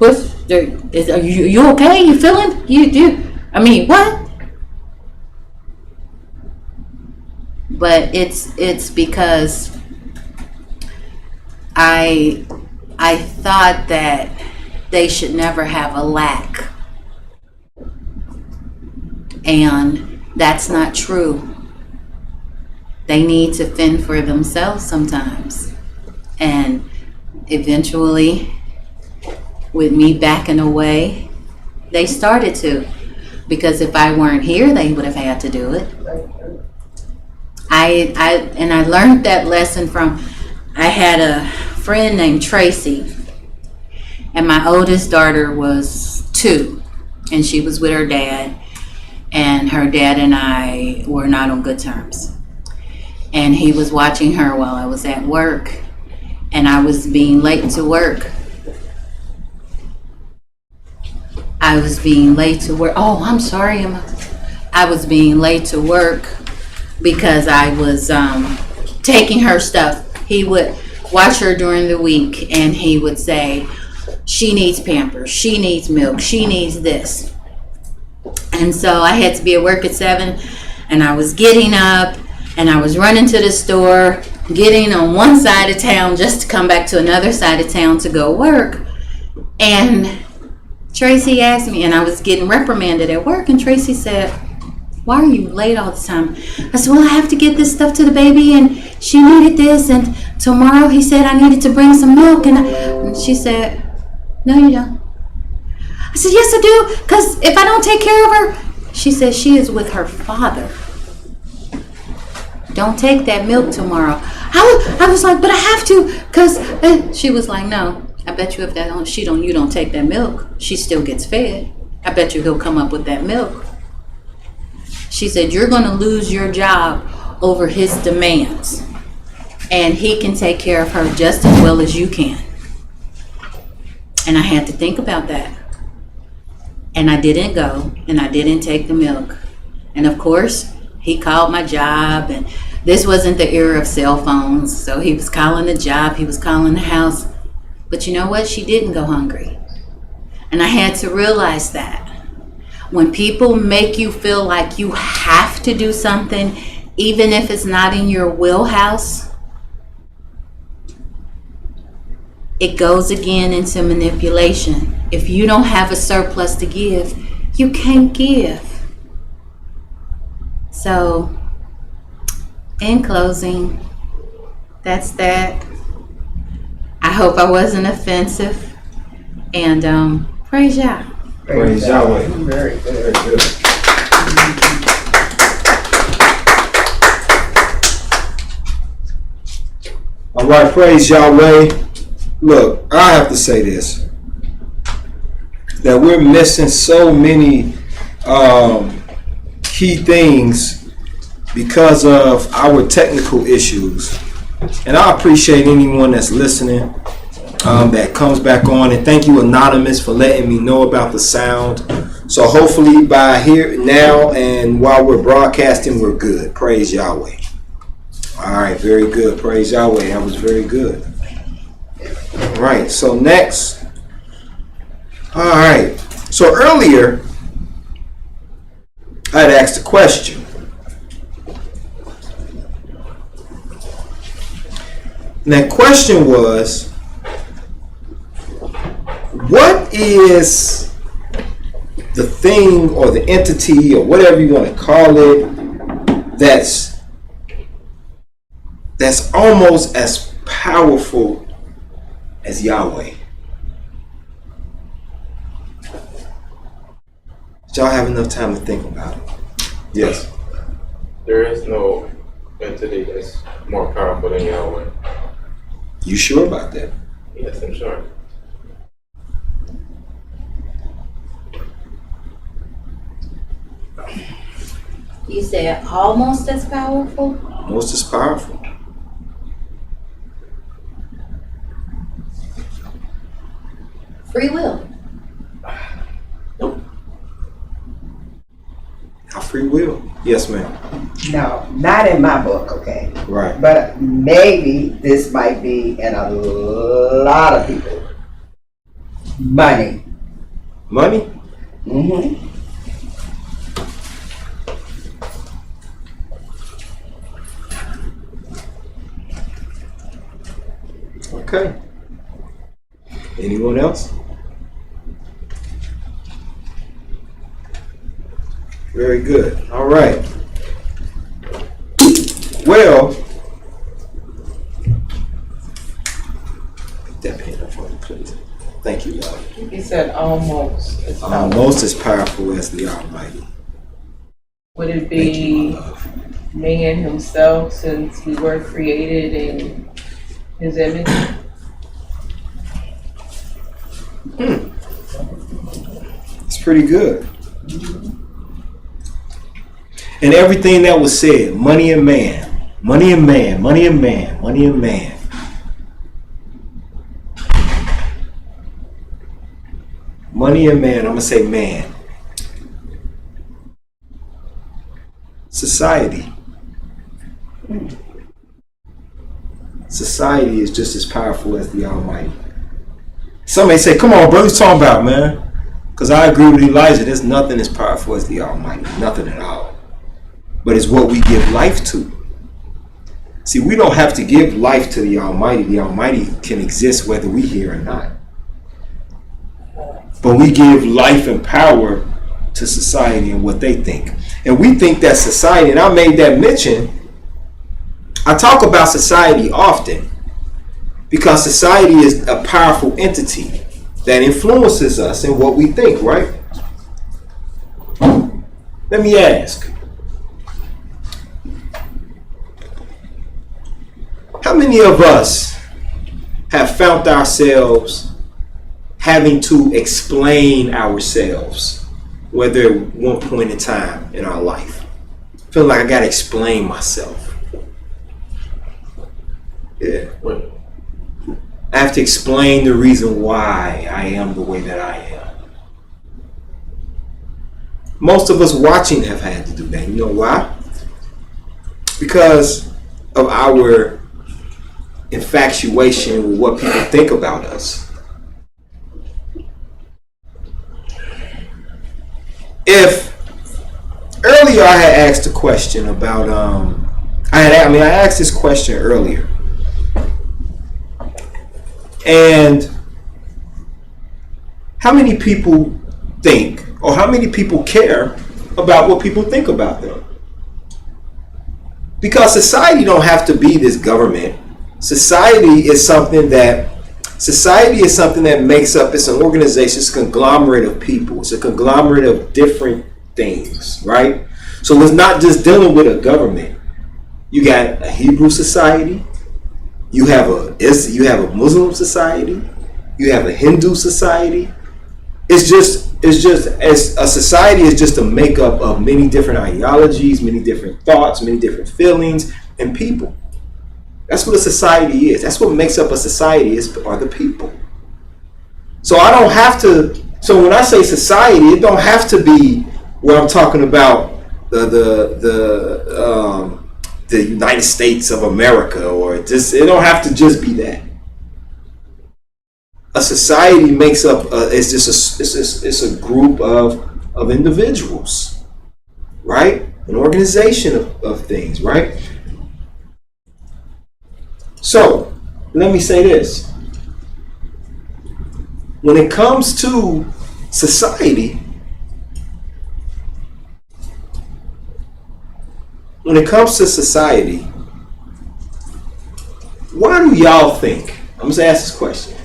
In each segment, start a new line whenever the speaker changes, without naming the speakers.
Are you okay? You feeling? I mean, what? But it's because I thought that they should never have a lack. And that's not true. They need to fend for themselves sometimes. And eventually, with me backing away, they started to. Because if I weren't here, they would have had to do it. I learned that lesson from, I had a friend named Tracy, and my oldest daughter was 2, and she was with her dad, and her dad and I were not on good terms. And he was watching her while I was at work, and I was being late to work. Oh, I'm sorry. I was being late to work because I was taking her stuff. He would watch her during the week, and he would say, she needs Pampers, she needs milk, she needs this. And so I had to be at work at 7, and I was getting up, and I was running to the store, getting on one side of town just to come back to another side of town to go work. And Tracy asked me, and I was getting reprimanded at work, and Tracy said, why are you late all the time? I said, well, I have to get this stuff to the baby, and she needed this, and tomorrow he said I needed to bring some milk, and she said, no, you don't. I said, yes, I do, because if I don't take care of her, she said, she is with her father. Don't take that milk tomorrow. I was like, but I have to, because she was like, no, I bet you if you don't take that milk, she still gets fed. I bet you he'll come up with that milk. She said, you're going to lose your job over his demands, and he can take care of her just as well as you can. And I had to think about that. And I didn't go, and I didn't take the milk. And of course, he called my job, and this wasn't the era of cell phones, so he was calling the job, he was calling the house. But you know what? She didn't go hungry. And I had to realize that. When people make you feel like you have to do something, even if it's not in your wheelhouse, it goes again into manipulation. If you don't have a surplus to give, you can't give. So, in closing, that's that. I hope I wasn't offensive. And praise Yah.
Praise Yahweh. Very good. Very good. All right, praise Yahweh. Look, I have to say this, that we're missing so many key things because of our technical issues. And I appreciate anyone that's listening that comes back on. And thank you, Anonymous, for letting me know about the sound. So hopefully by here now and while we're broadcasting, we're good. Praise Yahweh. All right, very good. Praise Yahweh. That was very good. All right, so next. All right. So earlier, I had asked a question. And that question was, what is the thing or the entity or whatever you want to call it that's almost as powerful as Yahweh? Did y'all have enough time to think about it? Yes.
There is no entity that's more powerful than Yahweh.
You sure about that?
Yes, I'm sure.
You said almost as powerful?
Almost as powerful.
Free will.
Nope.
Our free will. Yes, ma'am.
No, not in my book, okay?
Right.
But maybe this might be in a lot of people. Money.
Money?
Mm-hmm.
Okay. Anyone else? Very good. All right. Well, pick that pen up for me, please. Thank you, Lord.
He said almost. It's not.
Almost as powerful as the Almighty.
Would it
Thank you,
be
my love.
man himself, since we were created in his image?
It's pretty good. And everything that was said, money and man, money and man, money and man, money and man. Money and man, I'm going to say man. Society. Society is just as powerful as the Almighty. Somebody say, come on, bro, what you talking about, man? Because I agree with Elijah, there's nothing as powerful as the Almighty. Nothing at all. But it's what we give life to. See, we don't have to give life to the Almighty. The Almighty can exist whether we here or not. But we give life and power to society and what they think. And we think that society, and I made that mention, I talk about society often because society is a powerful entity that influences us in what we think, right? Let me ask, how many of us have found ourselves having to explain ourselves, whether at one point in time in our life? Feel like I gotta explain myself. Yeah. I have to explain the reason why I am the way that I am. Most of us watching have had to do that. You know why? Because of our infatuation with what people think about us. If earlier I had asked a question about I asked this question earlier, and how many people think, or how many people care about what people think about them? Because society don't have to be this government. Society is something that makes up, it's an organization, it's a conglomerate of people. It's a conglomerate of different things, right? So it's not just dealing with a government. You got a Hebrew society, you have a Muslim society, you have a Hindu society. It's just as a society is just a makeup of many different ideologies, many different thoughts, many different feelings, and people. That's what a society is. That's what makes up a society are the people. So I don't have to. So when I say society, it don't have to be where I'm talking about the United States of America, or just, it don't have to just be that. A society makes up. It's a group of individuals, right? An organization of things, right? So, let me say this. When it comes to society, why do y'all think, I'm just ask this question.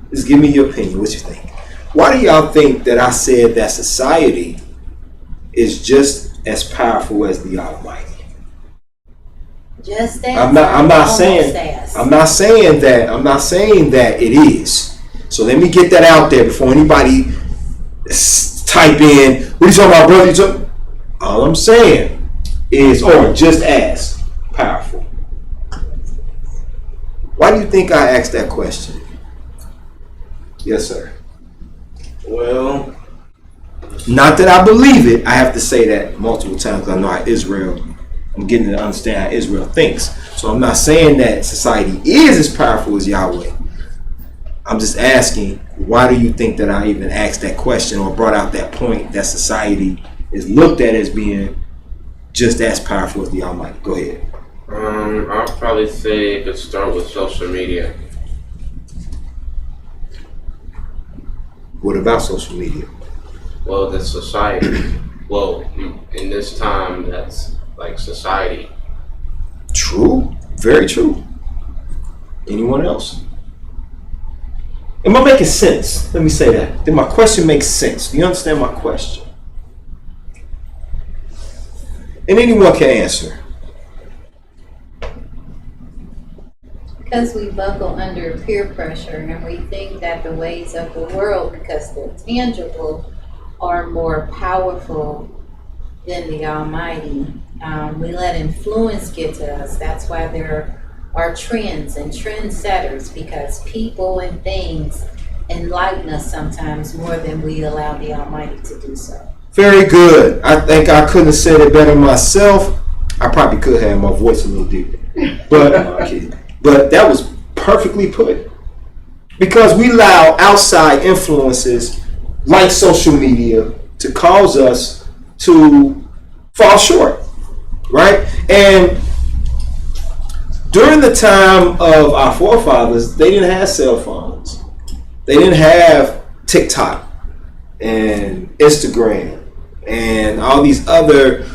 Just give me your opinion, what you think. Why do y'all think that I said that society is just as powerful as the Almighty?
Just as.
I'm not saying that it is. So let me get that out there before anybody type in, what are you talking about, brother? All I'm saying is, or just as powerful. Why do you think I asked that question? Yes, sir.
Well,
not that I believe it. I have to say that multiple times. I know how I'm getting to understand how Israel thinks. So I'm not saying that society is as powerful as Yahweh. I'm just asking, why do you think that I even asked that question or brought out that point that society is looked at as being just as powerful as the Almighty? Go ahead.
I'll probably say it could start with social media.
What about social media?
Well, that's society. Well, in this time, that's like society.
True. Very true. Anyone else? Am I making sense? Let me say that. Did my question make sense? Do you understand my question? And anyone can answer.
Because we buckle under peer pressure and we think that the ways of the world, because they're tangible, are more powerful than the Almighty. We let influence get to us. That's why there are trends and trendsetters, because people and things enlighten us sometimes more than we allow the Almighty to do so.
Very good. I think I couldn't have said it better myself. I probably could have my voice a little deeper. But that was perfectly put. Because we allow outside influences like social media to cause us to fall short, right? And during the time of our forefathers, they didn't have cell phones. They didn't have TikTok and Instagram and all these other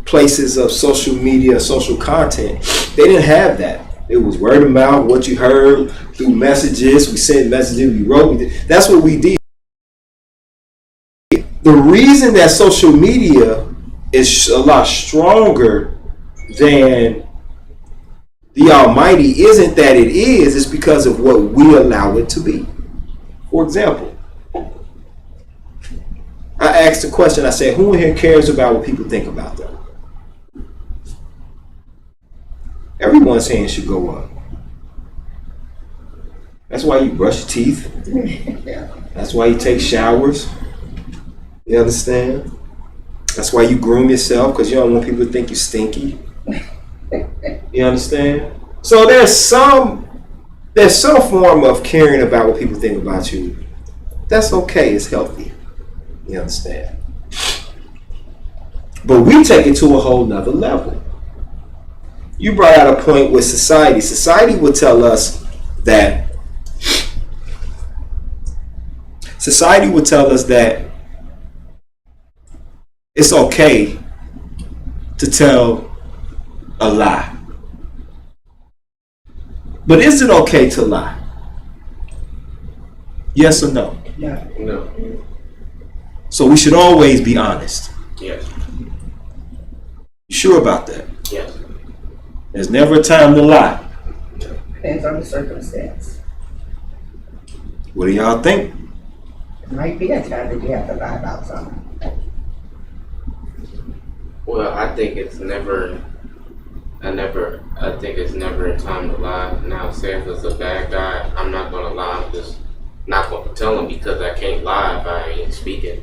places of social media, social content. They didn't have that. It was word of mouth, what you heard through messages. We sent messages, we wrote. That's what we did. The reason that social media is a lot stronger than the Almighty isn't that it is, it's because of what we allow it to be. For example, I asked a question, I said, who in here cares about what people think about them? Everyone's hand should go up. That's why you brush your teeth. That's why you take showers. You understand? That's why you groom yourself, because you don't want people to think you stinky. You understand? So there's some form of caring about what people think about you. That's okay. It's healthy. You understand? But we take it to a whole nother level. You brought out a point with society. Society would tell us that it's okay to tell a lie. But is it okay to lie? Yes or no?
No.
No.
So we should always be honest.
Yes.
You sure about that?
Yes.
There's never a time to lie.
Depends on the circumstance.
What do y'all think?
It might be a time that you have to lie about something.
Well, I think it's never a time to lie. Now, say if it's a bad guy, I'm not gonna lie. I'm just not gonna tell him, because I can't lie if I ain't speaking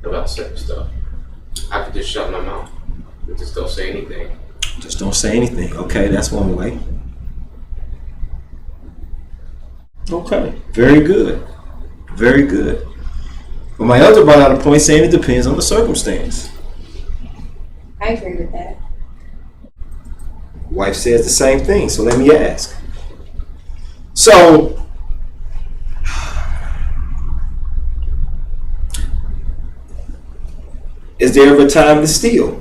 about certain stuff. I could just shut my mouth and just don't say anything.
Just don't say anything. Okay, that's one way. Okay, very good. Very good. But my elder brought out a point saying it depends on the circumstance.
I agree with that.
Wife says the same thing, so let me ask. So, is there ever a time to steal?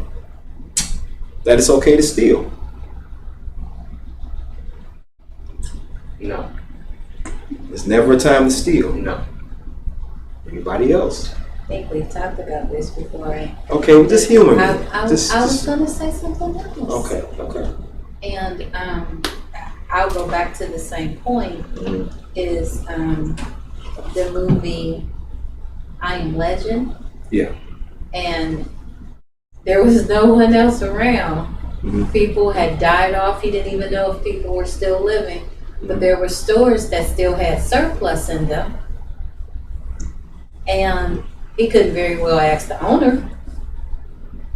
That it's okay to steal?
No.
There's never a time to steal.
No.
Anybody else?
I think we've talked about this before.
Okay, well, just humor me.
I was going to say something else.
Okay.
And I'll go back to the same point, is the movie I Am Legend.
Yeah.
And there was no one else around. People had died off. He didn't even know if people were still living. But there were stores that still had surplus in them. And he couldn't very well ask the owner.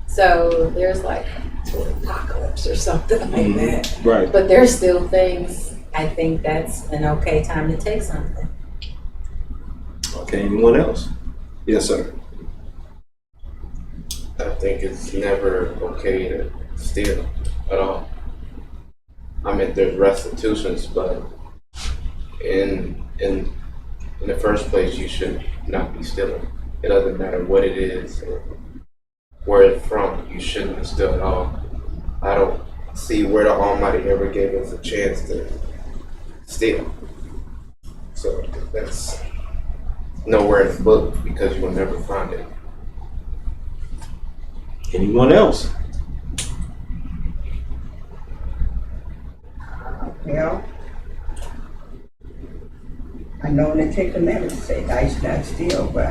So there's like an apocalypse or something like that.
Right.
But there's still things I think that's an okay time to take something.
Okay, anyone else? Yes, sir.
I think it's never okay to steal at all. I mean, there's restitutions, but in the first place, you should not be stealing. It doesn't matter what it is or where it's from. You shouldn't steal at all. I don't see where the Almighty ever gave us a chance to steal. So that's nowhere in the book because you will never find it.
Anyone else?
Well, I know in the Ten Commandments say thou shalt not steal, but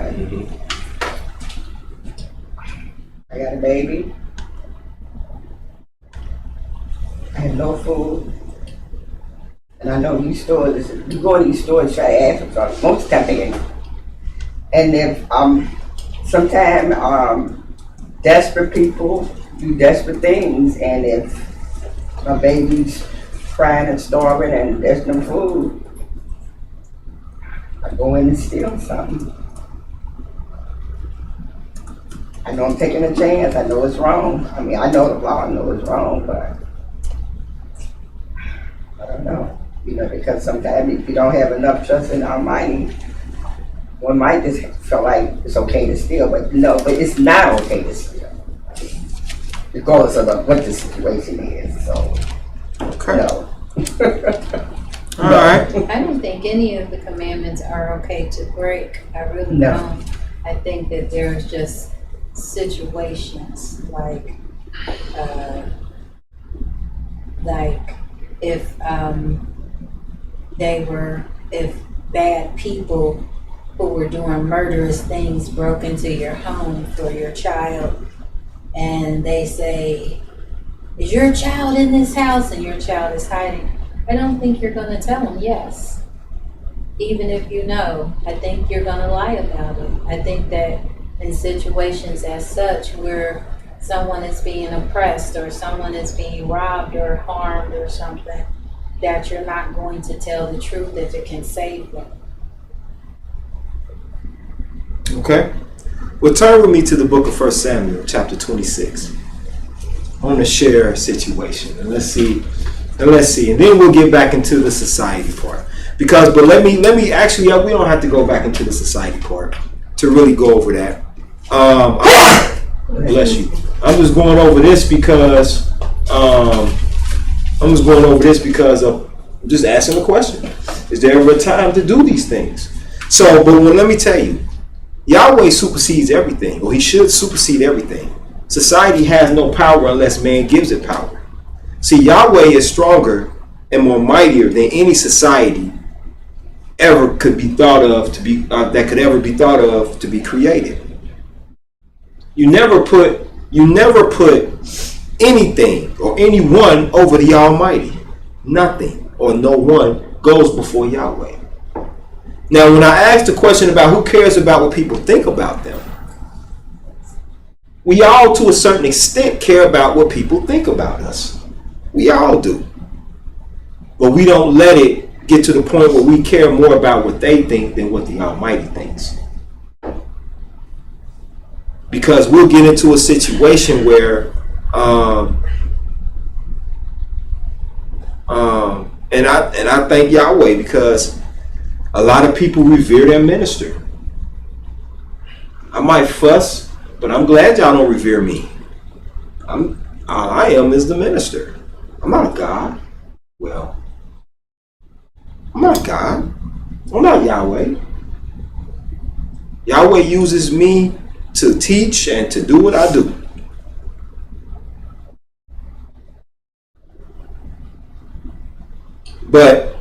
I got a baby. I have no food. And I know these stores, you go to these stores, try to ask for something. Most of the time they ain't. And if sometimes desperate people do desperate things, and if my baby's crying and starving and there's no food, I go in and steal something. I know I'm taking a chance. I know it's wrong. I mean, I know the law. I know it's wrong, but I don't know. You know, because sometimes if you don't have enough trust in Almighty, one might just feel like it's okay to steal, but no, but it's not okay to steal. Regardless of what the situation is, so
Okay.
no.
All right.
I don't think any of the commandments are okay to break. I really
No.
don't. I think that there's just situations like if bad people who were doing murderous things broke into your home for your child, and they say, "Is your child in this house?" and your child is hiding, I don't think you're going to tell them yes. Even if you know, I think you're going to lie about it. I think that in situations as such where someone is being oppressed or someone is being robbed or harmed or something, that you're not going to tell the truth if it can save them.
Okay. Well, turn with me to the book of 1 Samuel, chapter 26. I want to share a situation, and let's see, and then we'll get back into the society part. But let me actually, we don't have to go back into the society part to really go over that. Bless you. I'm just going over this because I'm just asking a question. Is there ever a time to do these things? So, but let me tell you, Yahweh supersedes everything, or he should supersede everything. Society has no power unless man gives it power. See, Yahweh is stronger and more mightier than any society ever could be thought of to be that could ever be thought of to be created. You never put anything or anyone over the Almighty. Nothing or no one goes before Yahweh. Now, when I asked the question about who cares about what people think about them, we all, to a certain extent, care about what people think about us. We all do. But we don't let it get to the point where we care more about what they think than what the Almighty thinks. Because we'll get into a situation where and I thank Yahweh because a lot of people revere their minister. I might fuss, but I'm glad y'all don't revere me. I am as the minister. I'm not a God. Well, I'm not God. I'm not Yahweh. Yahweh uses me to teach and to do what I do. But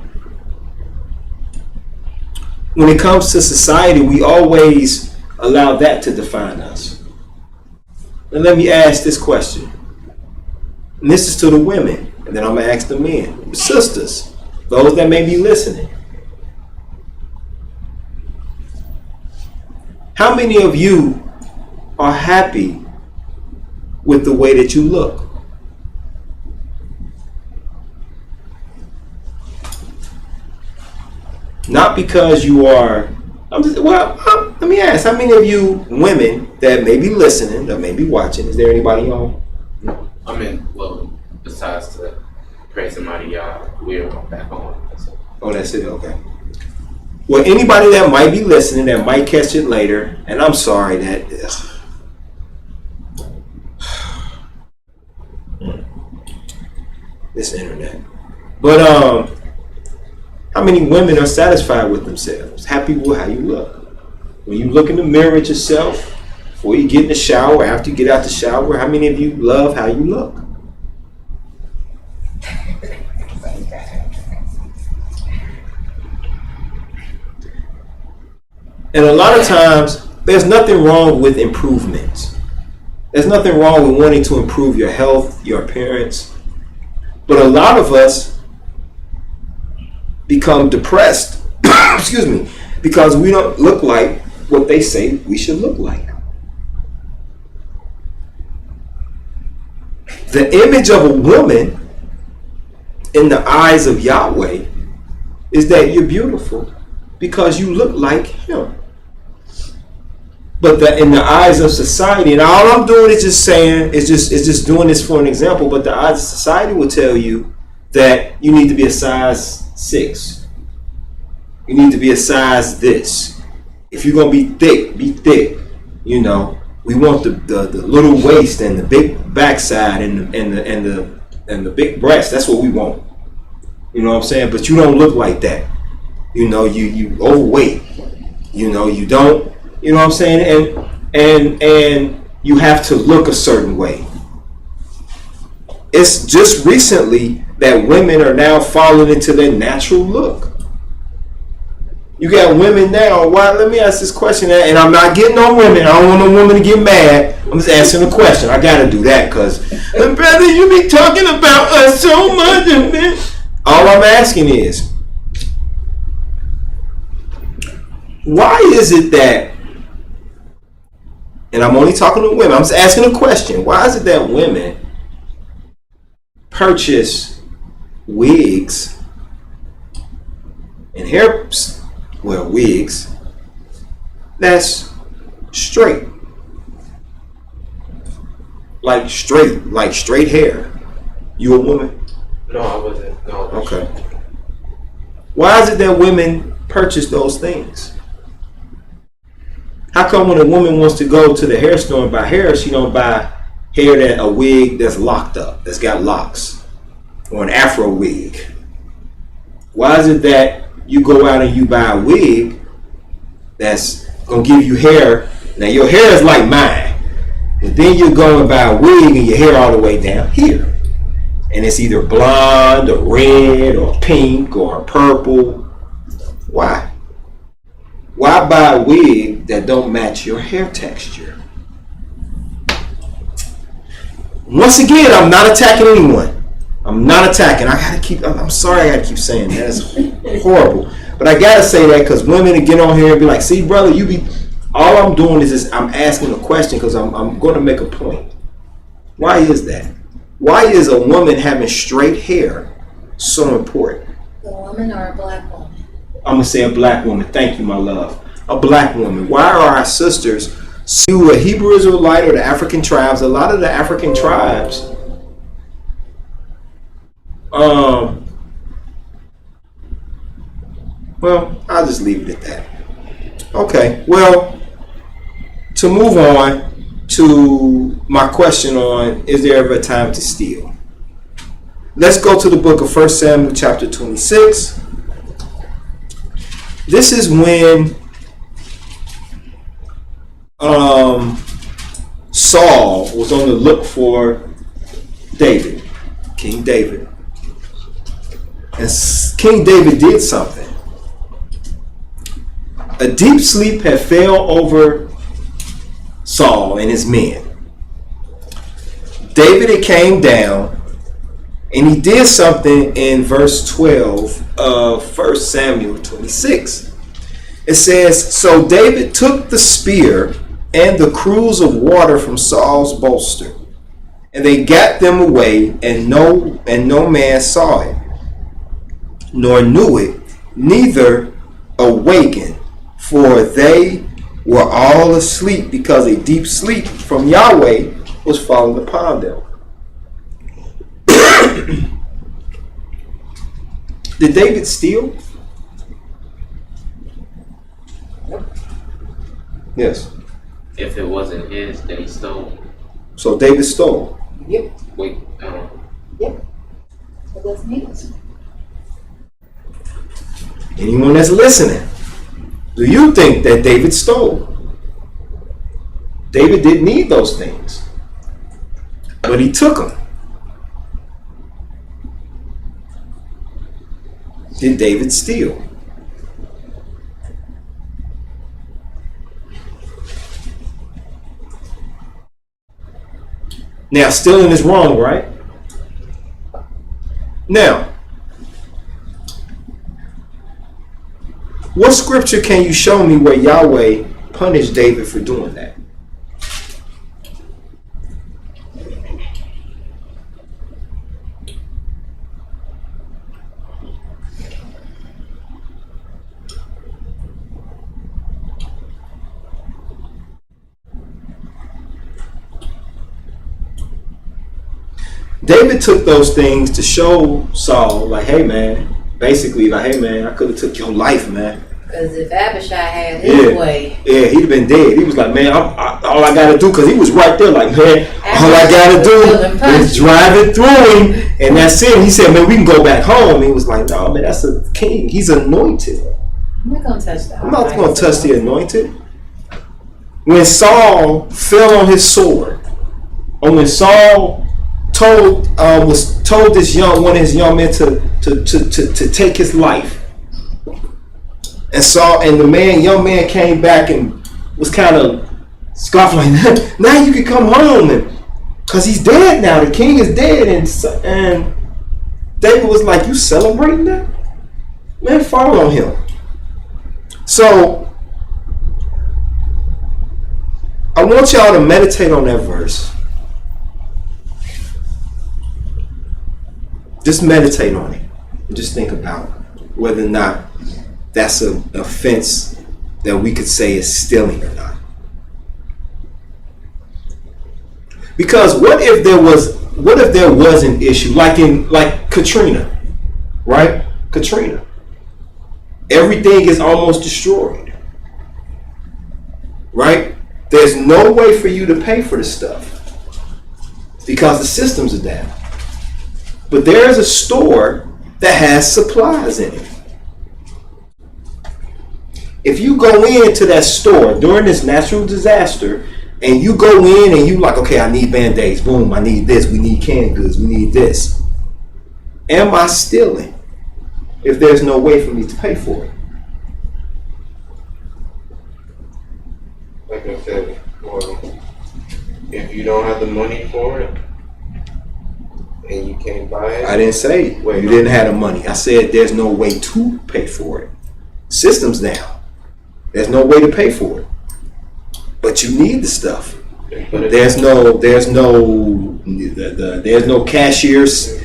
when it comes to society, we always allow that to define us. And let me ask this question. And this is to the women, and then I'm going to ask the men. Sisters, those that may be listening. How many of you are happy with the way that you look? not because you are. Let me ask: how many of you women that may be listening, that may be watching, is there anybody on?
I mean, well, besides the praise and mighty Yah, we're back on.
Oh, that's it. Okay. Well, anybody that might be listening that might catch it later, and I'm sorry that. This internet. But how many women are satisfied with themselves? Happy with how you look? When you look in the mirror at yourself, before you get in the shower, after you get out the shower, how many of you love how you look? And a lot of times, there's nothing wrong with improvements. There's nothing wrong with wanting to improve your health, your appearance. But a lot of us become depressed, excuse me, because we don't look like what they say we should look like. The image of a woman in the eyes of Yahweh is that you're beautiful because you look like him. But in the eyes of society, and all I'm doing is just saying, is just doing this for an example, but the eyes of society will tell you that you need to be a size 6. You need to be a size this. If you're gonna be thick. You know, we want the little waist and the big backside and the big breast. That's what we want. You know what I'm saying? But you don't look like that. You know, you overweight. You know, you don't. You know what I'm saying? And you have to look a certain way. It's just recently that women are now falling into their natural look. You got women now. Why? Let me ask this question. And I'm not getting on women. I don't want no woman to get mad. I'm just asking a question. I got to do that because, brother, you be talking about us so much. All I'm asking is, why is it that, and I'm only talking to women, I'm just asking a question. Why is it that women purchase wigs and wigs that's straight? Like straight hair. You a woman?
No, I wasn't. No.
Okay. Why is it that women purchase those things? How come when a woman wants to go to the hair store and buy hair, she don't buy a wig that's locked up, that's got locks, or an afro wig? Why is it that you go out and you buy a wig that's gonna give you hair? Now your hair is like mine, but then you go and buy a wig and your hair all the way down here, and it's either blonde or red or pink or purple. Why? Why buy a wig that don't match your hair texture? Once again, I'm not attacking anyone. I'm not attacking. I'm sorry I gotta keep saying that. It's horrible. But I gotta say that because women get on here and be like, see, brother, all I'm doing is I'm asking a question because I'm going to make a point. Why is that? Why is a woman having straight hair so important?
A woman or a black woman?
I'm going to say a black woman. Thank you, my love. A black woman. Why are our sisters, a Hebrew Israelite or the African tribes, a lot of the African tribes, well, I'll just leave it at that. Okay, well, to move on to my question on, is there ever a time to steal? Let's go to the book of 1 Samuel chapter 26. This is when Saul was on the look for David, King David. And King David did something. A deep sleep had fell over Saul and his men. David had came down and he did something in verse 12 of 1 Samuel 26. It says, so David took the spear and the cruse of water from Saul's bolster, and they got them away, and no man saw it, nor knew it, neither awaken, for they were all asleep, because a deep sleep from Yahweh was falling upon them. Did David steal? Yes.
If it wasn't his, then he stole.
So David stole.
Yep.
Wait,
Yep. What does mean?
Anyone that's listening, do you think that David stole? David didn't need those things, but he took them. Did David steal? Now, stealing is wrong, right? Now, what scripture can you show me where Yahweh punished David for doing that? David took those things to show Saul, like, hey man, basically, like, hey man, I could have took your life, man.
Because if Abishai had his way,
yeah, he'd have been dead. He was like, man, all I gotta do, because he was right there, like, man, all I gotta do is drive it through him, and that's it. He said, man, we can go back home. He was like, no, man, that's a king. He's anointed.
I'm not gonna touch that.
I'm not gonna touch the anointed. When Saul fell on his sword, or when Saul told this one of his young men to take his life, and the young man came back and was kind of scoffing like, now you can come home, and because he's dead now, the king is dead, and David was like, you celebrating that? Man, follow him. So I want y'all to meditate on that verse. Just meditate on it. And just think about whether or not that's an offense that we could say is stealing or not. Because what if there was an issue like Katrina, right? Katrina. Everything is almost destroyed. Right? There's no way for you to pay for the stuff because the systems are down. But there is a store that has supplies in it. If you go into that store during this natural disaster and you go in and you like, okay, I need Band-Aids, boom, I need this, we need canned goods, we need this. Am I stealing if there's no way for me to pay for it?
like I said, well, if you don't have the money for it and you can't buy it.
I didn't say you didn't have the money. I said there's no way to pay for it. System's down. There's no way to pay for it. But you need the stuff. There's no cashiers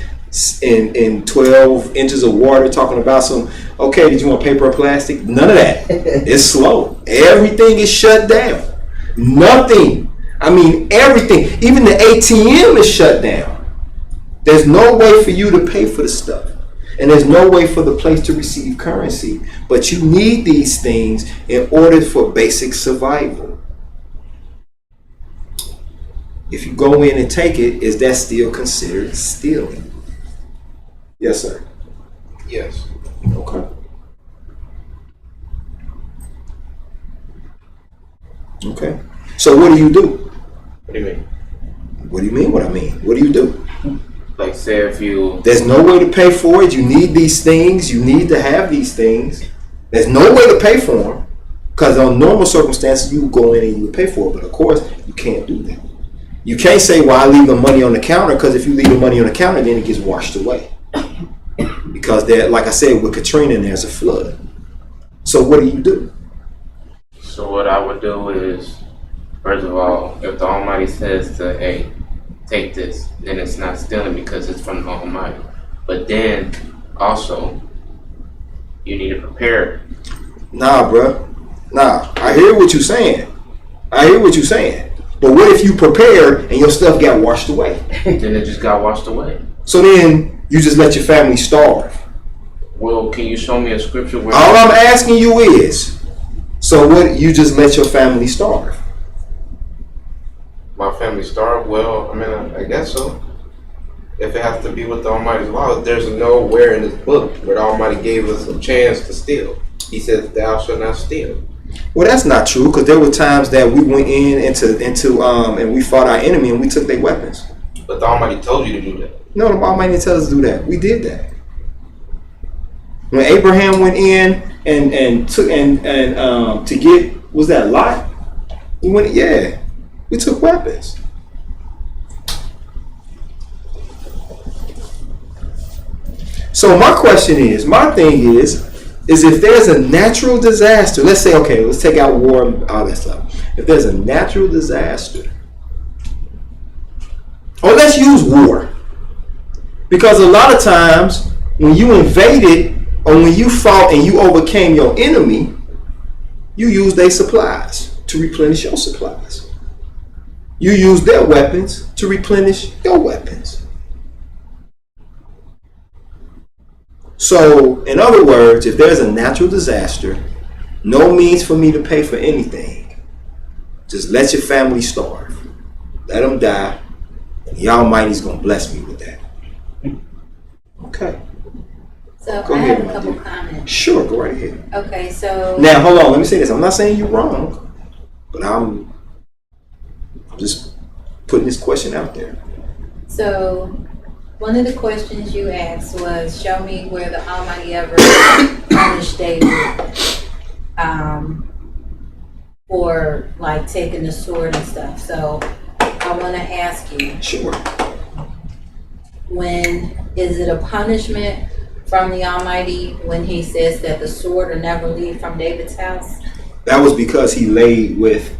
in 12 inches of water talking about some, okay, did you want paper or plastic? None of that. It's slow. Everything is shut down. Nothing. I mean, everything. Even the ATM is shut down. There's no way for you to pay for the stuff. And there's no way for the place to receive currency. But you need these things in order for basic survival. If you go in and take it, is that still considered stealing? Yes, sir.
Yes.
Okay. Okay. So what do you do?
What do you mean?
What do you mean what I mean? What do you do?
Like, say if you...
There's no way to pay for it. You need these things. You need to have these things. There's no way to pay for them. Because on normal circumstances, you would go in and you would pay for it. But of course, you can't do that. You can't say, well, I leave the money on the counter, because if you leave the money on the counter, then it gets washed away. Because there, like I said, with Katrina, there's a flood. So what do?
So what I would do is, first of all, if the Almighty says to, hey, take this, then it's not stealing because it's from the Almighty. But then, also, you need to prepare
Nah, bruh. Nah. I hear what you're saying. But what if you prepare and your stuff got washed away?
Then it just got washed away.
So then you just let your family starve.
Well, can you show me a scripture where?
All I'm asking you is, so what? You just let your family starve?
My family starved? Well, I mean, I guess so. If it has to be with the Almighty's law, there's nowhere in this book where the Almighty gave us a chance to steal. He says, "Thou shalt not steal."
Well, that's not true, because there were times that we went into and we fought our enemy and we took their weapons.
But the Almighty told you to do that.
No, the Almighty didn't tell us to do that. We did that. When Abraham went in and took to get, was that Lot? We went, yeah, we took weapons. So my thing is if there's a natural disaster, let's say, okay, let's take out war and all that stuff. If there's a natural disaster, or let's use war, because a lot of times when you invaded or when you fought and you overcame your enemy, you used their supplies to replenish your supplies. You used their weapons to replenish your weapons. So, in other words, if there's a natural disaster, no means for me to pay for anything. Just let your family starve. Let them die. The Almighty's going to bless me with that. Okay.
So
Go
I
ahead,
have a
my
couple
dear.
comments.
Sure, go right ahead.
Okay, so
Now, hold on. Let me say this. I'm not saying you're wrong, but I'm just putting this question out there.
So one of the questions you asked was, show me where the Almighty ever punished David for like taking the sword and stuff. So I want to ask you,
Sure.
when is it a punishment from the Almighty when he says that the sword will never leave from David's house?
That was because he laid with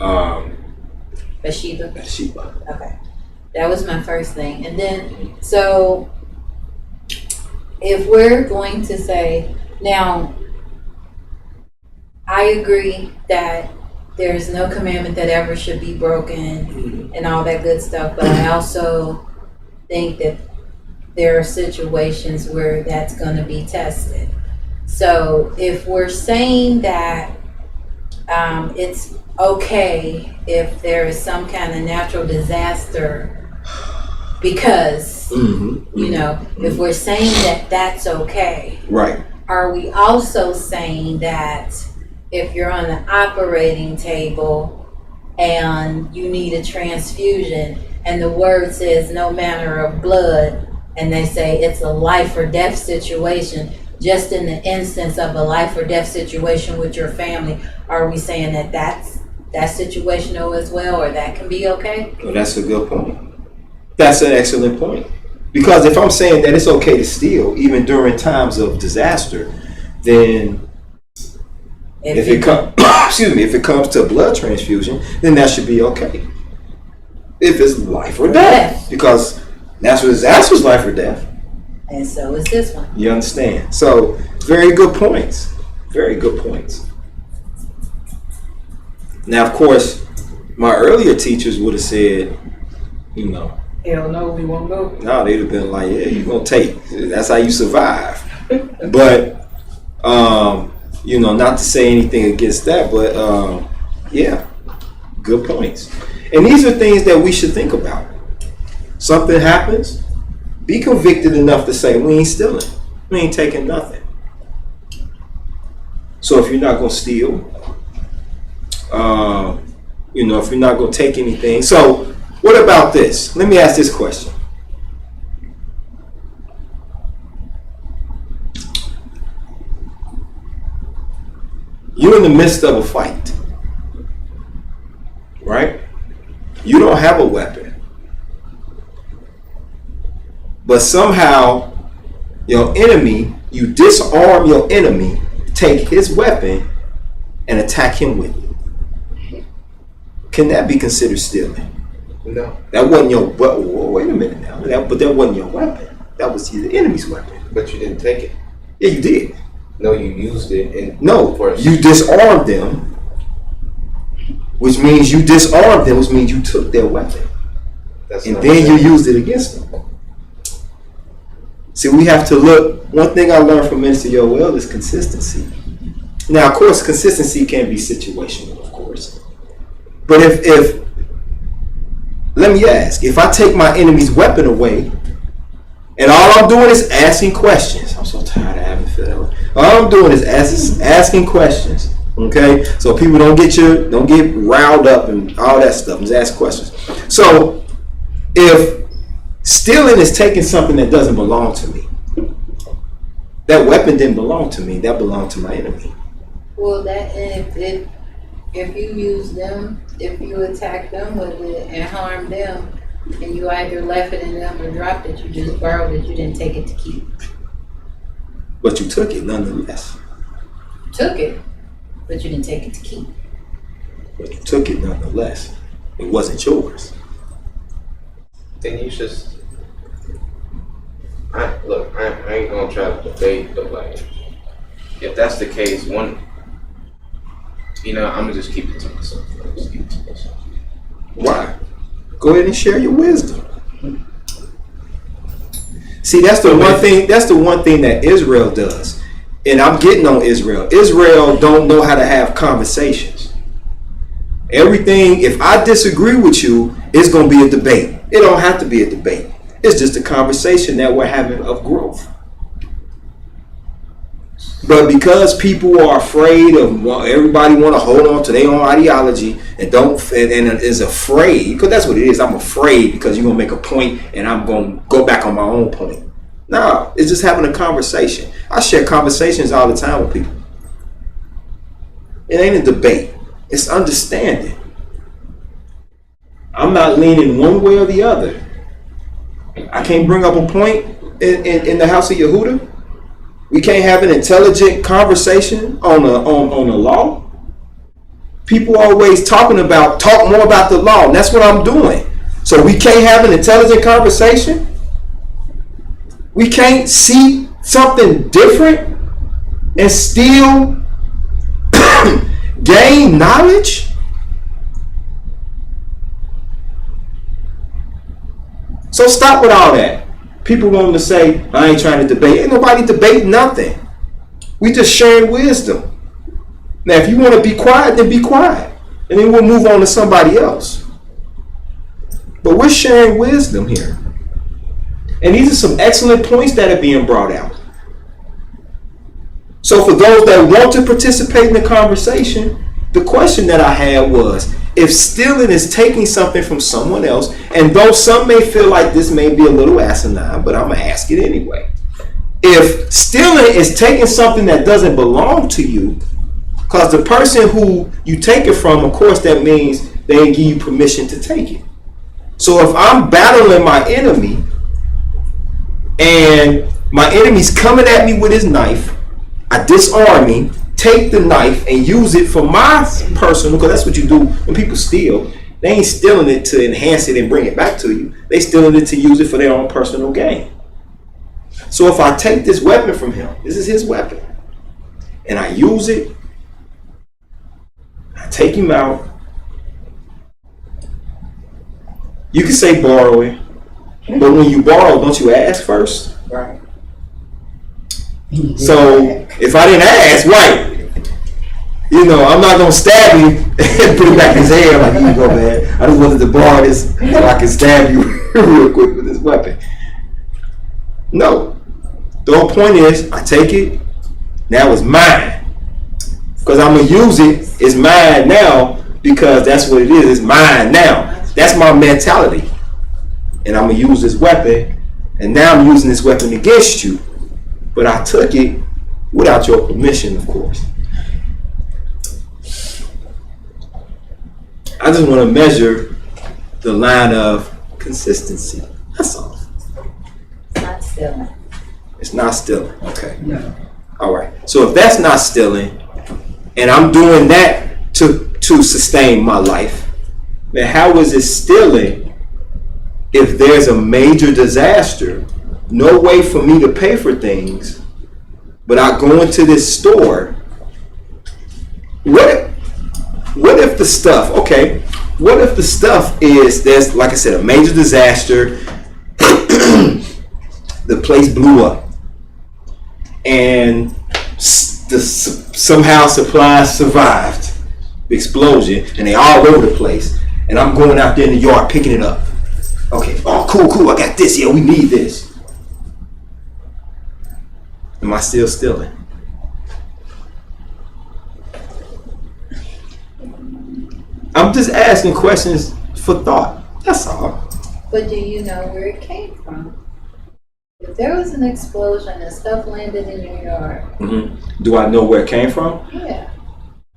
Bathsheba?
Bathsheba.
Okay. That was my first thing. And then, so if we're going to say, now, I agree that there's no commandment that ever should be broken and all that good stuff, but I also think that there are situations where that's going to be tested. So if we're saying that it's okay if there is some kind of natural disaster, because you know, if we're saying that that's okay,
Right.
are we also saying that if you're on the operating table and you need a transfusion and the word says no manner of blood, and they say it's a life or death situation, just in the instance of a life or death situation with your family, are we saying that that's situational as well, or that can be okay?
Well, that's a good point. That's an excellent point. Because if I'm saying that it's okay to steal even during times of disaster, then if it comes to blood transfusion, then that should be okay. If it's life or death, because natural disaster is life or death.
And so is this one.
You understand? So very good points. Very good points. Now, of course, my earlier teachers would have said, you know,
Hell no, we won't go.
no, they'd have been like, yeah, you're going to take. That's how you survive. But, you know, not to say anything against that, but, yeah, good points. And these are things that we should think about. Something happens, be convicted enough to say, we ain't stealing. We ain't taking nothing. So if you're not going to steal, you know, if you're not going to take anything. So what about this? Let me ask this question. You're in the midst of a fight, right? You don't have a weapon. But somehow your enemy, you disarm your enemy, take his weapon and attack him with it. Can that be considered stealing?
No.
That wasn't your weapon. Wait a minute now. But that wasn't your weapon. That was the enemy's weapon.
But you didn't take it.
Yeah, you did.
No, you used it.
You disarmed them, which means you disarmed them, which means you took their weapon. And then you used it against them. See, we have to look. One thing I learned from Minister Yoel is consistency. Now, of course, consistency can be situational, of course. But if let me ask, if I take my enemy's weapon away, and all I'm doing is asking questions. I'm so tired of having to feel that way. All I'm doing is asking questions. Okay? So people don't get riled up and all that stuff. Just ask questions. So if stealing is taking something that doesn't belong to me, that weapon didn't belong to me, that belonged to my enemy.
Well, if you use them, if you attack them with it and harm them, and you either left it in them or dropped it, you just borrowed it, you didn't take it to keep.
But you took it nonetheless.
You took it, but you didn't take it to keep.
But you took it nonetheless. It wasn't yours.
Then you just... I ain't gonna try to debate, but like, if that's the case, I'm gonna just keep it to myself.
Why? Go ahead and share your wisdom. See, that's the one thing. That's the one thing that Israel does, and I'm getting on Israel. Israel don't know how to have conversations. Everything. If I disagree with you, it's gonna be a debate. It don't have to be a debate. It's just a conversation that we're having of growth. But because people are afraid of, everybody want to hold on to their own ideology and is afraid, because that's what it is. I'm afraid because you're gonna make a point and I'm gonna go back on my own point. No, it's just having a conversation. I share conversations all the time with people. It ain't a debate. It's understanding. I'm not leaning one way or the other. I can't bring up a point in the house of Yahudah. We can't have an intelligent conversation on a law. People always talk more about the law, and that's what I'm doing. So we can't have an intelligent conversation. We can't see something different and still gain knowledge. So stop with all that. People want to say, I ain't trying to debate. Ain't nobody debating nothing. We just sharing wisdom. Now, if you want to be quiet, then be quiet. And then we'll move on to somebody else. But we're sharing wisdom here. And these are some excellent points that are being brought out. So for those that want to participate in the conversation, the question that I had was, if stealing is taking something from someone else, and though some may feel like this may be a little asinine, but I'm going to ask it anyway. If stealing is taking something that doesn't belong to you, because the person who you take it from, of course, that means they didn't give you permission to take it. So if I'm battling my enemy, and my enemy's coming at me with his knife, I disarm him, take the knife and use it for my personal, because that's what you do when people steal. They ain't stealing it to enhance it and bring it back to you. They stealing it to use it for their own personal gain. So if I take this weapon from him, this is his weapon, and I use it, I take him out. You can say borrow it, but when you borrow, don't you ask first?
Right.
So if I didn't ask, right, I'm not gonna stab you and put it back in his head like, here you go, man. I just wanted to borrow this so I can stab you real quick with this weapon. No. The whole point is, I take it, now it's mine. Because I'm gonna use it, it's mine now, because that's what it is, it's mine now. That's my mentality. And I'm gonna use this weapon, and now I'm using this weapon against you. But I took it without your permission, of course. I just want to measure the line of consistency. That's all.
It's not stealing.
It's not stealing. Okay.
No.
All right. So if that's not stealing, and I'm doing that to sustain my life, then how is it stealing if there's a major disaster? No way for me to pay for things, but I go into this store. What if the stuff? Okay, what if the stuff is there's, like I said, a major disaster. The place blew up, and somehow supplies survived the explosion, and they all over the place. And I'm going out there in the yard picking it up. Okay, oh, cool, I got this. Yeah, we need this. Am I still stealing? I'm just asking questions for thought. That's all.
But do you know where it came from? If there was an explosion and stuff landed in your yard.
Mm-hmm. Do I know where it came from?
Yeah.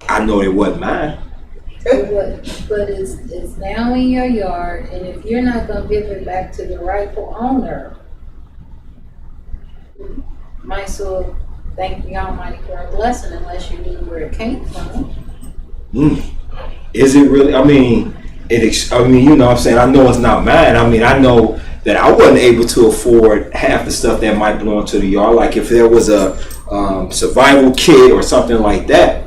I know it wasn't mine.
But it's now in your yard, and if you're not going to give it back to the rightful owner, you might as well thank the Almighty for a blessing unless you knew where it came from.
Is it really? I mean, you know what I'm saying? I know it's not mine. I mean, I know that I wasn't able to afford half the stuff that might belong to the yard. Like if there was a survival kit or something like that.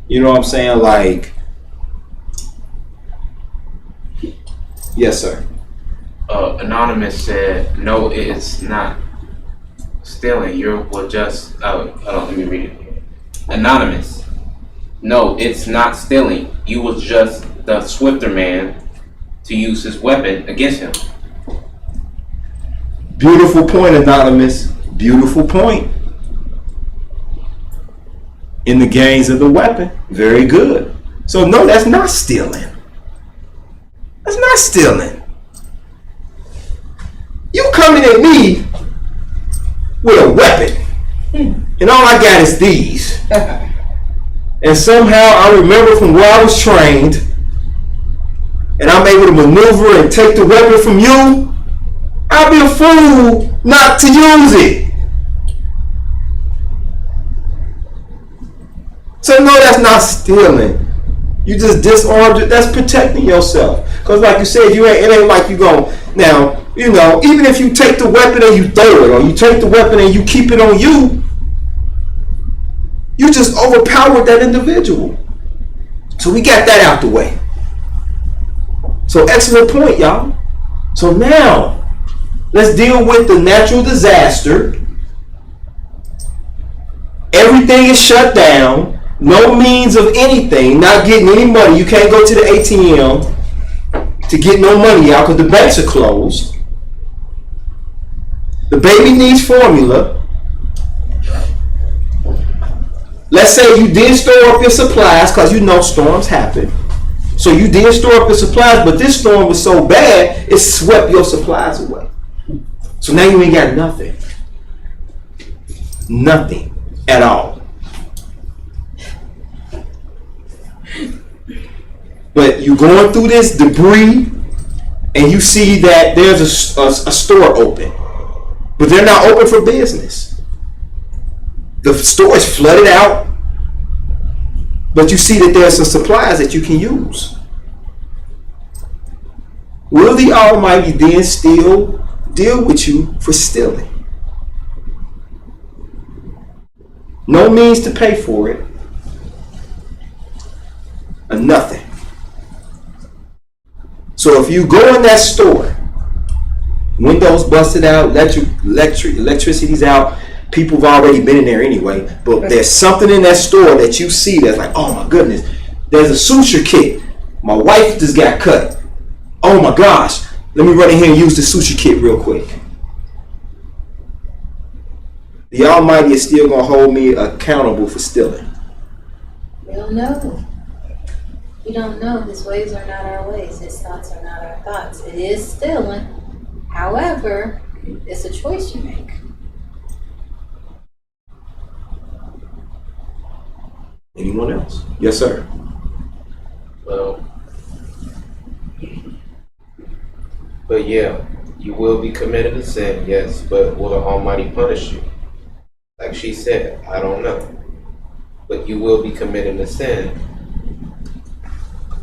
You know what I'm saying? Like, yes, sir.
Anonymous said, no, it's not stealing. Let me read it. Anonymous, no, it's not stealing. You was just the swifter man to use his weapon against him.
Beautiful point, Anonymous. Beautiful point. In the gains of the weapon. Very good. So no, that's not stealing. That's not stealing. You coming at me with a weapon, and all I got is these. And somehow I remember from where I was trained, and I'm able to maneuver and take the weapon from you. I'd be a fool not to use it. So no, that's not stealing. You just disarmed it. That's protecting yourself. Because like you said, it ain't like you go now. You know, even if you take the weapon and you throw it, or you take the weapon and you keep it on you, you just overpowered that individual. So we got that out the way. So excellent point, y'all. So now let's deal with the natural disaster. Everything is shut down. No means of anything. Not getting any money. You can't go to the ATM to get no money out because the banks are closed. The baby needs formula. Let's say you did store up your supplies because you know storms happen. So you did store up your supplies, but this storm was so bad, it swept your supplies away. So now you ain't got nothing. Nothing at all. But you going through this debris and you see that there's a store open. But they're not open for business. The store is flooded out. But you see that there's some supplies that you can use. Will the Almighty then still deal with you for stealing? No means to pay for it. Or nothing. So if you go in that store, windows busted out, electricity's out, people have already been in there anyway, but there's something in that store that you see that's like, oh my goodness, there's a suture kit. My wife just got cut. Oh my gosh, let me run in here and use the suture kit real quick. The Almighty is still going to hold me accountable for stealing.
We don't know. We don't know. His ways are not our ways. His thoughts are not our thoughts. It is stealing. However, it's a choice you make.
Anyone else? Yes, sir.
Well, but yeah, you will be committed to sin, yes, but will the Almighty punish you? Like she said, I don't know. But you will be committed to sin.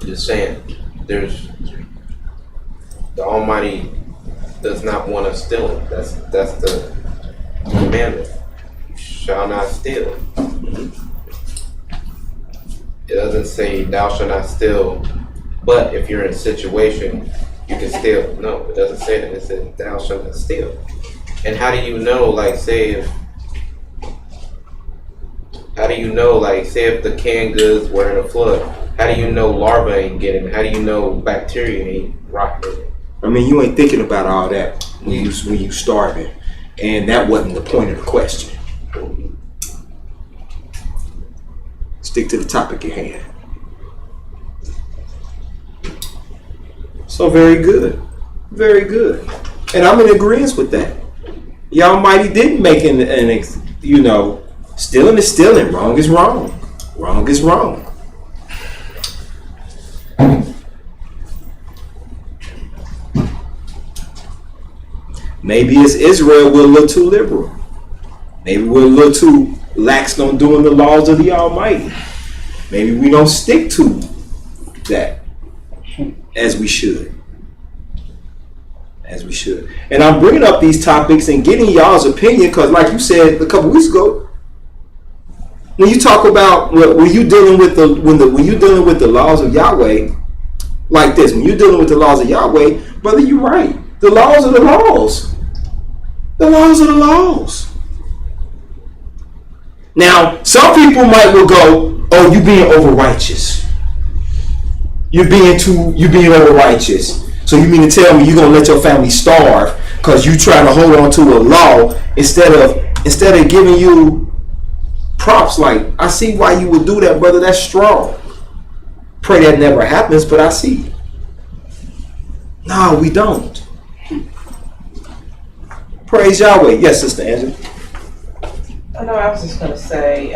Just saying, the Almighty does not want us stealing. That's the commandment. shall not steal. It doesn't say thou shalt not steal, but if you're in a situation, you can steal. No, it doesn't say that. It says thou shalt not steal. And how do you know, like, say if the canned goods were in a flood, how do you know larvae ain't getting it? How do you know bacteria ain't rotting it?
I mean, you ain't thinking about all that when you starving, and that wasn't the point of the question. Stick to the topic at hand. So very good, very good, and I'm in agreement with that. The Almighty didn't make stealing is stealing, wrong is wrong, wrong is wrong. Maybe it's Israel, we're a little too liberal. Maybe we're a little too lax on doing the laws of the Almighty. Maybe we don't stick to that as we should. As we should. And I'm bringing up these topics and getting y'all's opinion because, like you said a couple weeks ago, when you talk about when you're dealing with the laws of Yahweh, like this, when you're dealing with the laws of Yahweh, brother, you're right. The laws are the laws. The laws are the laws. Now, some people will go, "Oh, you being over righteous. You're being over righteous. So you mean to tell me you're gonna let your family starve because you trying to hold on to a law instead of giving you props? Like, I see why you would do that, brother. That's strong. Pray that never happens, but I see. No, we don't. Praise Yahweh. Yes, Sister Angela.
No, I was just going to say,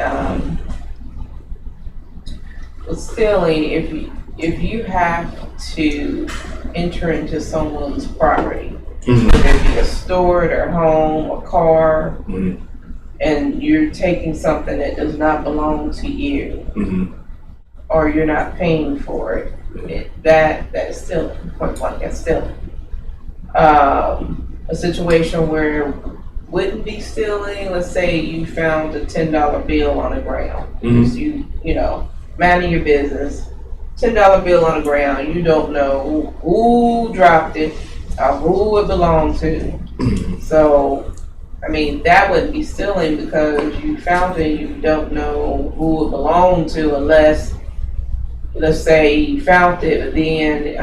with stealing, if you have to enter into someone's property, whether it be a store, their home, a car, and you're taking something that does not belong to you, or you're not paying for it, that is stealing. Point blank, that's stealing. A situation where wouldn't be stealing, let's say you found a $10 bill on the ground. Just you minding your business, $10 bill on the ground, you don't know who dropped it or who it belonged to. So, I mean, that wouldn't be stealing because you found it, you don't know who it belonged to unless, let's say you found it, but then,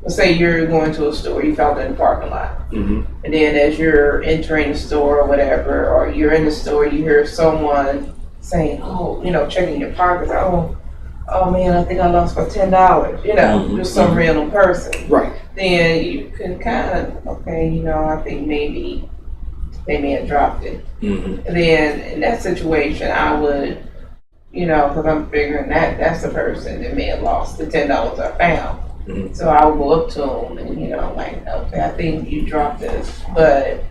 let's say you're going to a store, you found it in the parking lot. And then as you're entering the store or whatever, or you're in the store, you hear someone saying, "Oh, checking your pockets. Oh man, I think I lost my $10. Just some random person." Right. Then you can kind of, okay, I think maybe they may have dropped it. And then in that situation, I would, because I'm figuring that's the person that may have lost the $10 I found. So I would go up to them and, like, okay, I think you dropped this. But,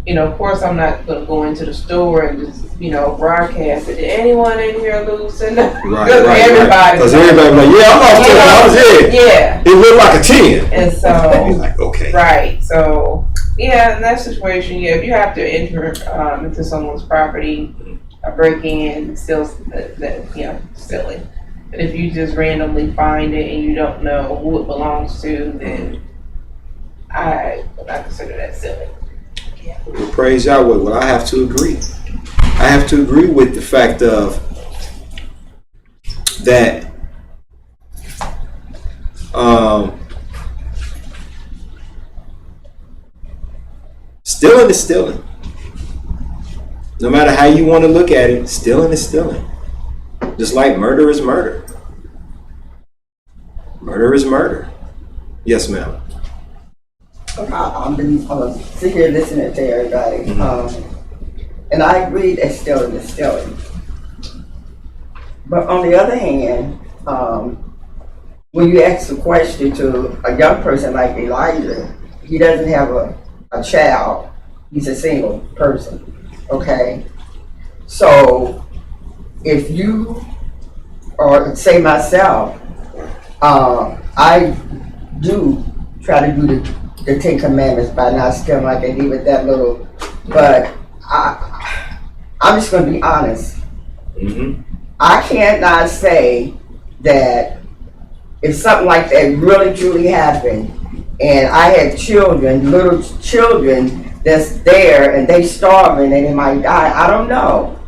of course, I'm not going to go into the store and just, broadcast it. Did anyone in here lose? And
right.
Everybody.
Because everybody like, yeah, I lost $10. I was here. Yeah. It looked like a 10.
And so.
He's like, okay.
Right. So, yeah, in that situation, if you have to enter into someone's property, break in, stealing. But if you just randomly find it and you don't know who it belongs to, then I would not consider that silly. Yeah.
Well, praise Yahweh. Well, I have to agree. I have to agree with the fact of that stealing is stealing. No matter how you want to look at it, stealing is stealing. Just like murder is murder. Murder is murder. Yes, ma'am.
I've been sitting here listening to everybody. And I agree that stealing is stealing. But on the other hand, when you ask a question to a young person like Elijah, he doesn't have a child. He's a single person. Okay? So, if you, or say myself, I do try to do the Ten Commandments by not stealing, like I did with that little, but I'm just going to be honest.
Mm-hmm.
I cannot say that if something like that really truly happened, and I had children, little children that's there, and they starving and they might die. I don't know.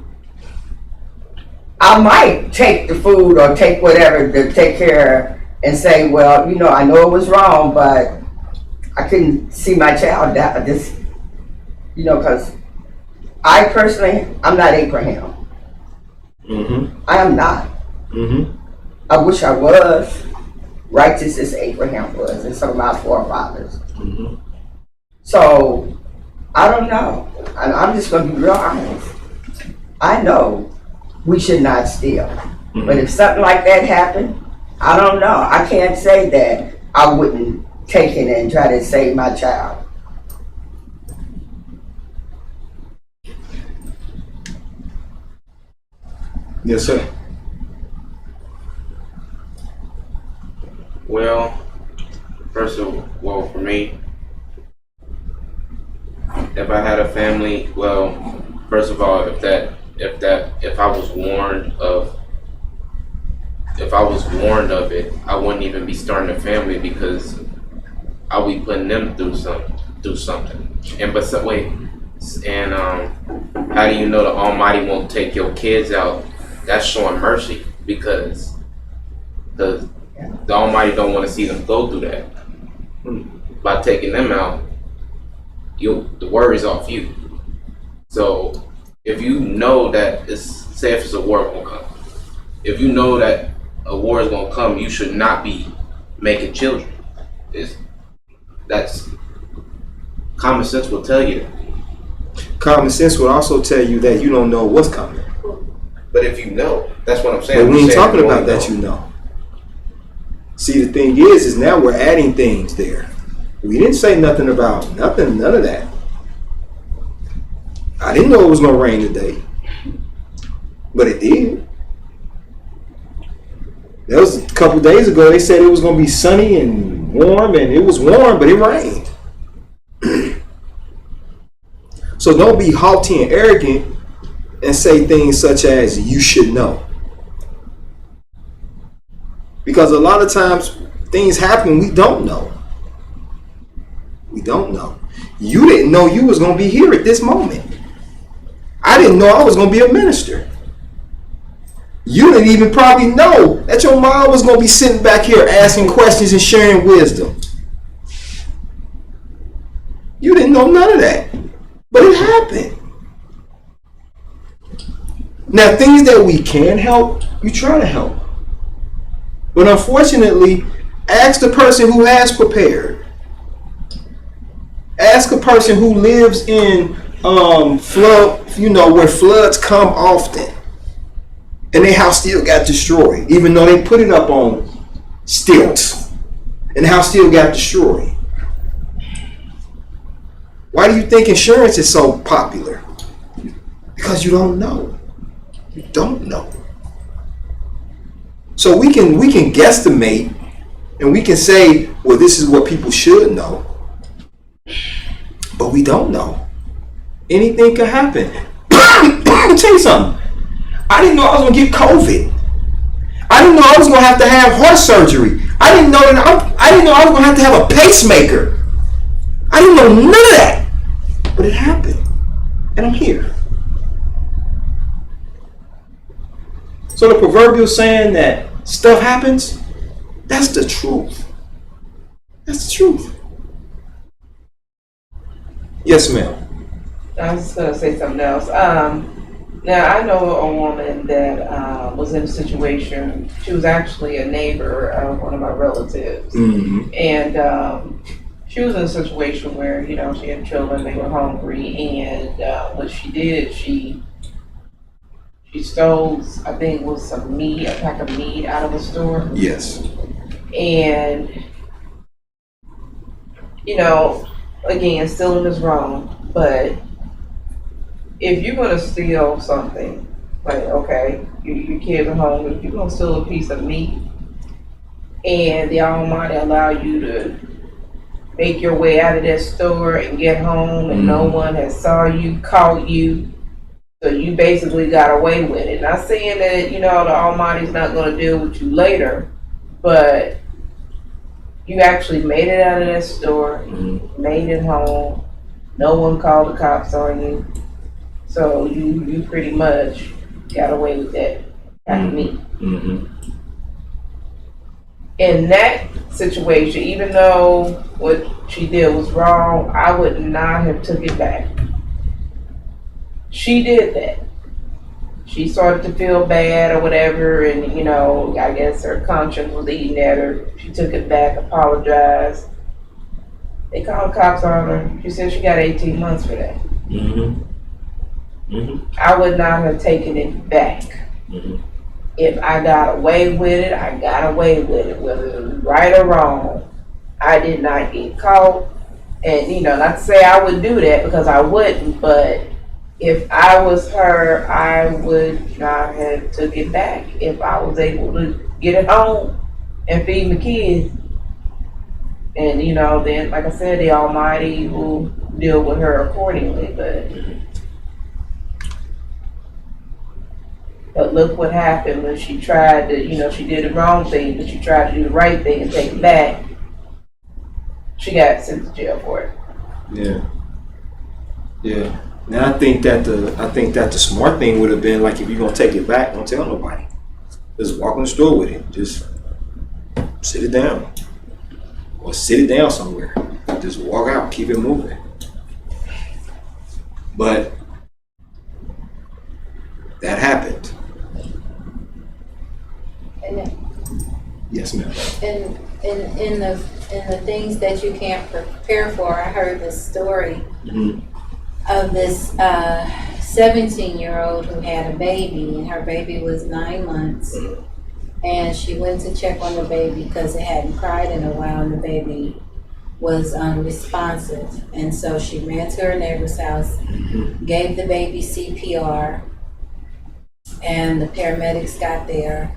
I might take the food or take whatever to take care and say, well, I know it was wrong, but I couldn't see my child die. Just, because I personally, I'm not Abraham.
Mm-hmm.
I am not.
Mm-hmm.
I wish I was righteous as Abraham was and some of my forefathers.
Mm-hmm.
So, I don't know. I'm just going to be real honest. I know we should not steal.
Mm-hmm.
But if something like that happened, I don't know. I can't say that I wouldn't take it and try to save my child.
Yes, sir.
Well, first of all, for me, if I had a family, well, first of all, if I was warned of it, I wouldn't even be starting a family because I'll be putting them through something. And how do you know the Almighty won't take your kids out? That's showing mercy, because the Almighty don't want to see them go through that. By taking them out, the worry's off you. So if you know that say if it's a war gonna come, if you know that a war is gonna come, you should not be making children. That's common sense will tell you that.
Common sense would also tell you that you don't know what's coming.
But if you know, that's what I'm saying.
But we ain't talking about that, you know. See, the thing is now we're adding things there. We didn't say nothing about none of that. I didn't know it was gonna rain today, but it did. That was a couple days ago. They said it was gonna be sunny and warm, and it was warm, but it rained. So don't be haughty and arrogant and say things such as you should know. Because a lot of times things happen we don't know. We don't know. You didn't know you was going to be here at this moment. I didn't know I was going to be a minister. You didn't even probably know that your mom was going to be sitting back here asking questions and sharing wisdom. You didn't know none of that. But it happened. Now, things that we can help, you try to help. But unfortunately, ask the person who has prepared. Ask a person who lives in flood, where floods come often. And their house still got destroyed, even though they put it up on stilts. And the house still got destroyed. Why do you think insurance is so popular? Because you don't know. You don't know. So we can guesstimate and we can say, well, this is what people should know. But we don't know. Anything could happen. Let me tell you something. I didn't know I was going to get COVID. I didn't know I was going to have heart surgery. I didn't know I was going to have a pacemaker. I didn't know none of that. But it happened. And I'm here. So the proverbial saying that stuff happens, that's the truth. That's the truth. Yes, ma'am.
I was just going to say something else. Now, I know a woman that was in a situation. She was actually a neighbor of one of my relatives.
Mm-hmm.
And she was in a situation where, she had children, they were hungry. And what she did, she stole, I think it was some meat, a pack of meat out of a store.
Yes.
And, again, stealing is wrong, but if you're going to steal something, like, okay, your kids are hungry, if you're going to steal a piece of meat and the Almighty allow you to make your way out of that store and get home and no one has saw you, caught you, So you basically got away with it. Not saying that, the Almighty's not going to deal with you later, but you actually made it out of that store, made it home. No one called the cops on you. So you pretty much got away with that after me. In that situation, even though what she did was wrong, I would not have took it back. She did that. She started to feel bad or whatever, and I guess her conscience was eating at her. She took it back, apologized. They called cops on her. She said she got 18 months for that. I would not have taken it back. If I got away with it, I got away with it. Whether it was right or wrong, I did not get caught. And, not to say I would do that, because I wouldn't, but if I was her, I would not have took it back if I was able to get it home and feed my kids. And, then, like I said, the Almighty will deal with her accordingly. But look what happened when she tried to, she did the wrong thing, but she tried to do the right thing and take it back. She got sent to jail for it.
Yeah. Now I think that the smart thing would have been, like, if you're gonna take it back, don't tell nobody. Just walk in the store with it. Just sit it down, or sit it down somewhere. Just walk out, keep it moving. But that happened. Yes, ma'am.
And in the things that you can't prepare for, I heard this story of this 17-year-old who had a baby, and her baby was 9 months, and she went to check on the baby because it hadn't cried in a while, and the baby was unresponsive. And so she ran to her neighbor's house, gave the baby CPR, and the paramedics got there,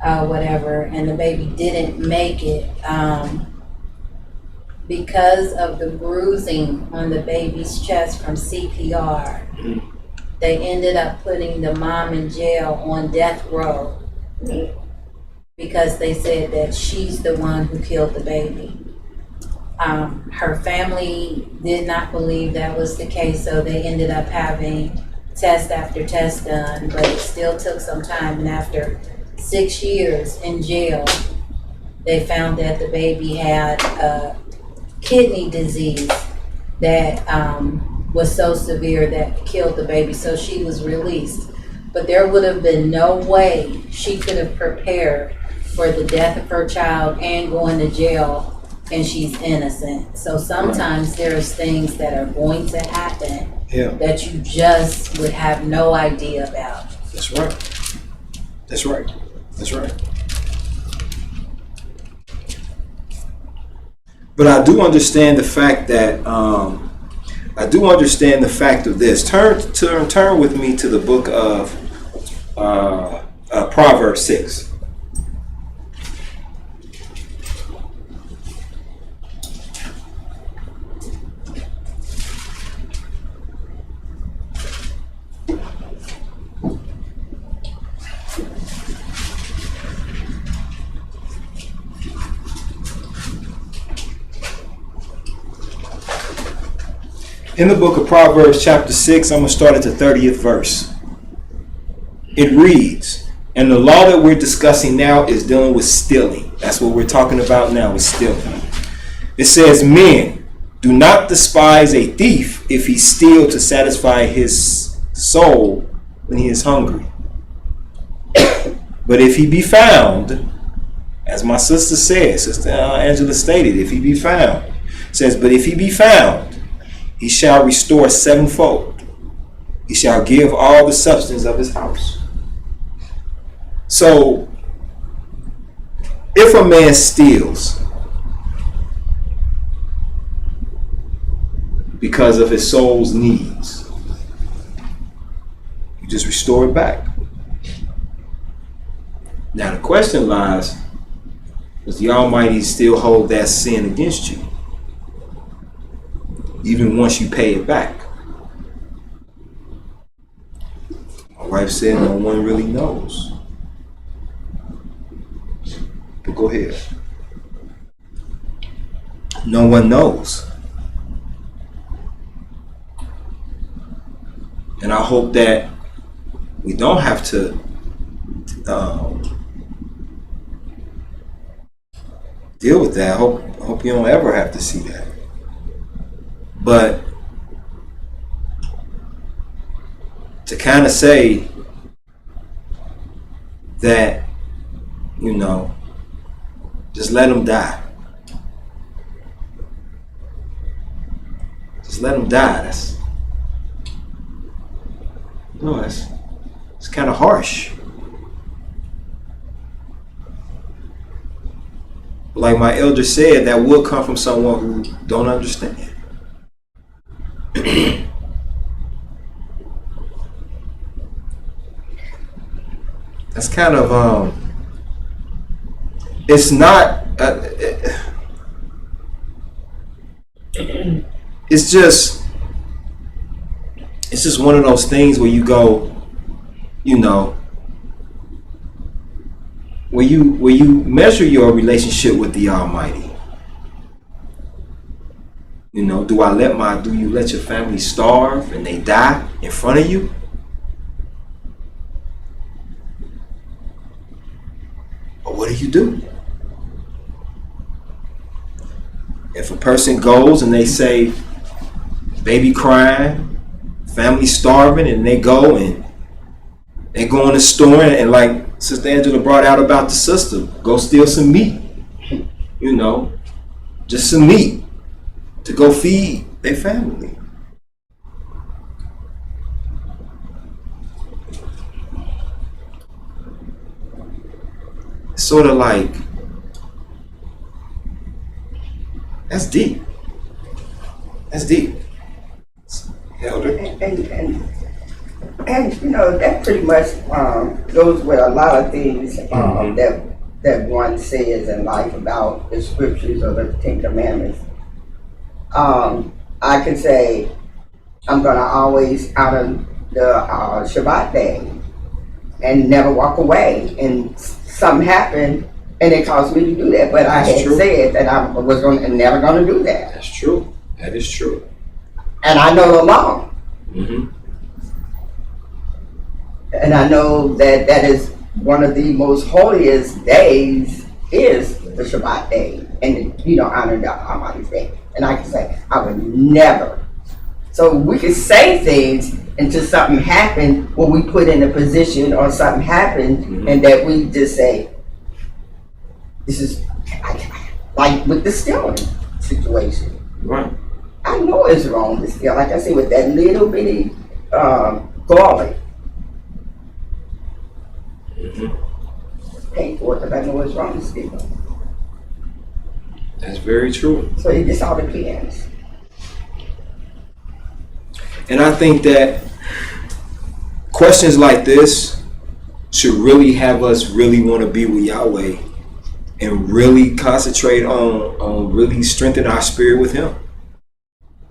whatever, and the baby didn't make it. Because of the bruising on the baby's chest from CPR, they ended up putting the mom in jail on death row because they said that she's the one who killed the baby. Her family did not believe that was the case, so they ended up having test after test done, but it still took some time, and after 6 years in jail, they found that the baby had kidney disease that was so severe that killed the baby, so she was released. But there would have been no way she could have prepared for the death of her child and going to jail, and she's innocent. So sometimes there's things that are going to happen that you just would have no idea about.
That's right. That's right. That's right. But I do understand the fact that of this. Turn with me to the book of Proverbs 6. In the book of Proverbs chapter 6, I'm going to start at the 30th verse. It reads, and the law that we're discussing now is dealing with stealing. That's what we're talking about now, is stealing. It says, men, do not despise a thief if he steal to satisfy his soul when he is hungry. But if he be found, as my sister said, Sister Angela stated, if he be found, it says, but if he be found, he shall restore sevenfold. He shall give all the substance of his house. So, if a man steals because of his soul's needs, you just restore it back. Now the question lies, does the Almighty still hold that sin against you, even once you pay it back? wife said no one really knows. But go ahead. No one knows. And I hope that we don't have to deal with that. I hope you don't ever have to see that. But to kind of say that, you know, just let them die. Just let them die. It's kind of harsh. Like my elder said, that would come from someone who don't understand. That's kind of it's not it's just one of those things where you go, you know, where you measure your relationship with the Almighty. You know, do you let your family starve and they die in front of you? Or what do? If a person goes and they say, baby crying, family starving, and they go in the store and like Sister Angela brought out about the sister, go steal some meat, you know, just some meat to go feed their family. It's sort of like, that's deep. That's deep. Elder.
And you know, that pretty much goes with a lot of things that one says in life about the scriptures or the Ten Commandments. I can say I'm gonna always honor the Shabbat day and never walk away. And something happened and it caused me to do that, but I had said that I was never gonna do that.
That's true. That is true.
And I know the law.
Mm-hmm.
And I know that that is one of the most holiest days is the Shabbat day, and you know, honor the Almighty's day. And I can say I would never. So we can say things until something happened, where we put in a position or something happened, and that we just say, "This is like with the stealing situation."
Right.
I know it's wrong to steal. Like I said, with that little bitty garlic. Pay for it because I know it's wrong to steal.
That's very true.
So it just all depends.
And I think that questions like this should really have us really want to be with Yahweh and really concentrate on really strengthening our spirit with Him.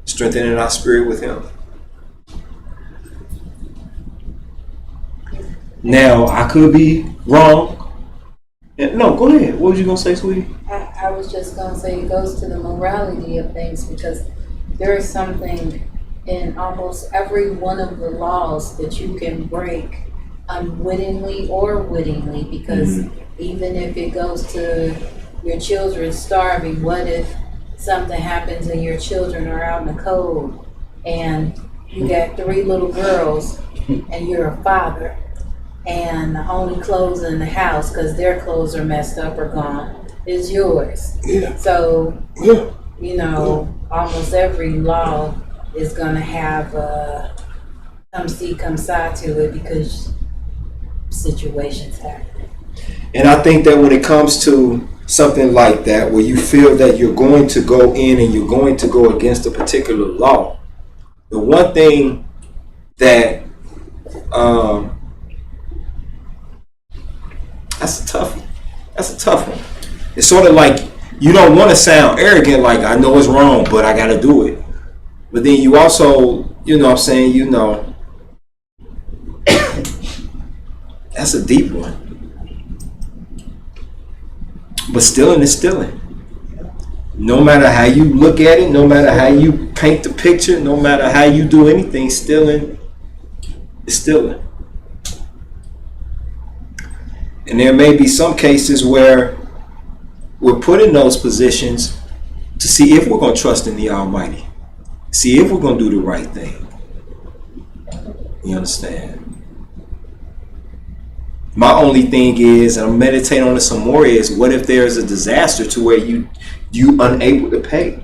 Strengthening our spirit with Him. Now, I could be wrong. No, go ahead. What was you going to say, sweetie?
I was just going to say it goes to the morality of things, because there is something in almost every one of the laws that you can break unwittingly or wittingly, because even if it goes to your children starving, what if something happens and your children are out in the cold and you got 3 little girls and you're a father, and the only clothes in the house, because their clothes are messed up or gone, is yours.
Yeah.
So, you know, almost every law is going to have come see, come side to it, because situations happen.
And I think that when it comes to something like that, where you feel that you're going to go in and you're going to go against a particular law, the one thing that that's a tough one. It's sort of like you don't want to sound arrogant, like I know it's wrong, but I got to do it. But then you also, you know what I'm saying, you know, That's a deep one. But stealing is stealing. No matter how you look at it, no matter how you paint the picture, no matter how you do anything, stealing is stealing. And there may be some cases where we're put in those positions to see if we're going to trust in the Almighty. See if we're going to do the right thing. You understand? My only thing is, and I'm meditating on it some more, is what if there's a disaster to where you unable to pay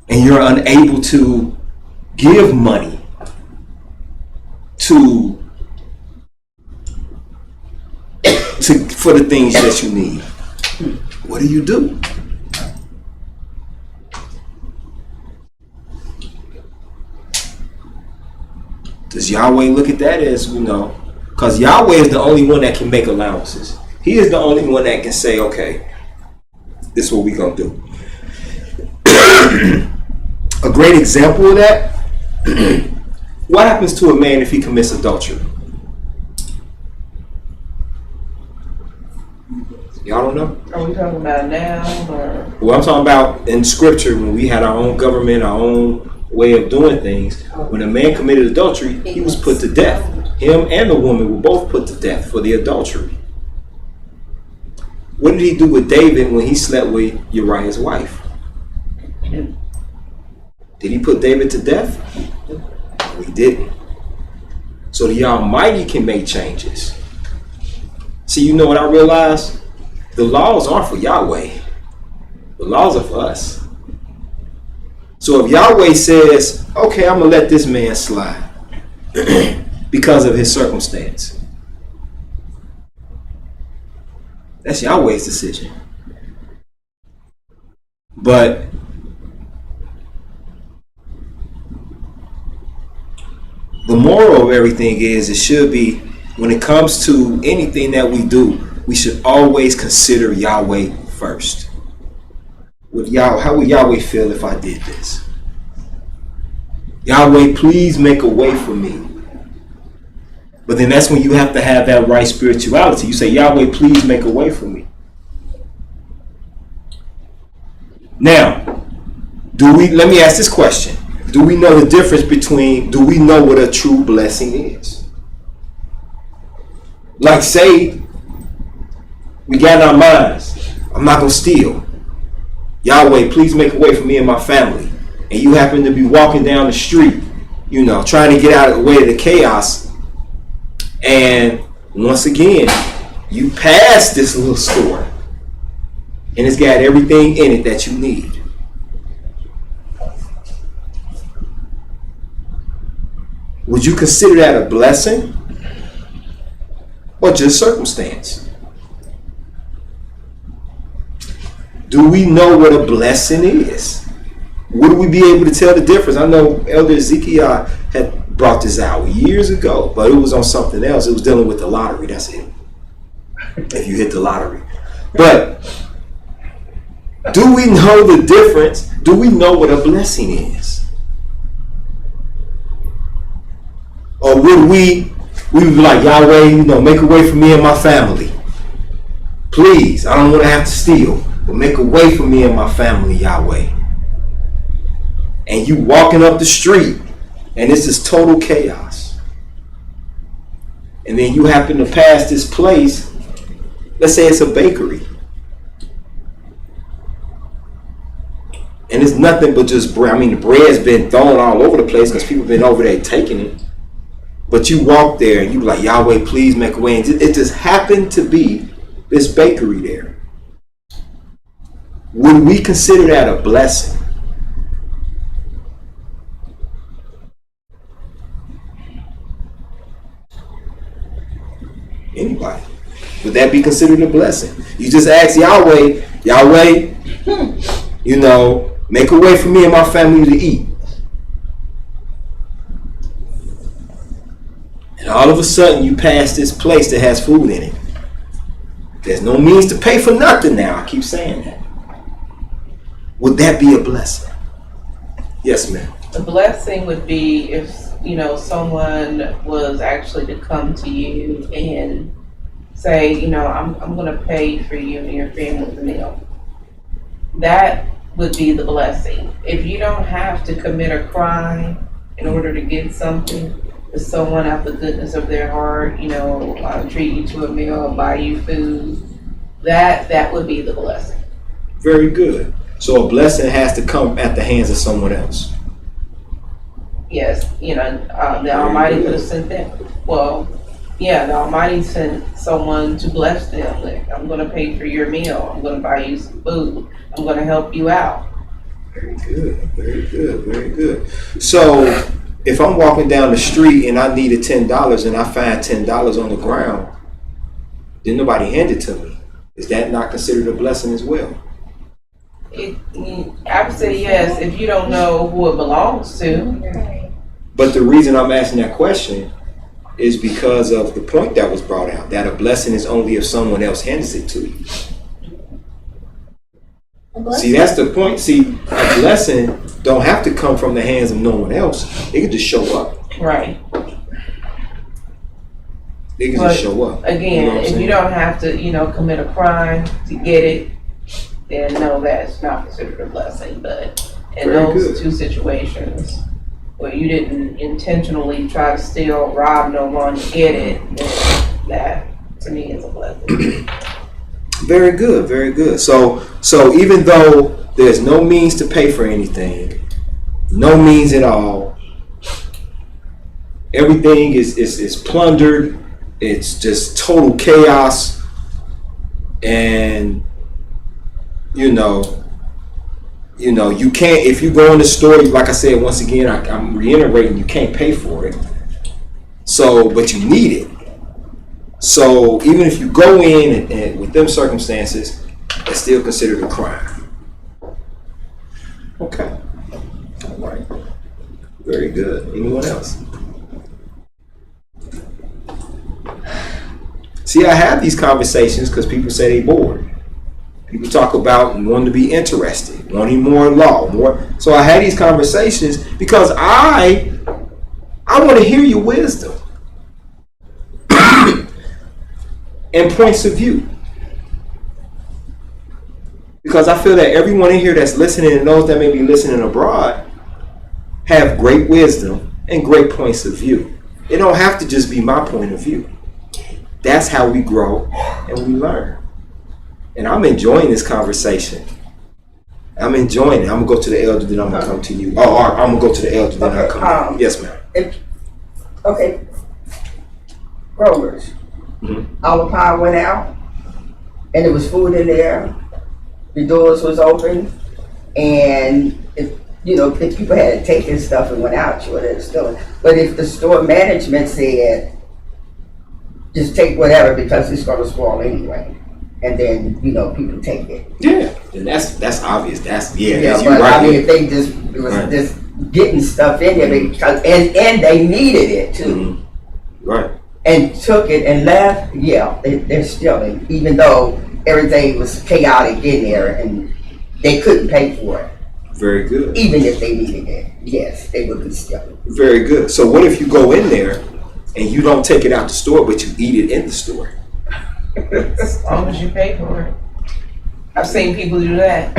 and you're unable to give money for the things that you need. What do? Does Yahweh look at that as, because Yahweh is the only one that can make allowances. He is the only one that can say, okay, this is what we're going to do. A great example of that, what happens to a man if he commits adultery? Y'all don't know?
Are we talking about now or?
Well, I'm talking about in scripture when we had our own government, our own way of doing things. When a man committed adultery, he was put to death. Him and the woman were both put to death for the adultery. What did he do with David when he slept with Uriah's wife? Did he put David to death? No, he didn't. So the Almighty can make changes. See, you know what I realized? The laws aren't for Yahweh. The laws are for us. So if Yahweh says, okay, I'm going to let this man slide because of his circumstance, that's Yahweh's decision. But the moral of everything is, it should be, when it comes to anything that we do, we should always consider Yahweh first. How would Yahweh feel if I did this? Yahweh, please make a way for me. But then that's when you have to have that right spirituality. You say, Yahweh, please make a way for me. Now, let me ask this question. Do we know the difference do we know what a true blessing is? Like, say, we got in our minds, I'm not going to steal. Yahweh, please make a way for me and my family. And you happen to be walking down the street, trying to get out of the way of the chaos. And once again, you pass this little store and it's got everything in it that you need. Would you consider that a blessing or just circumstance? Do we know what a blessing is? Would we be able to tell the difference? I know Elder Ezekiel had brought this out years ago, but it was on something else. It was dealing with the lottery. That's it. If you hit the lottery. But do we know the difference? Do we know what a blessing is? Or would we be like, Yahweh, make a way for me and my family. Please, I don't want to have to steal, but make a way for me and my family, Yahweh. And you walking up the street and it's just total chaos. And then you happen to pass this place, let's say it's a bakery. And it's nothing but just bread. The bread's been thrown all over the place because people have been over there taking it. But you walk there and you be like, Yahweh, please make a way. And it just happened to be this bakery there. Would we consider that a blessing? Anybody? Would that be considered a blessing? You just ask Yahweh, make a way for me and my family to eat. And all of a sudden you pass this place that has food in it. There's no means to pay for nothing now. I keep saying that. Would that be a blessing? Yes, ma'am.
The blessing would be if someone was actually to come to you and say, I'm gonna pay for you and your family's meal. That would be the blessing. If you don't have to commit a crime in order to get something, if someone out the goodness of their heart, treat you to a meal, buy you food, that would be the blessing.
Very good. So a blessing has to come at the hands of someone else.
Yes, the Almighty could have sent them. Well, yeah, the Almighty sent someone to bless them. Like, I'm going to pay for your meal. I'm going to buy you some food. I'm going to help you out.
Very good, very good, very good. So if I'm walking down the street and I needed $10 and I find $10 on the ground, then nobody handed it to me. Is that not considered a blessing as well?
I would say yes, if you don't know who it belongs to.
But the reason I'm asking that question is because of the point that was brought out, that a blessing is only if someone else hands it to you. See, that's the point. See, a blessing don't have to come from the hands of no one else. It could just show up.
Right.
It can just show up.
Again, if you don't have to, commit a crime to get it, then no, that's not considered a blessing. But in those two situations where you didn't intentionally try to steal, rob no one to get it, then that to me is a blessing.
Very good, very good. So even though there's no means to pay for anything, no means at all, everything is plundered. It's just total chaos, and you can't, if you go in the store, like I said, once again, I'm reiterating, you can't pay for it. So, but you need it. So even if you go in and with them circumstances, it's still considered a crime. Okay. All right. Very good. Anyone else? See, I have these conversations because people say they bored. People talk about wanting to be interested, wanting more law, more. So I had these conversations because I want to hear your wisdom and points of view. Because I feel that everyone in here that's listening and those that may be listening abroad have great wisdom and great points of view. It don't have to just be my point of view. That's how we grow and we learn. And I'm enjoying this conversation. I'm enjoying it. I'm going to go to the elder, then I'm going to come to you. Oh, I'm going to go to the elder, then I'll come to you. Yes, ma'am.
Okay. Growers.
Mm-hmm.
Our power went out, and there was food in there. The doors was open, and if people had to take this stuff and went out, sure, they're still. But if the store management said, just take whatever because it's going to spoil anyway, and then people take it.
Yeah, and that's obvious. That's
But
right.
I mean, if they just getting stuff in there because and they needed it too,
right,
and took it and left. Yeah, they're stealing, even though everything was chaotic in there and they couldn't pay for it.
Very good.
Even if they needed it, yes, they would be stealing.
Very good. So what if you go in there and you don't take it out the store, but you eat it in the store?
As long as you pay for it. I've seen people do that.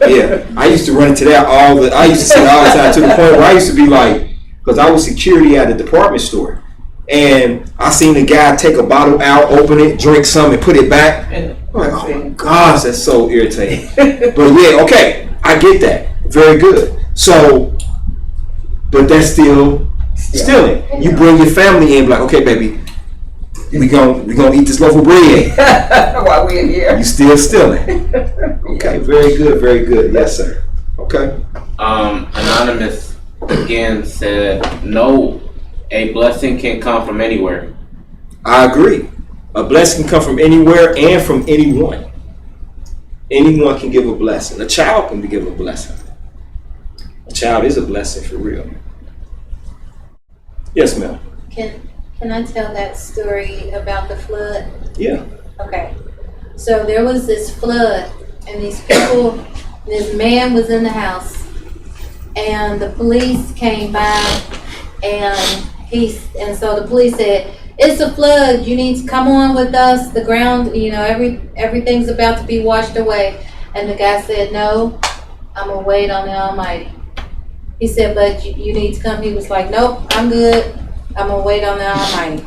Yeah, I used to run into that I used to see it all the time, to the point where I used to be like, because I was security at a department store, and I seen the guy take a bottle out, open it, drink some, and put it back. I'm like, oh my gosh, that's so irritating. But yeah, okay, I get that. Very good. So, but that's still stealing. You bring your family in, like, okay, baby, we gonna eat this loaf of bread
while we're in here.
You still stealing. Okay, very good, very good. Yes, sir. Okay.
Anonymous again said, no, a blessing can come from anywhere.
I agree. A blessing can come from anywhere and from anyone. Anyone can give a blessing. A child can give a blessing. A child is a blessing for real. Yes, ma'am.
Can I tell that story about the flood?
Yeah.
Okay. So there was this flood, and this man was in the house, and the police came by, And so the police said, "It's a flood. You need to come on with us. The ground, everything's about to be washed away." And the guy said, "No, I'm gonna wait on the Almighty." He said, "But you need to come." He was like, "Nope, I'm good. I'm gonna wait on the Almighty."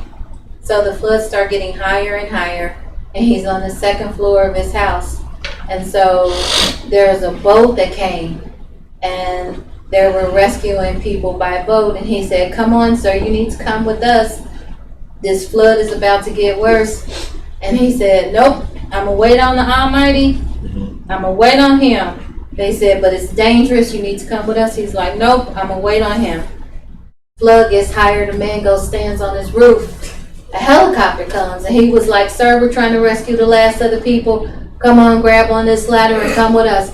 So the floods start getting higher and higher, and he's on the second floor of his house. And so there's a boat that came, and they were rescuing people by boat. And he said, "Come on, sir, you need to come with us. This flood is about to get worse." And he said, "Nope, I'm gonna wait on the Almighty. I'm gonna wait on Him." They said, "But it's dangerous. You need to come with us." He's like, "Nope, I'm gonna wait on Him." Flood gets higher. The man goes, stands on his roof. A helicopter comes, and he was like, "Sir, we're trying to rescue the last of the people. Come on, grab on this ladder and come with us."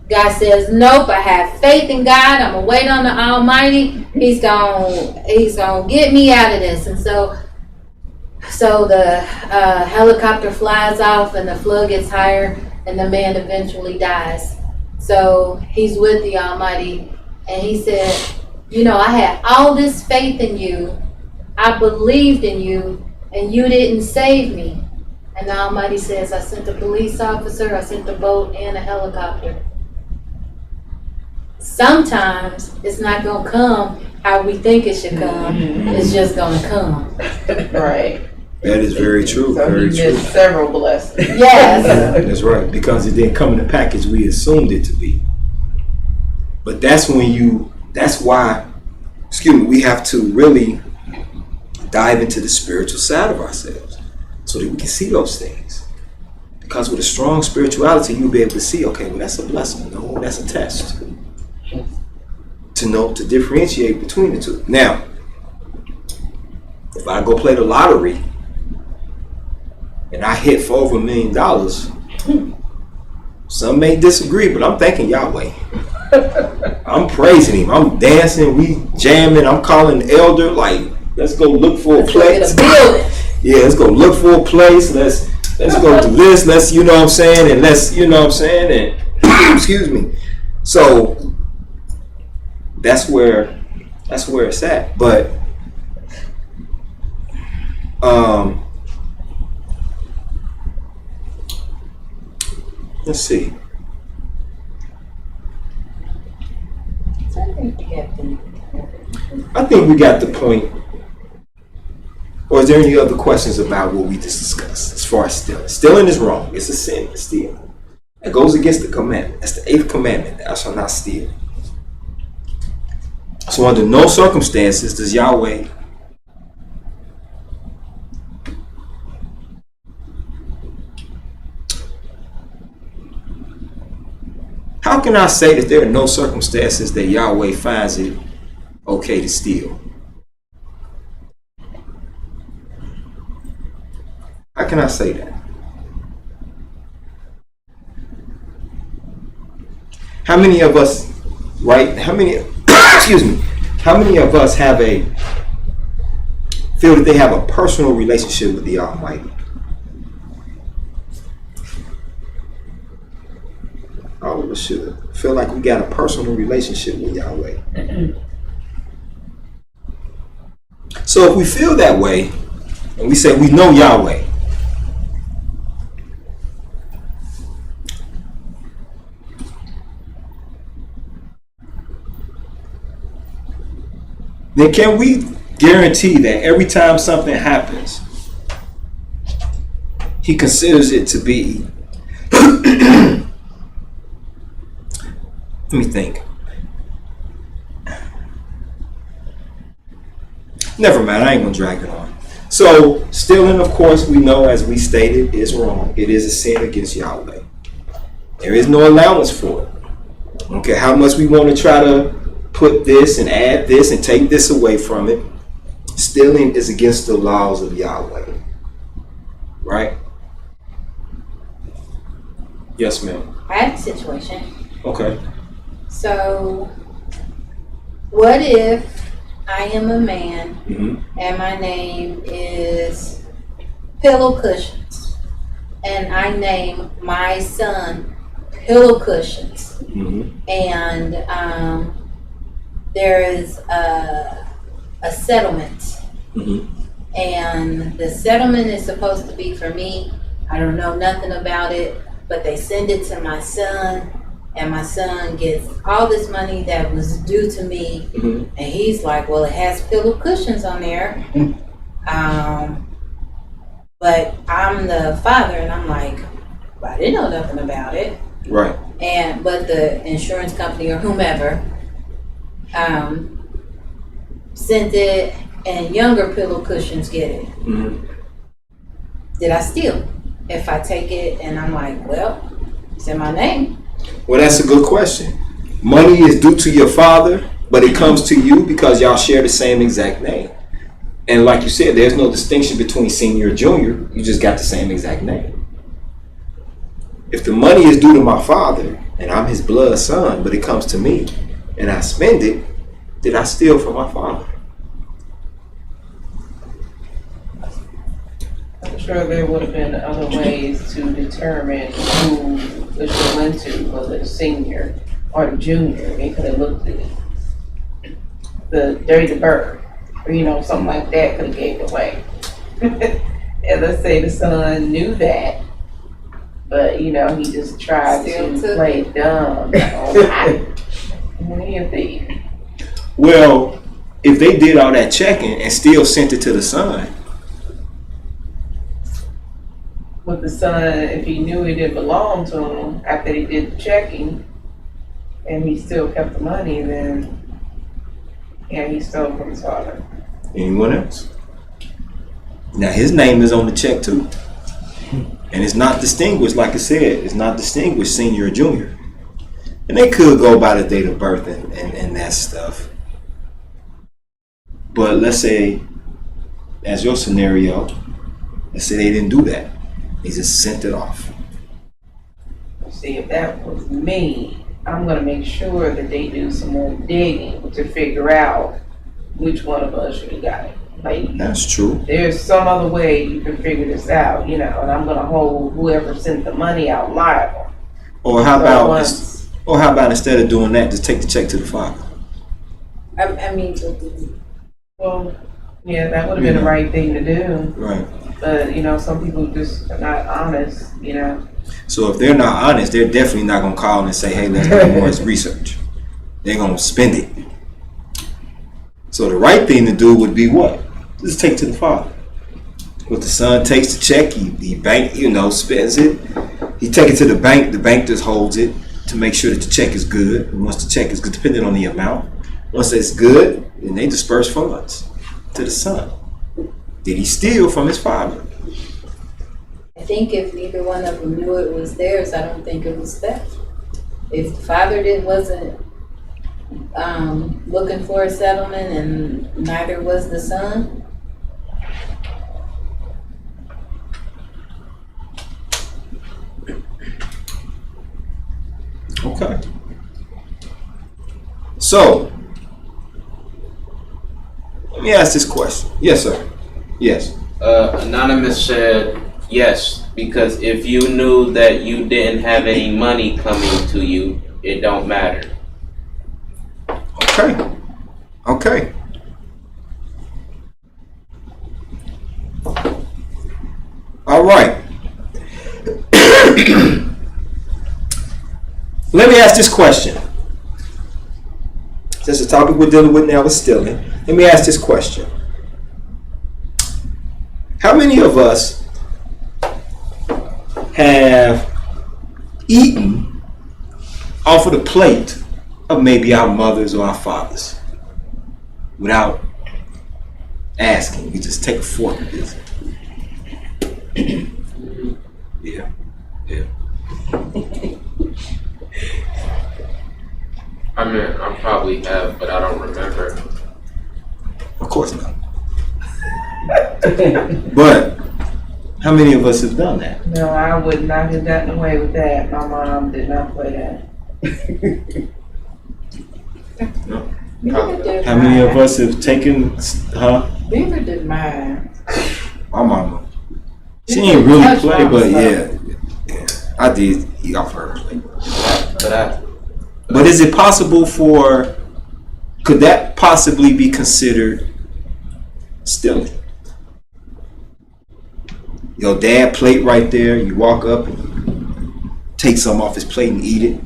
Guy says, "Nope, I have faith in God. I'm gonna wait on the Almighty. He's gonna get me out of this." And so the helicopter flies off, and the flood gets higher, and the man eventually dies. So he's with the Almighty, and he said, "I had all this faith in you. I believed in you, and you didn't save me." And the Almighty says, "I sent a police officer, I sent a boat, and a helicopter." Sometimes it's not going to come how we think it should come. It's just going to come.
Right.
That is very true.
So
Very
he
true.
missed several blessings.
Yes.
That's right, because it didn't come in the package we assumed it to be. But that's why we have to really dive into the spiritual side of ourselves so that we can see those things. Because with a strong spirituality, you'll be able to see, okay, well, that's a blessing. No, that's a test. To differentiate between the two. Now, if I go play the lottery and I hit for over $1 million, some may disagree, but I'm thanking Yahweh. I'm praising Him. I'm dancing. We jamming. I'm calling the elder. Like, let's go look for a place. Yeah, let's go look for a place. Let's go do this. Let's, and excuse me. So that's where it's at. But let's see. I think we got the point. Or is there any other questions about what we just discussed as far as stealing? Stealing is wrong. It's a sin to steal. It goes against the commandment. That's the 8th commandment. Thou shalt not steal. So under no circumstances does Yahweh how can I say that there are no circumstances that Yahweh finds it okay to steal? How can I say that? How many of us, how many of us feel that they have a personal relationship with the Almighty? All of us should feel like we got a personal relationship with Yahweh. So if we feel that way, and we say we know Yahweh, then can we guarantee that every time something happens, He considers it to be let me think. Never mind, I ain't gonna drag it on. So, stealing, of course, we know, as we stated, is wrong. It is a sin against Yahweh. There is no allowance for it. Okay, how much we want to try to put this and add this and take this away from it, stealing is against the laws of Yahweh. Right? Yes, ma'am.
I had a situation.
Okay.
So, what if I am a man and my name is Pillow Cushions, and I name my son Pillow Cushions, and there is a a settlement.
Mm-hmm.
And the settlement is supposed to be for me. I don't know nothing about it, but they send it to my son, and my son gets all this money that was due to me.
Mm-hmm.
And he's like, well, it has pillow cushions on there. But I'm the father, and I'm like, well, I didn't know nothing about it.
Right.
But the insurance company or whomever sent it, and younger pillow cushions get it.
Mm-hmm.
Did I steal? If I take it and I'm like, well, it's in my name.
Well, that's a good question. Money is due to your father, but it comes to you because y'all share the same exact name. And like you said, there's no distinction between senior or junior. You just got the same exact name. If the money is due to my father and I'm his blood son, but it comes to me and I spend it, did I steal from my father?
I'm sure there would have been other ways to determine who the show into, whether the senior or the junior. They could have looked at the date of birth, or something like that could have gave it away. And let's say the son knew that, but he just tried
Still
to
took
play
it.
dumb. He a thief.
Well, if they did all that checking and still sent it to the son,
With the son, if he knew it didn't belong to him after he did the checking, and he still kept the money, then he stole from his father.
anyone else? Now his name is on the check too. And it's not distinguished, like I said, it's not distinguished senior or junior. And they could go by the date of birth and that stuff. But let's say, as your scenario, let's say they didn't do that. They just sent it off.
See, if that was me, I'm gonna make sure that they do some more digging to figure out which one of us should have got it. Like,
That's true.
there's some other way you can figure this out, and I'm gonna hold whoever sent the money out liable.
Or how
So
about
once-
instead of doing that, just take the check to the father?
I mean,
Well, yeah, that would have been the right thing to do,
Right.
but some people just are not honest.
So if they're not honest, they're definitely not gonna call and say, "Hey, let's do more research." They're gonna spend it. So the right thing to do would be what? Just take to the father. But the son takes the check, he bank, spends it. He take it to the bank just holds it to make sure that the check is good. And once the check is good, depending on the amount, once it's good, then they disperse funds to the son. Did he steal from his father?
I think if neither one of them knew it was theirs, I don't think it was theft. If the father wasn't looking for a settlement, and neither was the son.
Okay. So, let me ask this question. Yes, sir. Yes.
Anonymous said yes, because if you knew that you didn't have any money coming to you, it don't matter.
Okay. Okay. All right. Let me ask this question. Since the topic we're dealing with now is stealing, let me ask this question. How many of us have eaten off of the plate of maybe our mothers or our fathers without asking? You just take a fork and just yeah.
I mean, I probably have, but I don't remember.
Of course not. But how many of us have done that?
No, I would not have gotten away with that. My mom did not play that.
No.
Neither did
How many of
mine.
us have taken,
Neither did mine.
my mama. She
You
ain't
did
really
touch
play,
mama's
but
stuff.
yeah, I did eat off her plate.
But
But is it possible could that possibly be considered Stealing. Your dad plate right there, you walk up and you take some off his plate and eat it.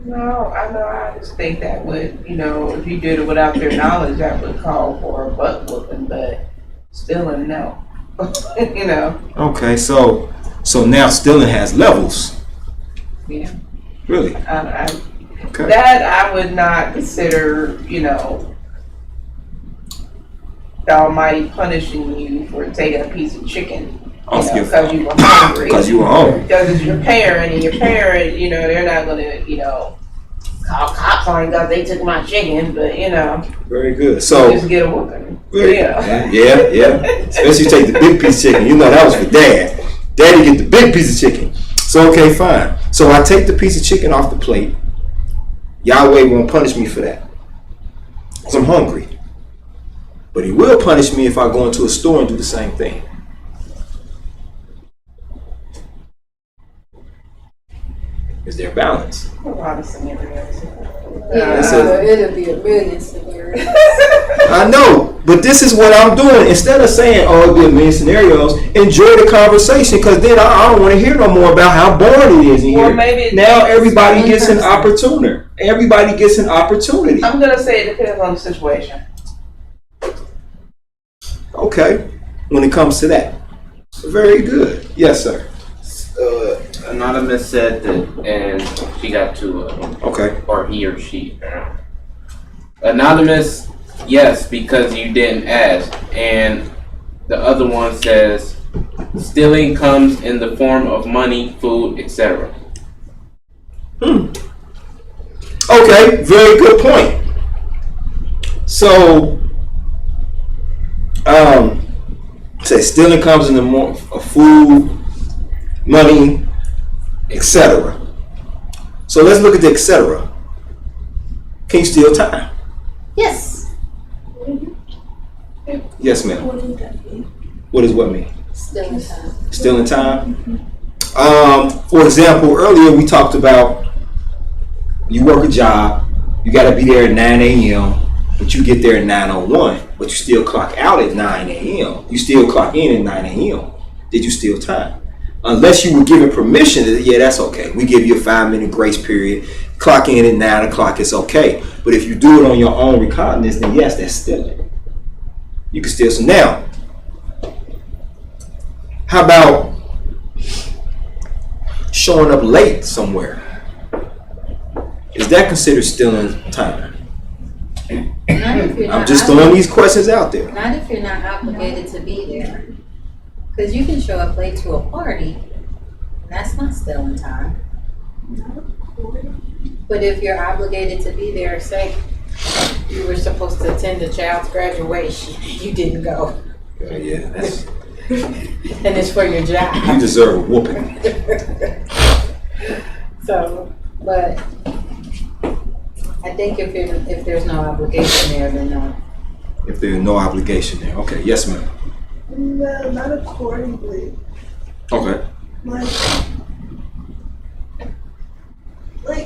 No, I just think that would, if you did it without their knowledge, that would call for a butt whooping, but stealing, no.
Okay, so now stealing has levels.
Yeah.
Really?
Okay. That I would not consider, the Almighty punishing you for taking a piece of chicken. Because you were hungry.
Because you were hungry.
Because it's your parent, and your parent, they're not going to, call cops on because they took my chicken, but,
Very good. So
just get a whooping.
Yeah. Especially you take the big piece of chicken. That was for Dad. Daddy get the big piece of chicken. So, okay, fine. So I take the piece of chicken off the plate. Yahweh won't punish me for that. Because I'm hungry. But he will punish me if I go into a store and do the same thing. Is there balance?
A lot of scenarios.
It'll be a million scenarios.
I know, but this is what I'm doing. Instead of saying, "Oh, it'll be a million scenarios," enjoy the conversation, because then I don't want to hear no more about how boring it is in here.
Maybe
now everybody gets an opportunity. Everybody gets an opportunity.
I'm gonna say it depends on the situation.
Okay, when it comes to that, very good. Yes, sir.
Anonymous said that, and she got to
okay,
or he or she. Anonymous, yes, because you didn't ask, and the other one says stealing comes in the form of money, food, etc.
Okay, very good point. So, say stealing comes in the form of food, money, etc. So let's look at the etc. Can you steal time?
Yes.
Yes, ma'am.
What does that mean?
What does what mean?
Stealing time.
Stealing time? For example, earlier we talked about you work a job, you got to be there at 9 a.m., but you get there at 9:01, but you still clock out at 9 a.m. You still clock in at 9 a.m. Did you steal time? Unless you were given permission, yeah, that's okay. We give you a 5-minute grace period. Clock in at 9 o'clock, it's okay. But if you do it on your own recognizance, then yes, that's stealing. You can steal some. Now, how about showing up late somewhere? Is that considered stealing time? I'm just throwing these questions out there.
Not if you're not obligated to be there. Because you can show up late to a party, and that's not stealing time. But if you're obligated to be there, say you were supposed to attend a child's graduation, you didn't go.
Yeah, that's...
And it's for your job.
You deserve a whooping.
So, but I think if there's no obligation there, then no.
If there's no obligation there. Okay, yes, ma'am.
No, not accordingly.
Okay.
Like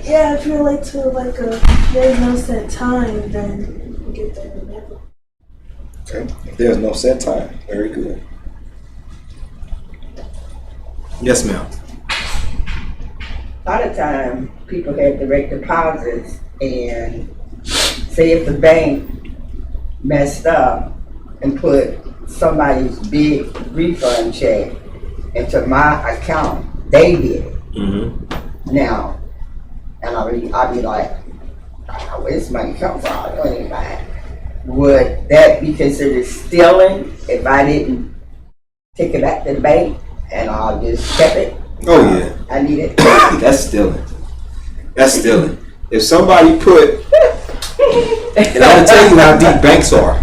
yeah, if you're late to there's no set time, then you get there whenever.
Okay. If there's no set time, very good. Yes, ma'am.
A lot of time people have direct deposits, and say if the bank messed up and put somebody's big refund check into my account, they did it.
Mm-hmm.
Now, and I'll be like, where this money come from? I don't even buy it. Would that be considered stealing if I didn't take it back to the bank and I just kept it?
Oh yeah.
I need it.
That's stealing. That's stealing. If somebody put, and I'm gonna tell you how deep banks are.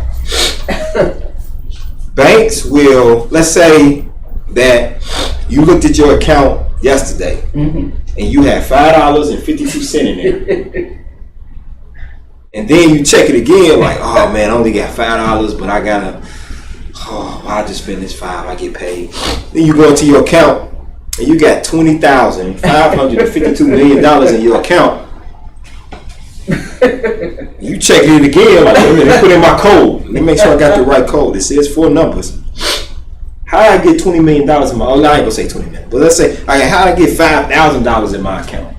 Banks will, let's say that you looked at your account yesterday, and you had $5.52 in there, and then you check it again, like, oh man, I only got $5, but I I just spend this $5, I get paid. Then you go into your account, and you got $20,552 million in your account. You check it again. Like, let me put in my code. Let me make sure I got the right code. It says 4 numbers. How did I get $20 million in my? Oh, I ain't gonna say 20 million, but let's say, how did I get $5,000 in my account?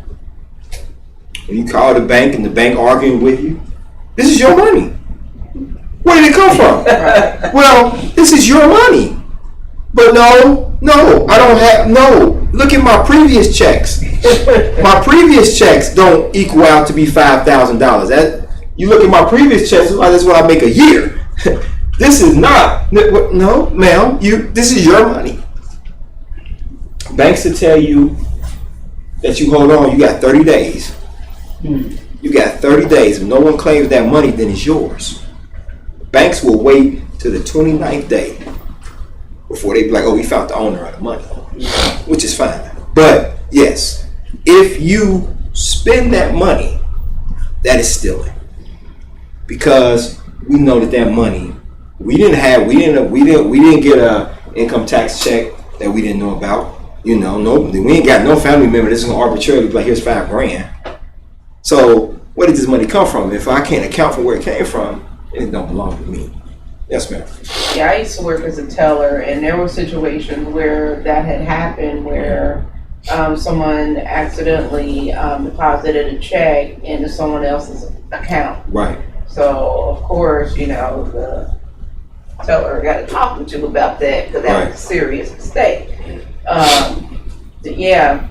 When you call the bank and the bank arguing with you, this is your money. Where did it come from? Well, this is your money. But no, I don't have, no. Look at my previous checks. My previous checks don't equal out to be $5,000. That, you look at my previous checks, that's what I make a year. This is not, no, ma'am, this is your money. Banks will tell you that you hold on, you got 30 days. You got 30 days. If no one claims that money, then it's yours. Banks will wait till the 29th day before they be like, oh, we found the owner of the money, which is fine. But yes, if you spend that money, that is stealing, because we know that money we didn't get a income tax check that we didn't know about. You know, we ain't got no family member that's gonna arbitrarily be like, here's $5,000. So where did this money come from? If I can't account for where it came from, it don't belong to me. Yes, ma'am.
Yeah, I used to work as a teller, and there were situations where that had happened, where someone accidentally deposited a check into someone else's account.
Right.
So of course, you know, the teller got to talk with you about that, because that was a serious mistake. Yeah.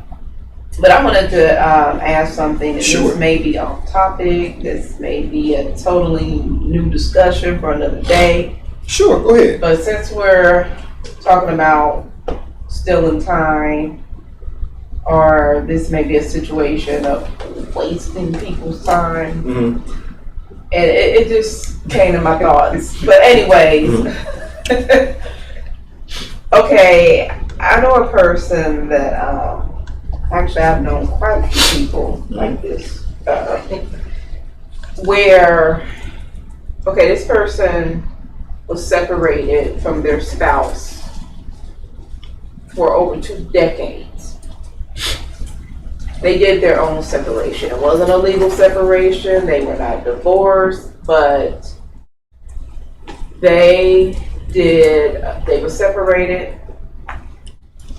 But I wanted to ask something.
Sure.
This may be off topic. This may be a totally new discussion for another day.
Sure, go ahead.
But since we're talking about stealing time, or this may be a situation of wasting people's time, and it just came to my thoughts. But anyways, okay, I know a person that actually, I've known quite a few people like this, where, okay, this person was separated from their spouse for over 2 decades. They did their own separation. It wasn't a legal separation. They were not divorced, but they were separated.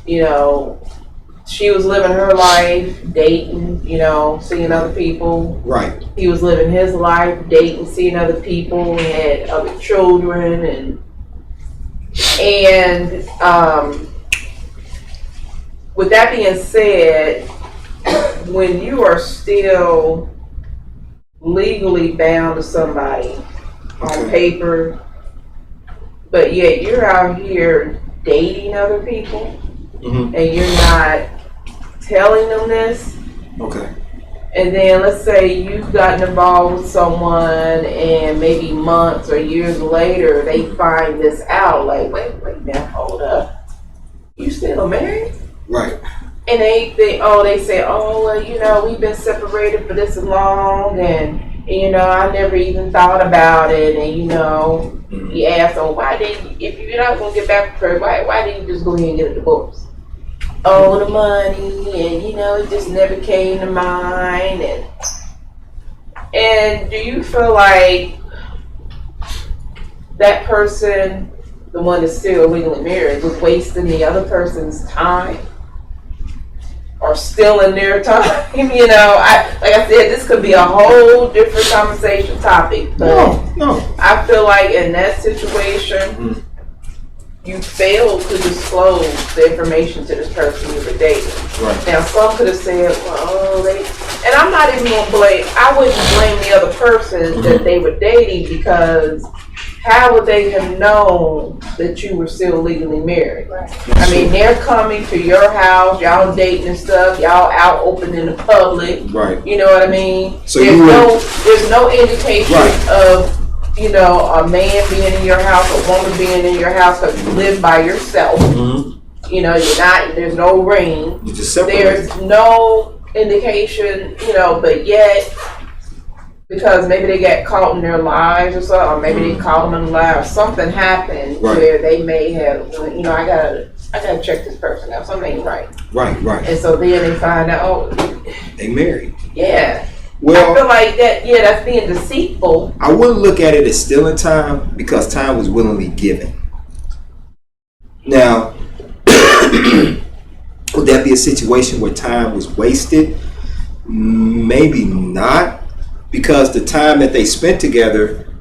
You know, she was living her life, dating, you know, seeing other people.
Right.
He was living his life, dating, seeing other people. He had other children, and with that being said, when you are still legally bound to somebody on paper, but yet you're out here dating other people, and you're not telling them this.
Okay.
And then let's say you've gotten involved with someone, and maybe months or years later they find this out. Like, wait now, hold up, you still married?
Right.
And they say, well, you know, we've been separated for this long, and you know, I never even thought about it. And you know, he asked, if you're not gonna get back with her, why didn't you just go ahead and get a divorce? Oh, the money, and you know, it just never came to mind. And do you feel like that person, the one that's still legally married, was wasting the other person's time, or stealing their time? You know, like I said, this could be a whole different conversation topic, but
No.
I feel like in that situation, you failed to disclose the information to this person you were dating.
Right.
Now, some could have said, and I'm not even going to I wouldn't blame the other person that they were dating, because how would they have known that you were still legally married? Right. I mean, they're coming to your house, y'all dating and stuff, y'all out open in the public. Right. You know what I mean? So there's no indication of, you know, a man being in your house, a woman being in your house, because you live by yourself. You know, there's no ring. You just separate. There's no indication, you know, but yet, because maybe they got caught in their lies or something, or maybe they caught them in a lie, or something happened where they may have, you know, I gotta check this person out, something ain't right. Right. And so then they find out, they married. Yeah.
Well,
I feel like that. Yeah, that's being deceitful.
I wouldn't look at it as stealing time because time was willingly given. Now, would that be a situation where time was wasted? Maybe not, because the time that they spent together,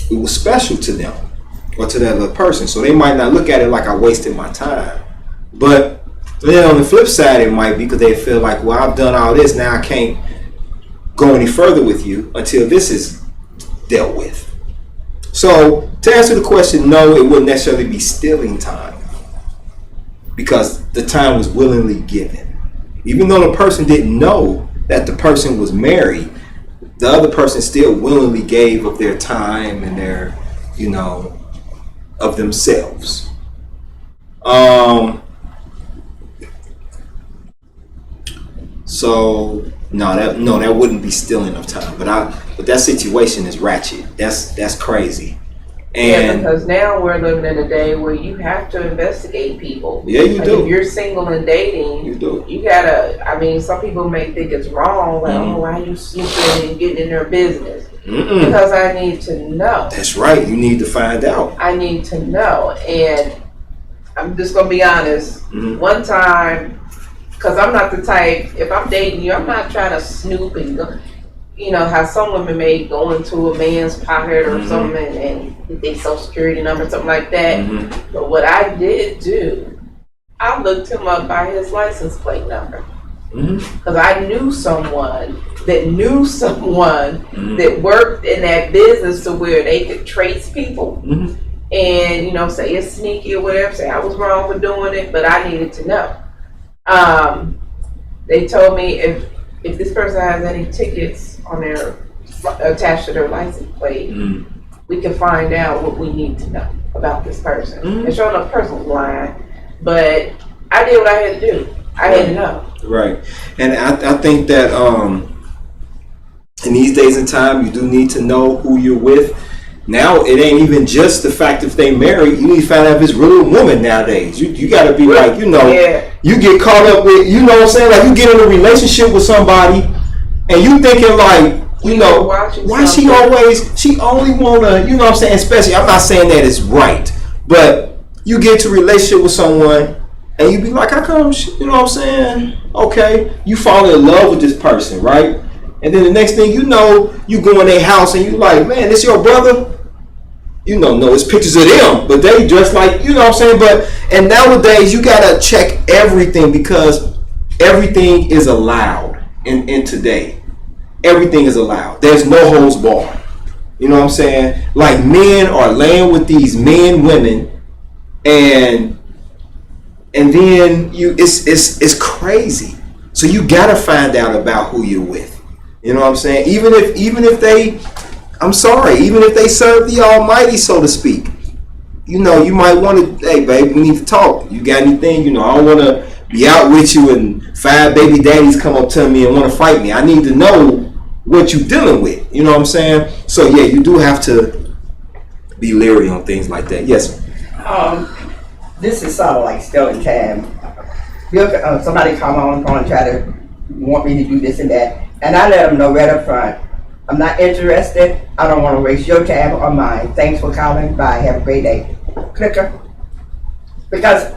it was special to them or to that other person. So they might not look at it like I wasted my time. But then on the flip side, it might be because they feel like, well, I've done all this, now I can't go any further with you until this is dealt with. So to answer the question, no, it wouldn't necessarily be stealing time because the time was willingly given. Even though the person didn't know that the person was married, the other person still willingly gave of their time and their, of themselves. So that wouldn't be stealing of time. But that situation is ratchet. That's crazy. And
because now we're living in a day where you have to investigate people.
Yeah, you do.
If you're single and dating,
you do.
You gotta. I mean, some people may think it's wrong. Like, oh, why are you snooping and getting in their business? Because I need to know.
That's right. You need to find out.
I need to know, and I'm just gonna be honest. One time, because I'm not the type. If I'm dating you, I'm not trying to snoop and go. You know how some women may go into a man's pocket or something and get their social security number, something like that. But what I did do, I looked him up by his license plate number. Because I knew someone that worked in that business to where they could trace people. And, say it's sneaky or whatever, say I was wrong for doing it, but I needed to know. They told me if this person has any tickets on their attached to their license plate, we can find out what we need to know about this person. And sure enough, the person was lying, but I did what I had to do. I had to know. Right,
and I think that in these days and time, you do need to know who you're with. Now it ain't even just the fact if they married. You need to find out if it's really a woman nowadays. You got to be like, you get caught up with, what I'm saying? Like you get in a relationship with somebody and you thinking like, why she only wanna, what I'm saying? Especially, I'm not saying that it's right, but you get to a relationship with someone and you be like, how come, what I'm saying? Okay, you fall in love with this person, right? And then the next thing you know, you go in their house and you like, man, this your brother? No, it's pictures of them, but they dress like, what I'm saying? And nowadays you gotta check everything because everything is allowed in today. Everything is allowed. There's no holds barred. You know what I'm saying? Like men are laying with these women, and then it's crazy. So you gotta find out about who you're with. You know what I'm saying? Even if they, I'm sorry, even if they serve the Almighty, so to speak, you might want to, hey babe, we need to talk. You got anything? I don't want to be out with you and 5 baby daddies come up to me and want to fight me. I need to know what you're dealing with. You know what I'm saying? So yeah, you do have to be leery on things like that. Yes, sir.
This is sort of like stealing time. Somebody come on and try to want me to do this and that, and I let them know right up front, I'm not interested. I don't want to waste your time or mine. Thanks for calling. Bye. Have a great day. Clicker. Because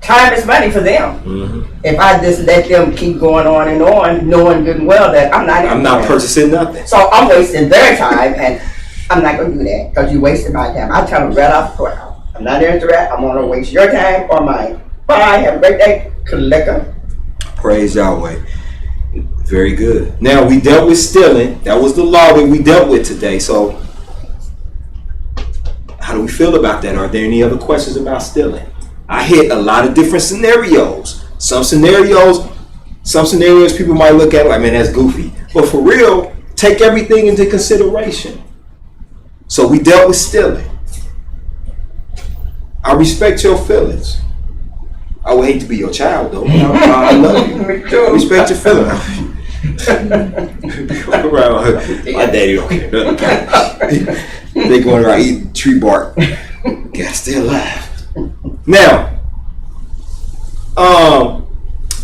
time is money for them. If I just let them keep going on and on, knowing good and well that I'm not
purchasing nothing.
So I'm wasting their time, and I'm not going to do that because you wasted my time. I tell them right off the crowd, I'm not interested. I'm going to waste your time or mine. Bye. Have a great day. Clicker.
Praise Yahweh. Very good. Now we dealt with stealing. That was the law that we dealt with today. So how do we feel about that? Are there any other questions about stealing? I hit a lot of different scenarios. Some scenarios people might look at like, man, that's goofy. But for real, take everything into consideration. So we dealt with stealing. I respect your feelings. I would hate to be your child though. I love you. I respect your feelings. My daddy don't care nothing about it. They going around eating tree bark. Gotta stay alive. Now,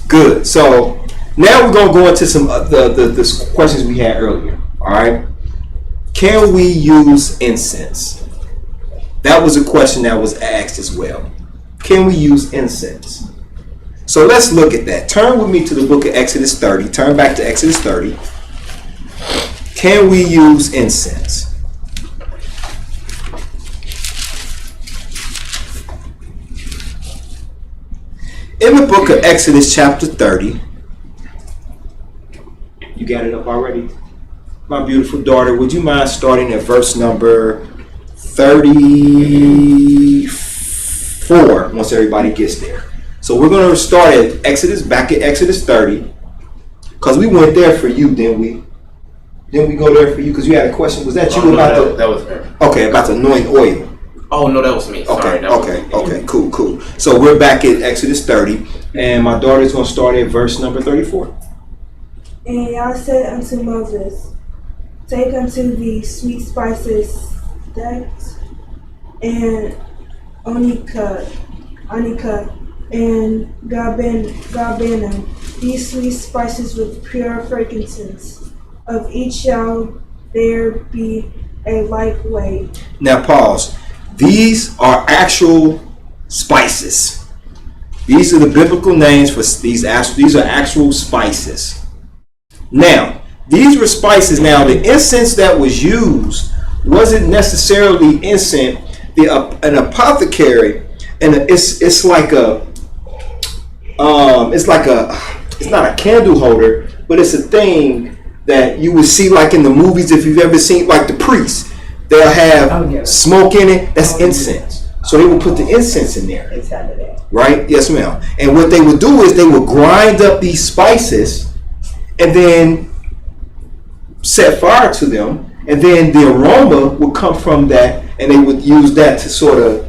good. So Now we're gonna go into some the questions we had earlier. All right. Can we use incense? That was a question that was asked as well. Can we use incense? So let's look at that. Turn with me to the book of Exodus 30. Turn back to Exodus 30. Can we use incense? In the book of Exodus chapter 30, you got it up already? My beautiful daughter, would you mind starting at verse number 34 once everybody gets there? So we're going to start at back at Exodus 30, because we went there for you, didn't we? Didn't we go there for you? Because you had a question. Was that you about
that was her.
Okay, about the anointing oil.
Oh, no, that was me. Sorry,
Okay, cool. So we're back at Exodus 30, and my daughter's going to start at verse number 34.
And Yah said unto Moses, take unto thee sweet spices, dax, and onycha, and galbanum, these sweet spices with pure frankincense. Of each shall there be a like weight.
Now pause. These are actual spices. These are the biblical names for these are actual spices. Now, these were spices. Now, the incense that was used wasn't necessarily incense. An apothecary, and it's not a candle holder, but it's a thing that you would see like in the movies. If you've ever seen like the priests, they'll have smoke in it. That's incense. So they would put the incense in there.
Inside of that.
Right? Yes, ma'am. And what they would do is they would grind up these spices and then set fire to them, and then the aroma would come from that, and they would use that to sort of,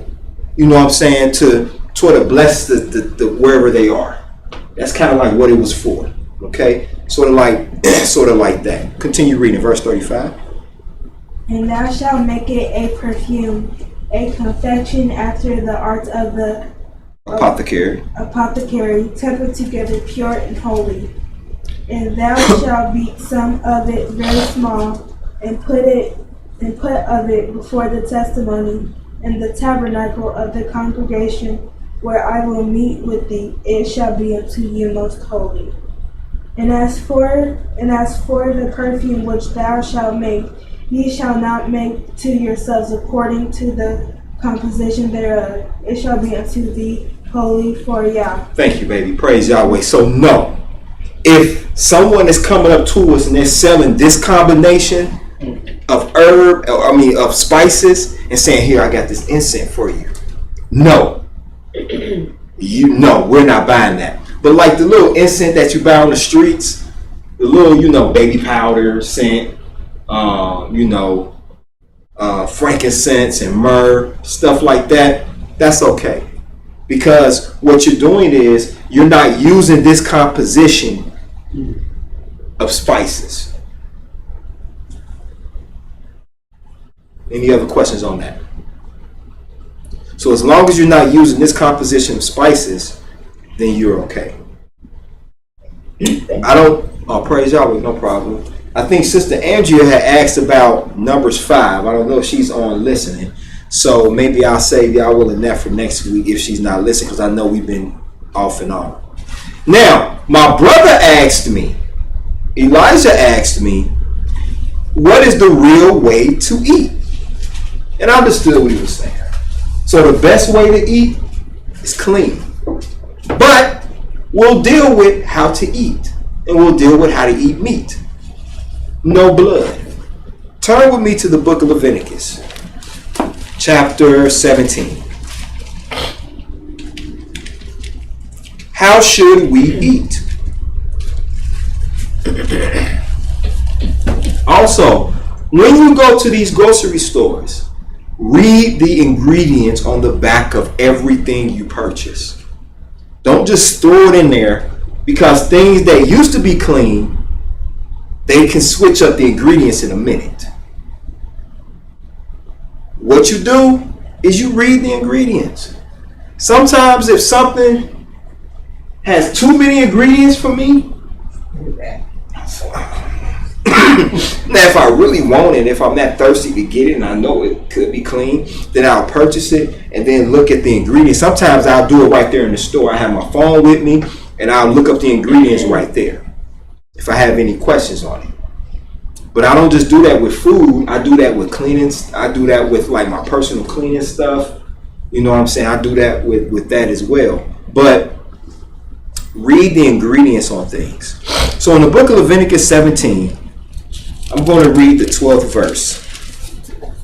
to sort of bless the wherever they are. That's kind of like what it was for. Okay? Sort of like that. Continue reading verse 35.
And thou shalt make it a perfume, a confection after the art of the
apothecary,
tempered together, pure and holy. And thou shalt beat some of it very small, and put of it before the testimony in the tabernacle of the congregation, where I will meet with thee. It shall be unto you most holy. And as for the perfume which thou shalt make, ye shall not make to yourselves according to the composition thereof. It shall be unto thee holy for Yah.
Thank you, baby. Praise Yahweh. So no, if someone is coming up to us and they're selling this combination of of spices and saying, here, I got this incense for you. No. We're not buying that. But like the little incense that you buy on the streets, the little, baby powder scent, frankincense and myrrh, stuff like that, that's okay. Because what you're doing is you're not using this composition of spices. Any other questions on that? So as long as you're not using this composition of spices, then you're okay. Praise Yahweh, no problem. I think Sister Andrea had asked about Numbers 5. I don't know if she's on listening. So maybe I'll save y'all willing that for next week if she's not listening, because I know we've been off and on. Now, my brother Elijah asked me, what is the real way to eat? And I understood what he was saying. So the best way to eat is clean. But we'll deal with how to eat. And we'll deal with how to eat meat. No blood. Turn with me to the book of Leviticus, chapter 17. How should we eat? Also, when you go to these grocery stores, read the ingredients on the back of everything you purchase. Don't just throw it in there, because things that used to be clean, they can switch up the ingredients in a minute. What you do is you read the ingredients. Sometimes if something has too many ingredients for me, Now, if I really want it, if I'm that thirsty to get it and I know it could be clean, then I'll purchase it and then look at the ingredients. Sometimes I'll do it right there in the store. I have my phone with me and I'll look up the ingredients right there if I have any questions on it. But I don't just do that with food. I do that with cleaning. I do that with like my personal cleaning stuff. You know what I'm saying? I do that with that as well. But read the ingredients on things. So in the book of Leviticus 17, I'm going to read the 12th verse.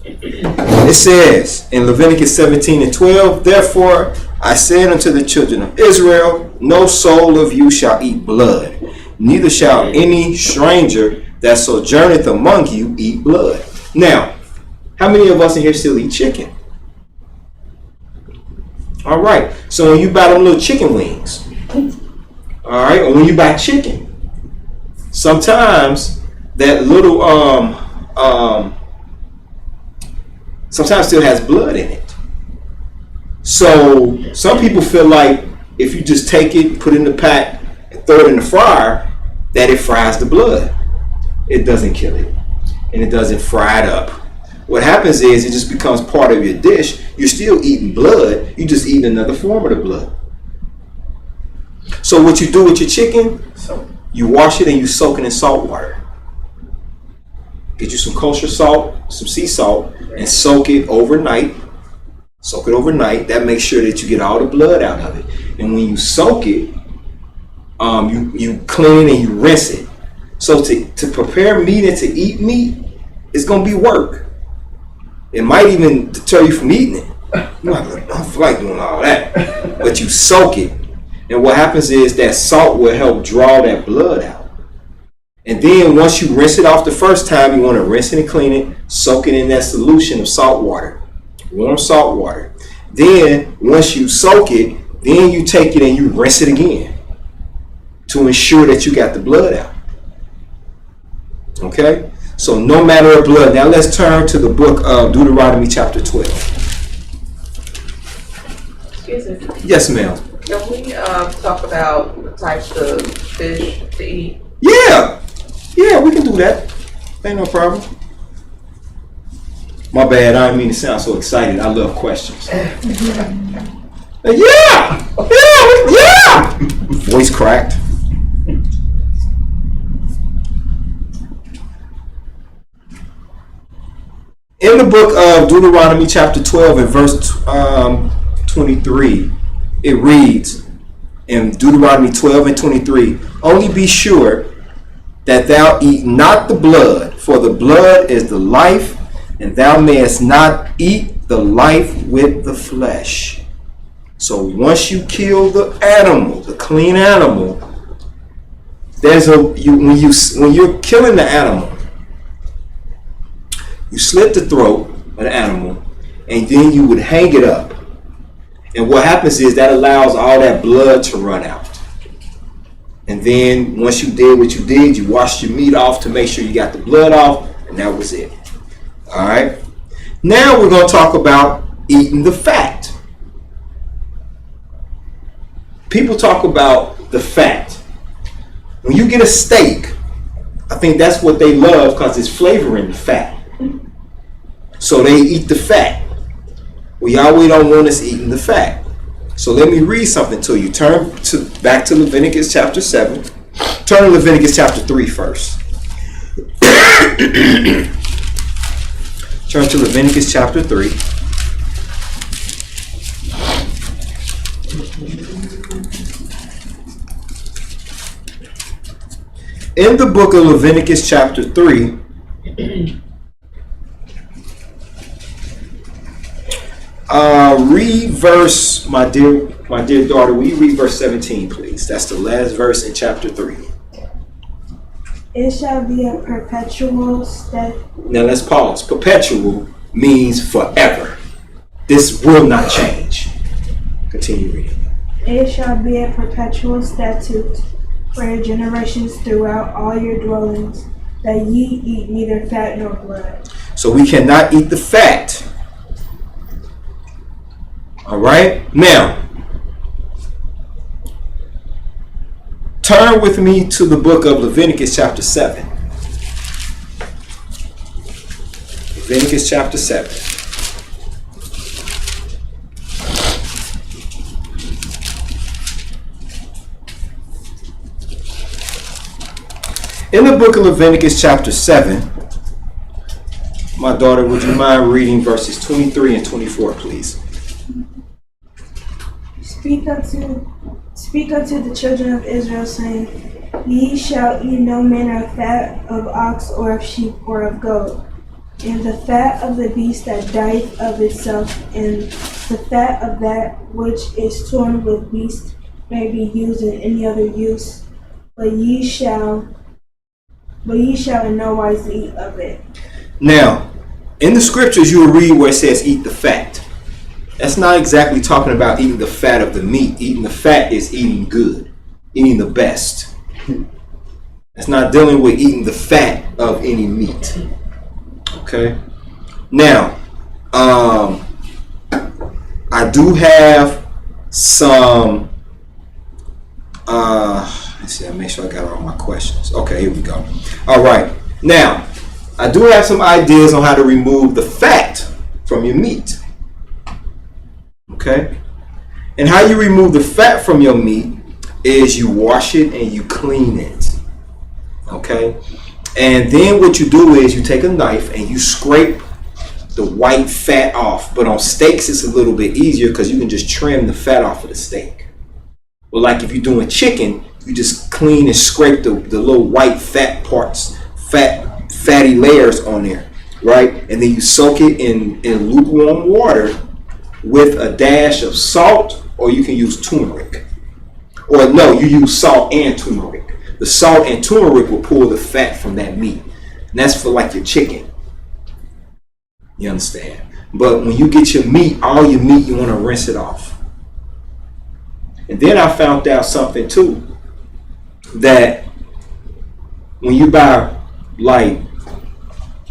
It says in Leviticus 17 and 12, therefore I said unto the children of Israel, no soul of you shall eat blood, neither shall any stranger that sojourneth among you eat blood. Now, how many of us in here still eat chicken? All right. So when you buy them little chicken wings, all right, or when you buy chicken, sometimes that little sometimes still has blood in it. So some people feel like if you just take it, put it in the pack, and throw it in the fryer, that it fries the blood. It doesn't kill it, and it doesn't fry it up. What happens is it just becomes part of your dish. You're still eating blood. You're just eating another form of the blood. So what you do with your chicken, you wash it and you soak it in salt water. Get you some kosher salt, some sea salt, and soak it overnight. Soak it overnight. That makes sure that you get all the blood out of it. And when you soak it, you clean and you rinse it. So to prepare meat and to eat meat, it's going to be work. It might even deter you from eating it. You're not like, I don't feel like doing all that. But you soak it. And what happens is that salt will help draw that blood out. And then once you rinse it off the first time, you want to rinse it and clean it, soak it in that solution of salt water, warm salt water. Then once you soak it, then you take it and you rinse it again to ensure that you got the blood out. Okay? So no matter of blood. Now let's turn to the book of Deuteronomy chapter 12.
Excuse me.
Yes, ma'am.
Can we talk about the types of fish to eat?
Yeah, we can do that. Ain't no problem. My bad, I didn't mean to sound so excited. I love questions. Yeah! Voice cracked. In the book of Deuteronomy chapter 12 and verse 23, it reads in Deuteronomy 12 and 23, only be sure that thou eat not the blood, for the blood is the life, and thou mayest not eat the life with the flesh. So once you kill the animal, the clean animal, when you're killing the animal, you slit the throat of the animal, and then you would hang it up. And what happens is that allows all that blood to run out. And then once you did what you did, you washed your meat off to make sure you got the blood off, and that was it. All right. Now we're going to talk about eating the fat. People talk about the fat. When you get a steak, I think that's what they love because it's flavoring the fat. So they eat the fat. Well, Yahweh don't want us eating the fat. So let me read something to you. Turn back to Leviticus chapter 7. Turn to Leviticus chapter 3 first. Turn to Leviticus chapter 3. In the book of Leviticus chapter 3, read verse, my dear daughter, will you read verse 17, please? That's the last verse in chapter 3.
It shall be a perpetual step.
Now let's pause. Perpetual means forever. This will not change. Continue reading.
It shall be a perpetual statute for your generations throughout all your dwellings, that ye eat neither fat nor blood.
So we cannot eat the fat. All right. Now, Turn with me to the book of Leviticus chapter 7. Leviticus chapter 7. In the book of Leviticus chapter 7, my daughter, would you mind reading verses 23 and 24, please?
Speak unto the children of Israel, saying, Ye shall eat no manner of fat of ox or of sheep or of goat, and the fat of the beast that dieth of itself, and the fat of that which is torn with beast may be used in any other use, but ye shall in no wise eat of it.
Now, in the scriptures, you will read where it says, eat the fat. That's not exactly talking about eating the fat of the meat. Eating the fat is eating good, eating the best. It's not dealing with eating the fat of any meat. Okay. Now, I do have some. Let's see. I make sure I got all my questions. Okay, here we go. All right. Now, I do have some ideas on how to remove the fat from your meat. Okay. And how you remove the fat from your meat is you wash it and you clean it. Okay. And then what you do is you take a knife and you scrape the white fat off. But on steaks, it's a little bit easier because you can just trim the fat off of the steak. But like if you're doing chicken, you just clean and scrape the little white fat parts, fatty layers on there, right? And then you soak it in lukewarm water with a dash of salt, or you can use turmeric. Or no, you use salt and turmeric. The salt and turmeric will pull the fat from that meat. And that's for like your chicken. You understand? But when you get your meat, all your meat, you want to rinse it off. And then I found out something too, that when you buy like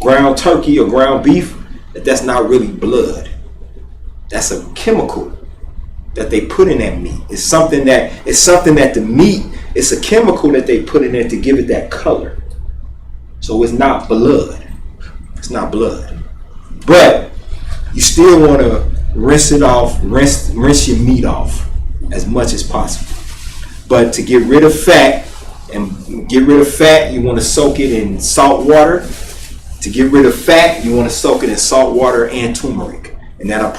ground turkey or ground beef, that's not really blood. That's a chemical that they put in that meat. It's something that the meat, it's a chemical that they put in there to give it that color. So it's not blood. It's not blood. But you still want to rinse it off, rinse your meat off as much as possible. But to get rid of fat, you want to soak it in salt water. To get rid of fat, you want to soak it in salt water and turmeric. And that'll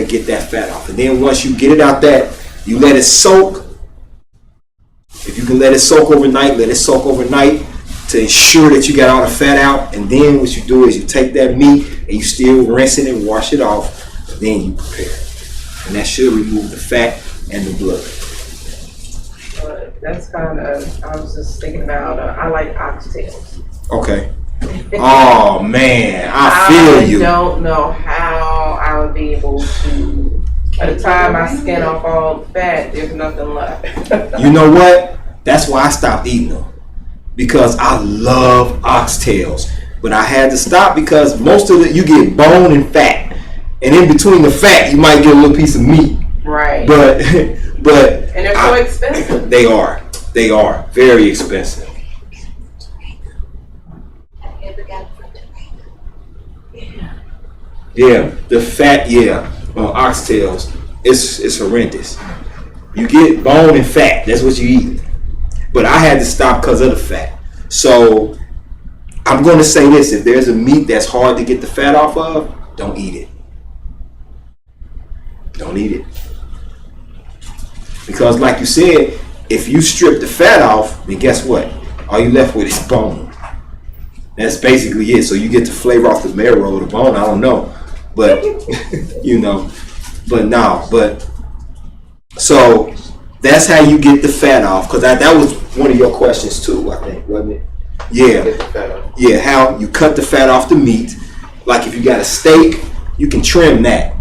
get that fat off. And then once you get it out that, you let it soak. If you can let it soak overnight, let it soak overnight to ensure that you got all the fat out. And then what you do is you take that meat and you still rinse it and wash it off. And then you prepare it. And that should remove the fat and the blood.
That's kind of, I was just thinking about, I like oxtails.
Okay. Oh man, I feel you.
I don't know how I would be able to, by the time I skin off all the fat, there's nothing left.
You know what? That's why I stopped eating them. Because I love oxtails. But I had to stop because most of it, you get bone and fat. And in between the fat, you might get a little piece of meat.
Right.
But
and they're so expensive.
They are very expensive. Yeah, the fat, on oxtails, it's horrendous. You get bone and fat, that's what you eat. But I had to stop because of the fat. So I'm going to say this: if there's a meat that's hard to get the fat off of, don't eat it. Don't eat it. Because like you said, if you strip the fat off, then guess what? All you left with is bone. That's basically it. So you get the flavor off the marrow or the bone. I don't know. But, so that's how you get the fat off. Because that was one of your questions too, I think, wasn't it? Yeah. Yeah, how you cut the fat off the meat. Like if you got a steak, you can trim that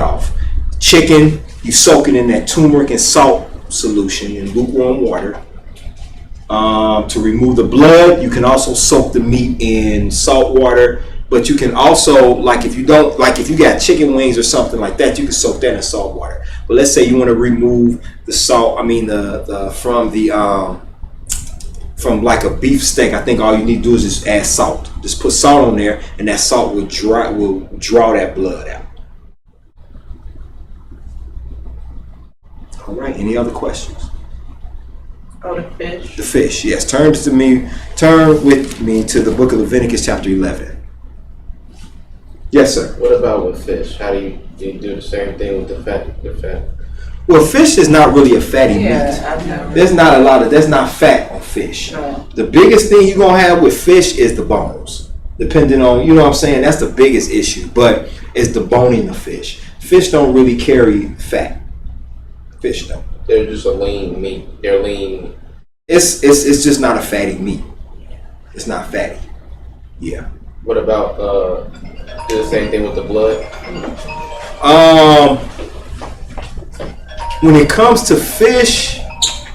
off. Chicken, you soak it in that turmeric and salt solution in lukewarm water. To remove the blood, you can also soak the meat in salt water. But you can also, if you got chicken wings or something like that, you can soak that in salt water. But let's say you want to remove the salt. I mean from like a beef steak. I think all you need to do is just add salt. Just put salt on there, and that salt will draw that blood out. All right. Any other questions?
Oh, the fish.
The fish. Yes. Turn with me to the book of Leviticus, chapter 11. Yes, sir.
What about with fish? How do you do the same thing with the fat?
Well, fish is not really a fatty meat.
I've never.
There's not fat on fish.
No.
The biggest thing you're gonna have with fish is the bones. Depending on, you know what I'm saying, that's the biggest issue. But it's the boning of fish. Fish don't really carry fat. Fish don't.
They're just a lean meat. They're lean.
It's just not a fatty meat. It's not fatty. Yeah.
What about do the same thing with the blood?
When it comes to fish,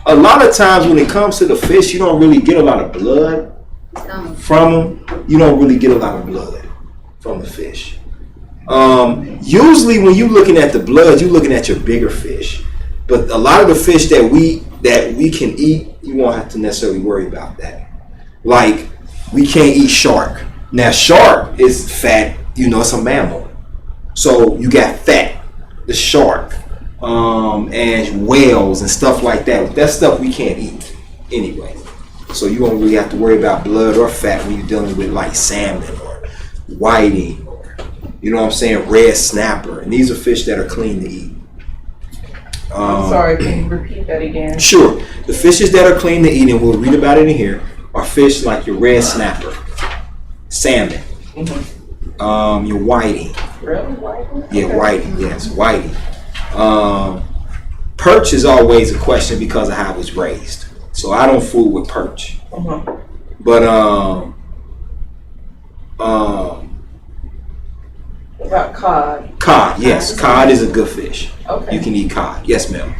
a lot of times when it comes to the fish, you don't really get a lot of blood from them. You don't really get a lot of blood from the fish. Usually when you're looking at the blood, you're looking at your bigger fish. But a lot of the fish that we can eat, you won't have to necessarily worry about that. Like, we can't eat shark. Now, shark is fat, it's a mammal. So you got fat, the shark, and whales and stuff like that. That stuff we can't eat anyway. So you won't really have to worry about blood or fat when you're dealing with like salmon or whiting or, red snapper. And these are fish that are clean to eat.
I'm sorry, can you repeat that again?
Sure. The fishes that are clean to eat, and we'll read about it in here, are fish like your red snapper, salmon, your whiting.
Really? Whiting?
Yeah, whiting. Yes, whiting. Perch is always a question because of how it was raised. So I don't fool with perch. But
what about cod?
Cod, yes, cod is a good fish.
Okay.
You can eat cod. Yes, ma'am.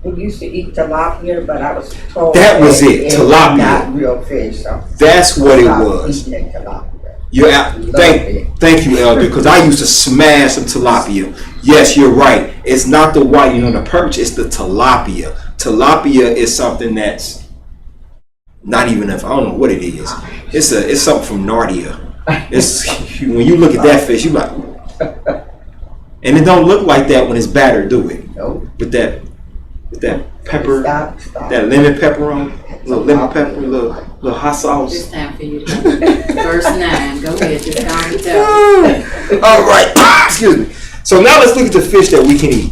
We used to eat tilapia, but I was told
That was it, tilapia.
Not real fish. So
That's what it
stop
was.
eating that tilapia.
You're out. Thank you, Elder, because I used to smash some tilapia. Yes, you're right. It's not the whiting on the perch, it's the tilapia. Tilapia is something that's not even I don't know what it is. It's something from Narnia. It's when you look at that fish, you like, and it don't look like that when it's battered, do it?
Nope.
With that pepper,
Stop.
that lemon pepper on, little lemon pepper, little hot sauce.
It's time for you to verse 9. Go ahead, just calm it down.
All right. Excuse me. So now let's look at the fish that we can eat.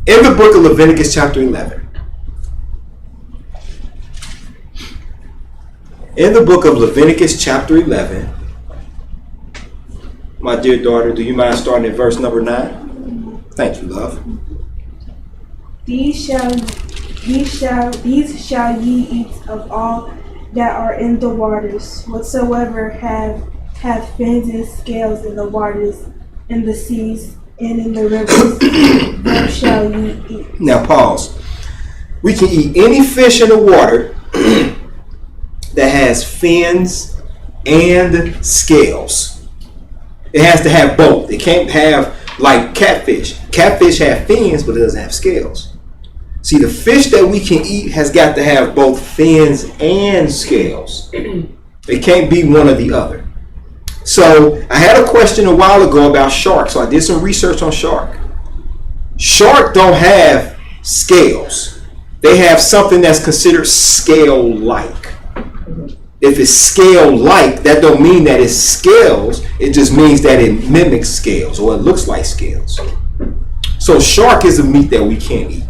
In the book of Leviticus chapter 11. In the book of Leviticus chapter 11. My dear daughter, do you mind starting at verse number 9? Thank you, love.
These shall ye eat of all that are in the waters, whatsoever have fins and scales in the waters, in the seas, and in the rivers, them shall ye eat.
Now pause. We can eat any fish in the water that has fins and scales. It has to have both. It can't have like catfish. Catfish have fins, but it doesn't have scales. See, the fish that we can eat has got to have both fins and scales. It can't be one or the other. So I had a question a while ago about shark. So I did some research on shark. Shark don't have scales. They have something that's considered scale-like. If it's scale-like, that don't mean that it's scales. It just means that it mimics scales or it looks like scales. So shark is a meat that we can't eat.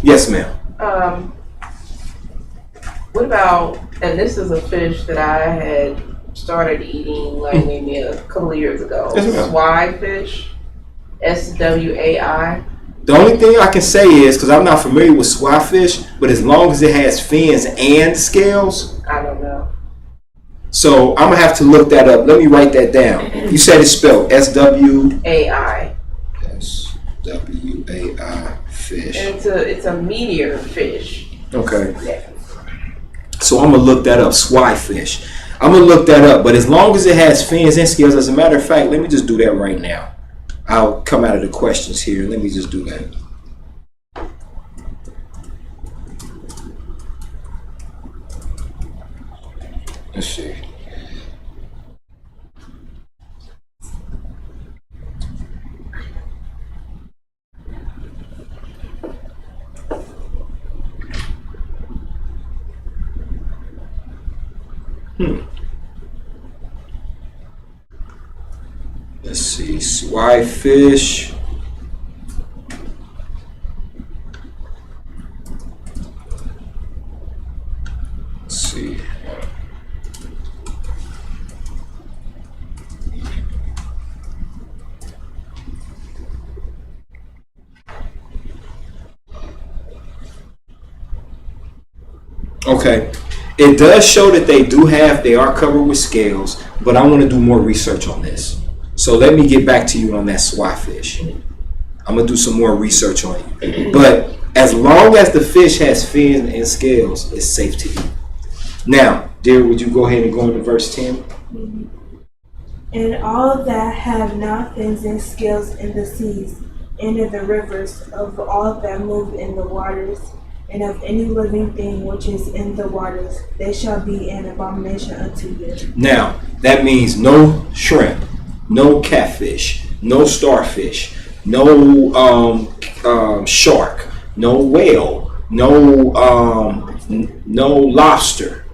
Yes, ma'am.
What about, and this is a fish that I had started eating like maybe a couple of years ago.
Yes, ma'am.
Swai fish, SWAI.
The only thing I can say is, because I'm not familiar with swai fish, but as long as it has fins and scales,
I don't know.
so I'm gonna have to look that up. Let me write that down. You said it's spelled
AI.
SWAI fish.
And it's a meteor fish.
Okay.
Yeah.
So I'm gonna look that up. Swai fish. I'm gonna look that up. But as long as it has fins and scales, as a matter of fact, let me just do that right now. I'll come out of the questions here. Let me just do that. Let's see. Let's see. Swai fish. Let's see. Okay. It does show that they are covered with scales, but I want to do more research on this. So let me get back to you on that swai fish. I'm going to do some more research on it. But as long as the fish has fins and scales, it's safe to eat. Now, dear, would you go ahead and go into verse 10?
And all that have not fins and scales in the seas, and in the rivers, of all that move in the waters, and of any living thing which is in the waters, they shall be an abomination unto you.
Now, that means no shrimp, no catfish, no starfish, no shark, no whale, no lobster.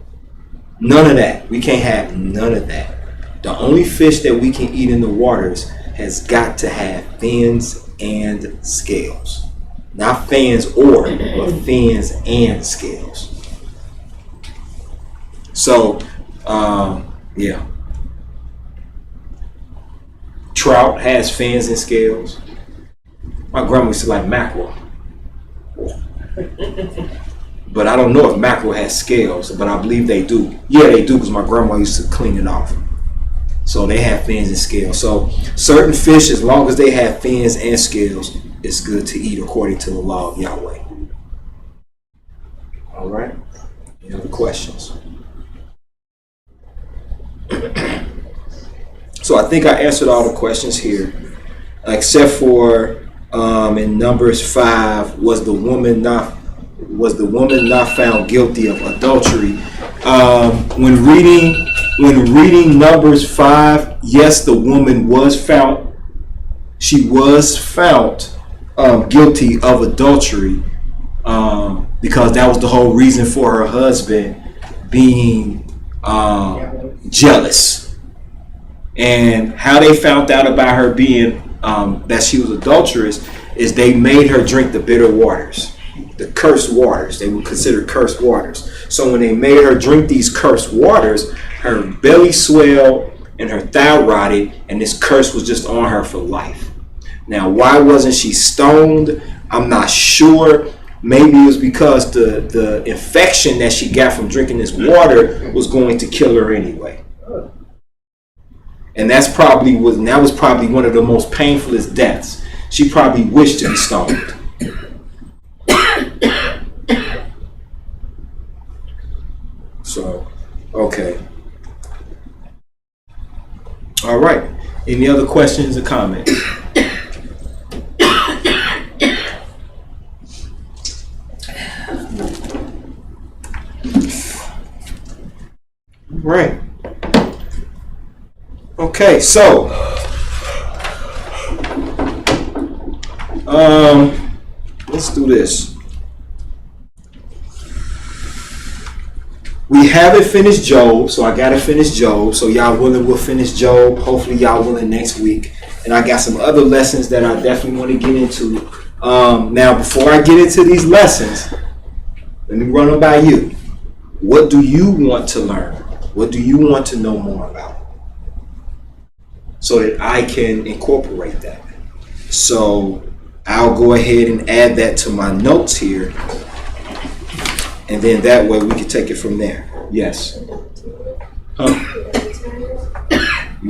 None of that. We can't have none of that. The only fish that we can eat in the waters has got to have fins and scales. Not fins but fins and scales. So, yeah. Trout has fins and scales. My grandma used to like mackerel. But I don't know if mackerel has scales, but I believe they do. Yeah, they do, because my grandma used to clean it off. So they have fins and scales. So certain fish, as long as they have fins and scales, it's good to eat according to the law of Yahweh. All right. Any other questions? So I think I answered all the questions here, except for in Numbers 5, was the woman not found guilty of adultery? When reading Numbers 5, yes, the woman was found. She was found guilty of adultery, because that was the whole reason for her husband being jealous. And how they found out about her being that she was adulterous is they made her drink the bitter waters, the cursed waters. They would consider cursed waters. So when they made her drink these cursed waters, her belly swelled and her thigh rotted, and this curse was just on her for life. Now, why wasn't she stoned? I'm not sure. Maybe it was because the infection that she got from drinking this water was going to kill her anyway. And that was probably one of the most painfulest deaths. She probably wished to be stoned. So, okay. All right. Any other questions or comments? Right. Okay, so let's do this. We haven't finished Job, so I gotta finish Job. So y'all willing, we'll finish Job. Hopefully y'all willing next week. And I got some other lessons that I definitely want to get into. Now, before I get into these lessons, let me run them by you. What do you want to learn? What do you want to know more about? So that I can incorporate that. So I'll go ahead and add that to my notes here. And then that way we can take it from there. Yes. You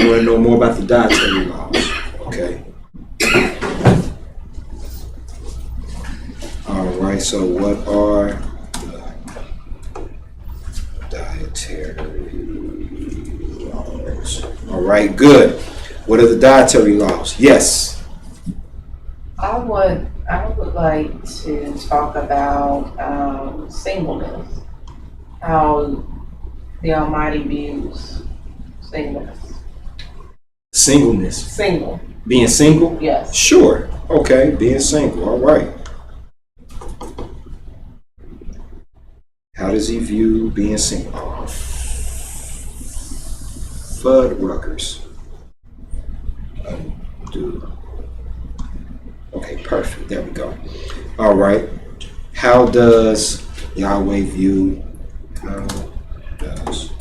want to know more about the dietary laws? Okay. All right. So what are dietary laws? All right. Good. What are the dietary laws? Yes.
like to talk about singleness, how the Almighty views singleness.
Singleness.
Single,
Being single?
yes.
Sure. Okay, being single. All right. How does he view being single? Oh, Fuddruckers. Dude. Okay, perfect. There we go. All right. How does Yahweh view? How does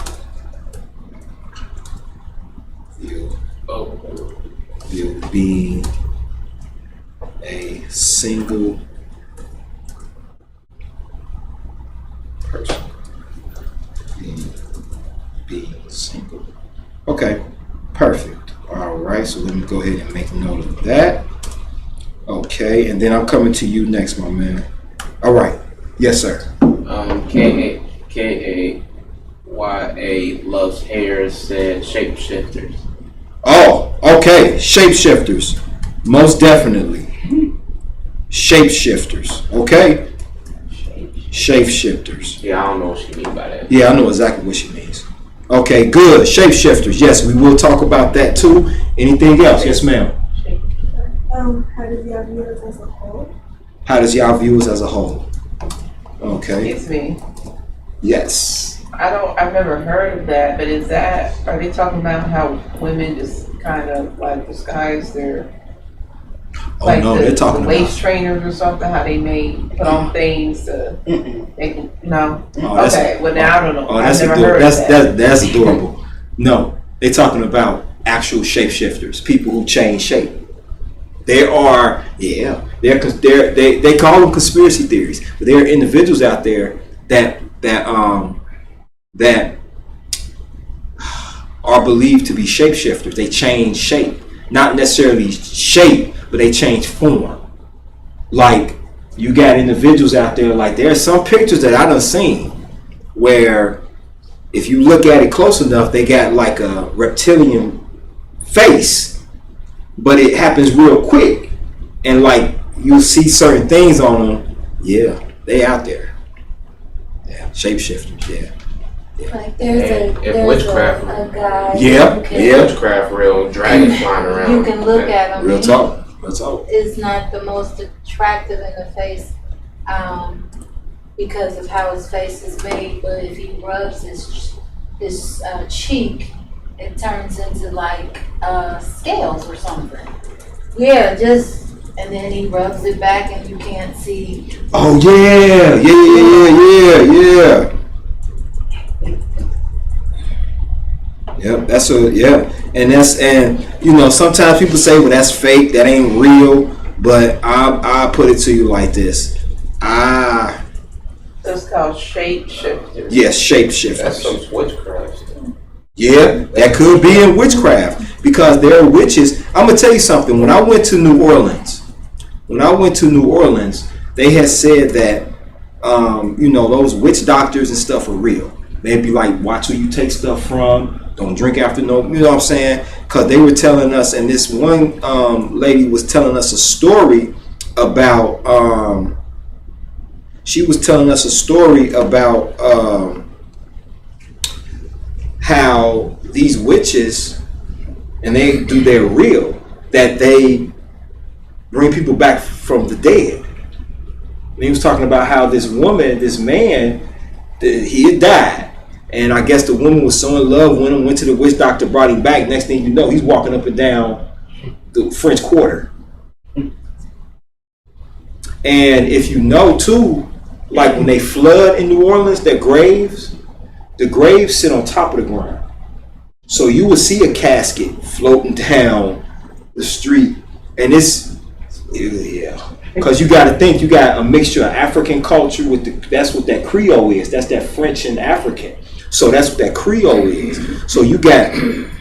view being a single person? Being single. Okay, perfect. All right, so let me go ahead and make note of that. Okay, and then I'm coming to you next, my man. All right. Yes, sir.
KAYA loves hairs said shapeshifters.
Oh, okay. Shapeshifters. Most definitely. Shapeshifters. Okay. Shapeshifters.
Yeah, I don't know what she means by that.
Yeah, I know exactly what she means. Okay, good. Shapeshifters. Yes, we will talk about that too. Anything else? Yes, ma'am.
How does y'all view us as a whole?
How does y'all view us as a whole? Okay.
Excuse me.
Yes.
I've never heard of that, but are they talking about how women just kind of like disguise their,
Oh
like
no,
the
they're talking
waist
about.
trainers or something, how they may put on things to make, no?
Oh, that's-
Okay, well now I don't know.
Oh,
I've
that's
never
adorable.
heard of that.
That's adorable. No, they're talking about actual shapeshifters, people who change shape. There are, they call them conspiracy theories, but there are individuals out there that are believed to be shapeshifters. They change shape, not necessarily shape, but they change form. Like you got individuals out there, like there are some pictures that I done seen where if you look at it close enough, they got like a reptilian face, but it happens real quick. And like you see certain things on them, yeah, they out there. Yeah, shapeshifters, yeah.
Like there's
If
a
witchcraft,
guy.
Yeah,
you can,
yeah.
witchcraft, real dragons flying around.
You can look at him.
Real
and
talk, real talk.
he is not the most attractive in the face, because of how his face is made. But if he rubs his cheek, it turns into like scales or something. Yeah, and then he rubs it back and you can't see.
Oh yeah. Yep, and you know sometimes people say, well, that's fake, that ain't real, but I put it to you like this.
That's called shapeshifters.
Yes, shapeshifters.
That's some witchcraft stuff.
Yeah, that could be in witchcraft because there are witches. I'm gonna tell you something. When I went to New Orleans, they had said that those witch doctors and stuff are real. They'd be like, watch who you take stuff from. Don't drink after you know what I'm saying? Because they were telling us, and this one lady was telling us a story about. She was telling us a story about how these witches, and they do their real, that they bring people back from the dead. And he was talking about how this man, he had died. And I guess the woman was so in love with him, went to the witch doctor, brought him back. Next thing you know, he's walking up and down the French Quarter. And if you know too, like when they flood in New Orleans, the graves sit on top of the ground. So you will see a casket floating down the street. And because you got to think, you got a mixture of African culture that's what that Creole is. That's that French and African. So that's what that Creole is. So you got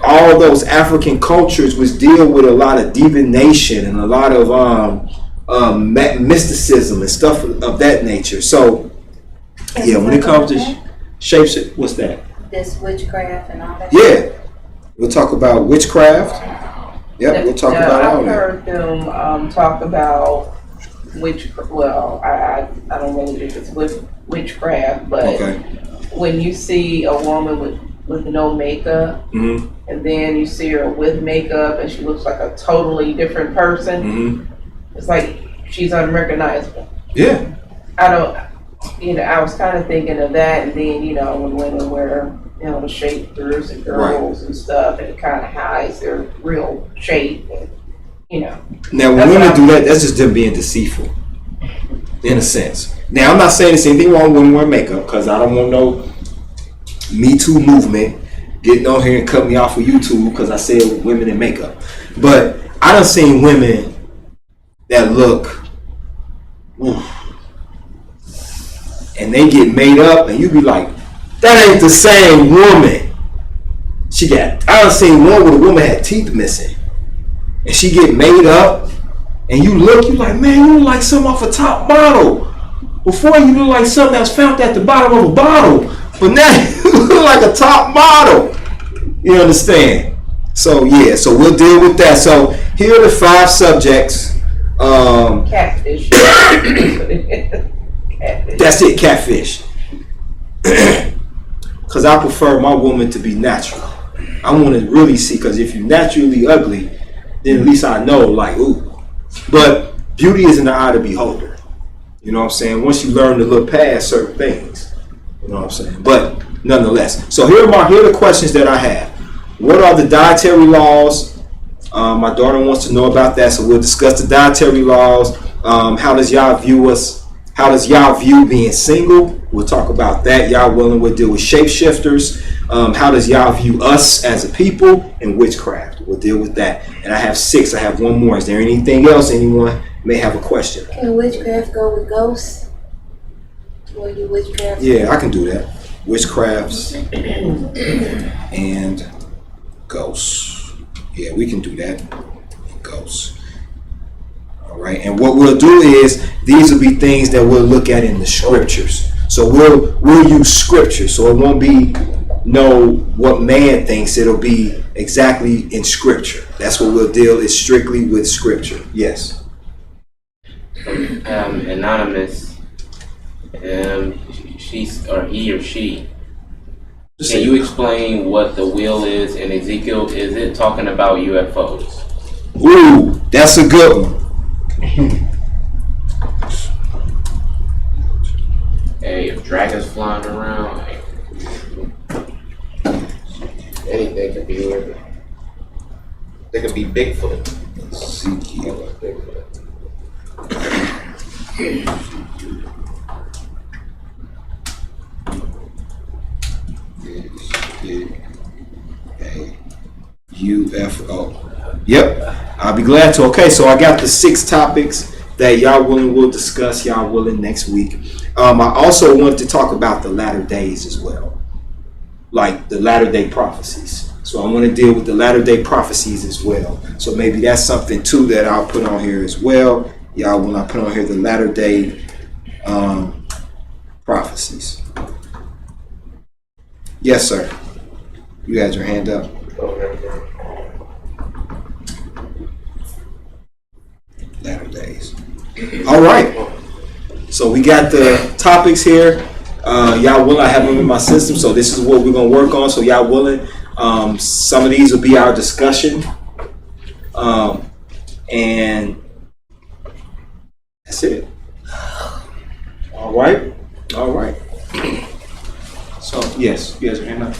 all those African cultures which deal with a lot of divination and a lot of mysticism and stuff of that nature. So yeah, when it comes to shapes, what's that?
This witchcraft and all that.
Yeah, we'll talk about witchcraft. Yep, we'll talk about all
I've
that.
heard them talk about I don't really think it's witchcraft, but
Okay.
when you see a woman with no makeup,
Mm-hmm.
and then you see her with makeup and she looks like a totally different person,
Mm-hmm.
it's like she's unrecognizable.
Yeah.
I was kind of thinking of that, and then, when women wear, the shapers and girls and stuff, and it kind of hides their real shape, and,
Now, when
That's
women
what
do that, that's just them being deceitful, in a sense. Now, I'm not saying there's anything wrong with women wearing makeup, because I don't want no Me Too movement getting on here and cut me off of YouTube because I said women in makeup. But I done seen women that look, oof, and they get made up, and you be like, that ain't the same woman. I done seen one where the woman had teeth missing, and she get made up, and you like, man, you look like something off a top bottle. Before you look like something that was found at the bottom of a bottle, but now you look like a top model. You understand? So yeah, so we'll deal with that. So here are the 5 subjects.
catfish. Catfish.
That's it, catfish. Because I prefer my woman to be natural. I want to really see, because if you're naturally ugly, then at least I know, like, ooh. But beauty is in the eye of the beholder. You know what I'm saying? Once you learn to look past certain things. You know what I'm saying? But nonetheless. So here are the questions that I have. What are the dietary laws? My daughter wants to know about that, so we'll discuss the dietary laws. How does y'all view us? How does y'all view being single? We'll talk about that. Y'all willing? We'll deal with shapeshifters. How does y'all view us as a people? And witchcraft. We'll deal with that. And I have 6. I have one more. Is there anything else anyone may have a question?
Can witchcraft go with ghosts? Will you witchcraft?
Yeah, I can do that. Witchcrafts and ghosts. Yeah, we can do that. And ghosts. All right. And what we'll do is these will be things that we'll look at in the scriptures. So we'll use scripture. So it won't be what man thinks. It'll be exactly in scripture. That's what we'll deal is strictly with scripture. Yes.
Anonymous. She's or he or she. Can you explain what the wheel is in Ezekiel? Is it talking about UFOs?
Ooh, that's a good one.
Hey, if dragons flying around, anything could be here. They could be Bigfoot.
Ezekiel. UFO. Yep, I'll be glad to. Okay, so I got the 6 topics that y'all willing will discuss. Y'all willing next week. I also wanted to talk about the latter days as well, like the latter day prophecies. So I want to deal with the latter day prophecies as well. So maybe that's something too that I'll put on here as well. Y'all, when I put on here the latter day prophecies. Yes, sir. You had your hand up. Latter days. All right. So we got the topics here. Y'all willing? I have them in my system. So this is what we're going to work on. So y'all willing? Some of these will be our discussion. And that's it. All right. All right. So, yes. You guys are hand up.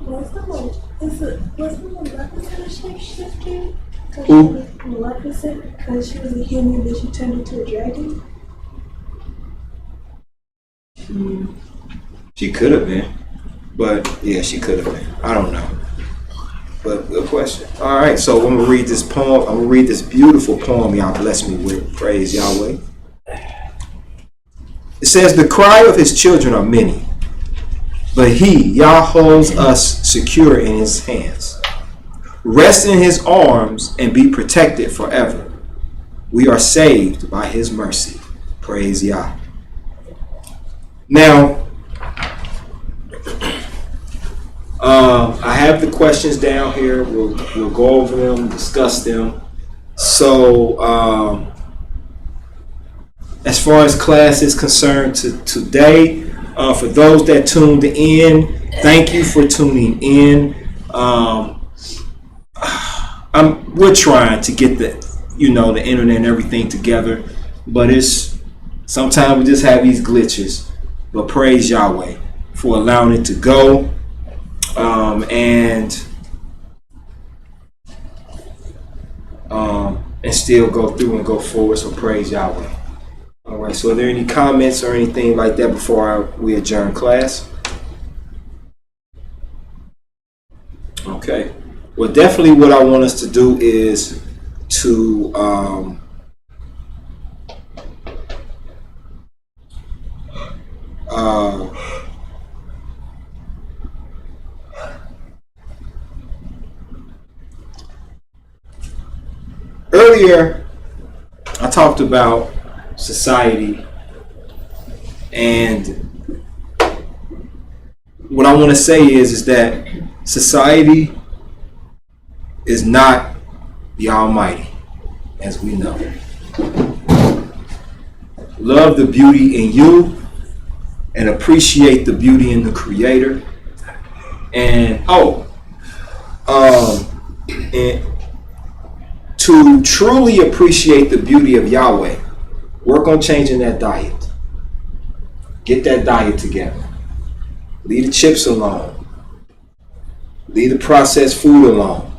Was someone Maleficent a shapeshifter?
Who?
Maleficent, because she was a human, then she turned into a dragon?
She could have been. But, yeah, she could have been. I don't know. But good question. All right, so I'm going to read this poem. I'm going to read this beautiful poem y'all bless me with. Praise Yahweh. It says, the cry of his children are many, but he, Yah, holds us secure in his hands. Rest in his arms and be protected forever. We are saved by his mercy. Praise Yah. Now, I have the questions down here. We'll go over them, discuss them. So as far as class is concerned today. For those that tuned in, thank you for tuning in. We're trying to get the internet and everything together, but sometimes we just have these glitches. But praise Yahweh for allowing it to go, and still go through and go forward. So praise Yahweh. All right. So are there any comments or anything like that before we adjourn class? Okay. Well, definitely what I want us to do is to earlier I talked about society, and what I want to say is that society is not the Almighty, as we know. Love the beauty in you and appreciate the beauty in the Creator. And and to truly appreciate the beauty of Yahweh, work on changing that diet. Get that diet together. Leave the chips alone. Leave the processed food alone,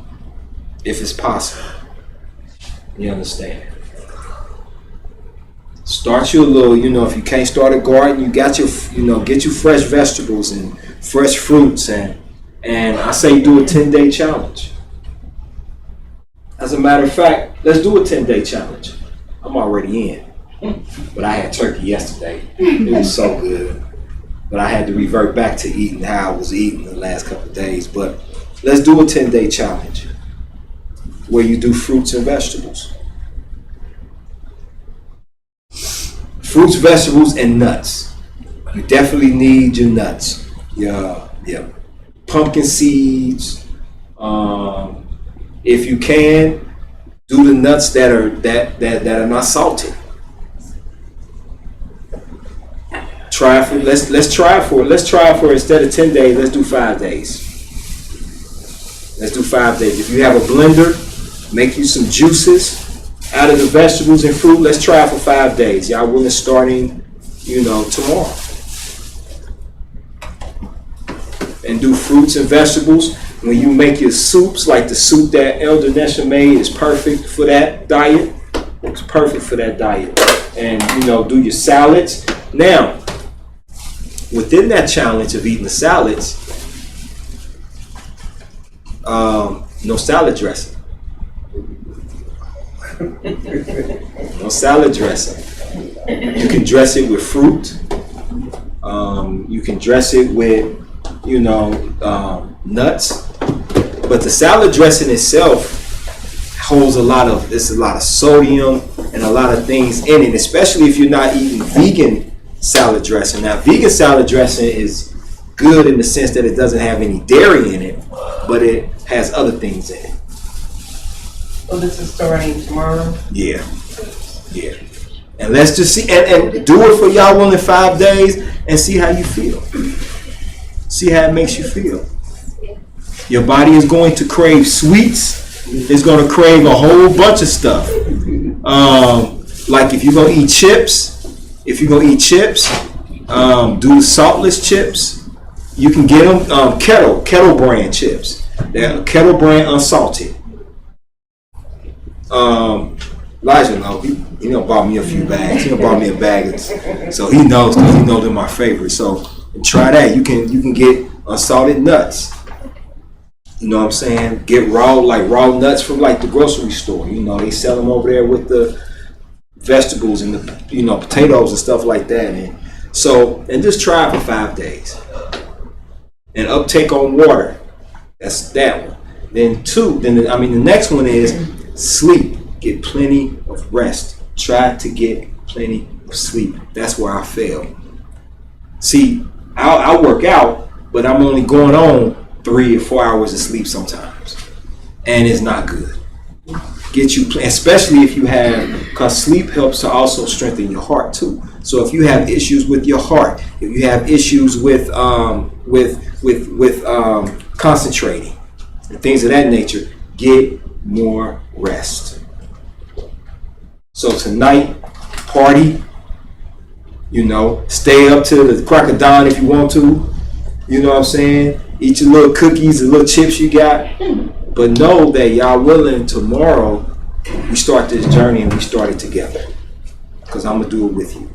if it's possible. You understand? Start you a little, if you can't start a garden, you got your, get you fresh vegetables and fresh fruits, and I say do a 10-day challenge. As a matter of fact, let's do a 10-day challenge. I'm already in. But I had turkey yesterday. It was so good. But I had to revert back to eating how I was eating the last couple of days. But let's do a 10-day challenge where you do fruits and vegetables. Fruits, vegetables, and nuts. You definitely need your nuts. Yeah. Pumpkin seeds. If you can, do the nuts that are not salted. Let's try it for instead of 10 days, let's do 5 days. Let's do 5 days. If you have a blender, make you some juices out of the vegetables and fruit. Let's try it for 5 days. Y'all willing starting, tomorrow. And do fruits and vegetables. When you make your soups, like the soup that Elder Nesha made is perfect for that diet. It's perfect for that diet. And, do your salads. Now, within that challenge of eating the salads, no salad dressing. No salad dressing. You can dress it with fruit. You can dress it with, nuts. But the salad dressing itself holds a lot of sodium and a lot of things in it, especially if you're not eating vegan salad dressing. Now, vegan salad dressing is good in the sense that it doesn't have any dairy in it, but it has other things in it.
Well, this is starting tomorrow?
Yeah. And let's just see, and do it for y'all in 5 days and see how you feel. See how it makes you feel. Your body is going to crave sweets. It's going to crave a whole bunch of stuff. Like if you're going to eat chips, do the saltless chips. You can get them kettle brand chips. They're kettle brand unsalted. Elijah he bought me a few bags. He bought me a bag, so he knows they're my favorite. So try that. You can get unsalted nuts. You know what I'm saying? Get raw nuts from like the grocery store. They sell them over there with the vegetables and the potatoes and stuff like that. And just try it for 5 days. And uptake on water. That's that one. Then the next one is sleep. Get plenty of rest. Try to get plenty of sleep. That's where I fail. See, I work out, but I'm only going on 3 or 4 hours of sleep sometimes, and it's not good. get you, especially if you have, because sleep helps to also strengthen your heart too. So if you have issues with your heart, if you have issues with concentrating and things of that nature, get more rest. So tonight, party, stay up to the crack of dawn if you want to, you know what I'm saying? Eat your little cookies and little chips you got. But know that y'all willing, tomorrow we start this journey and we start it together. Because I'm going to do it with you.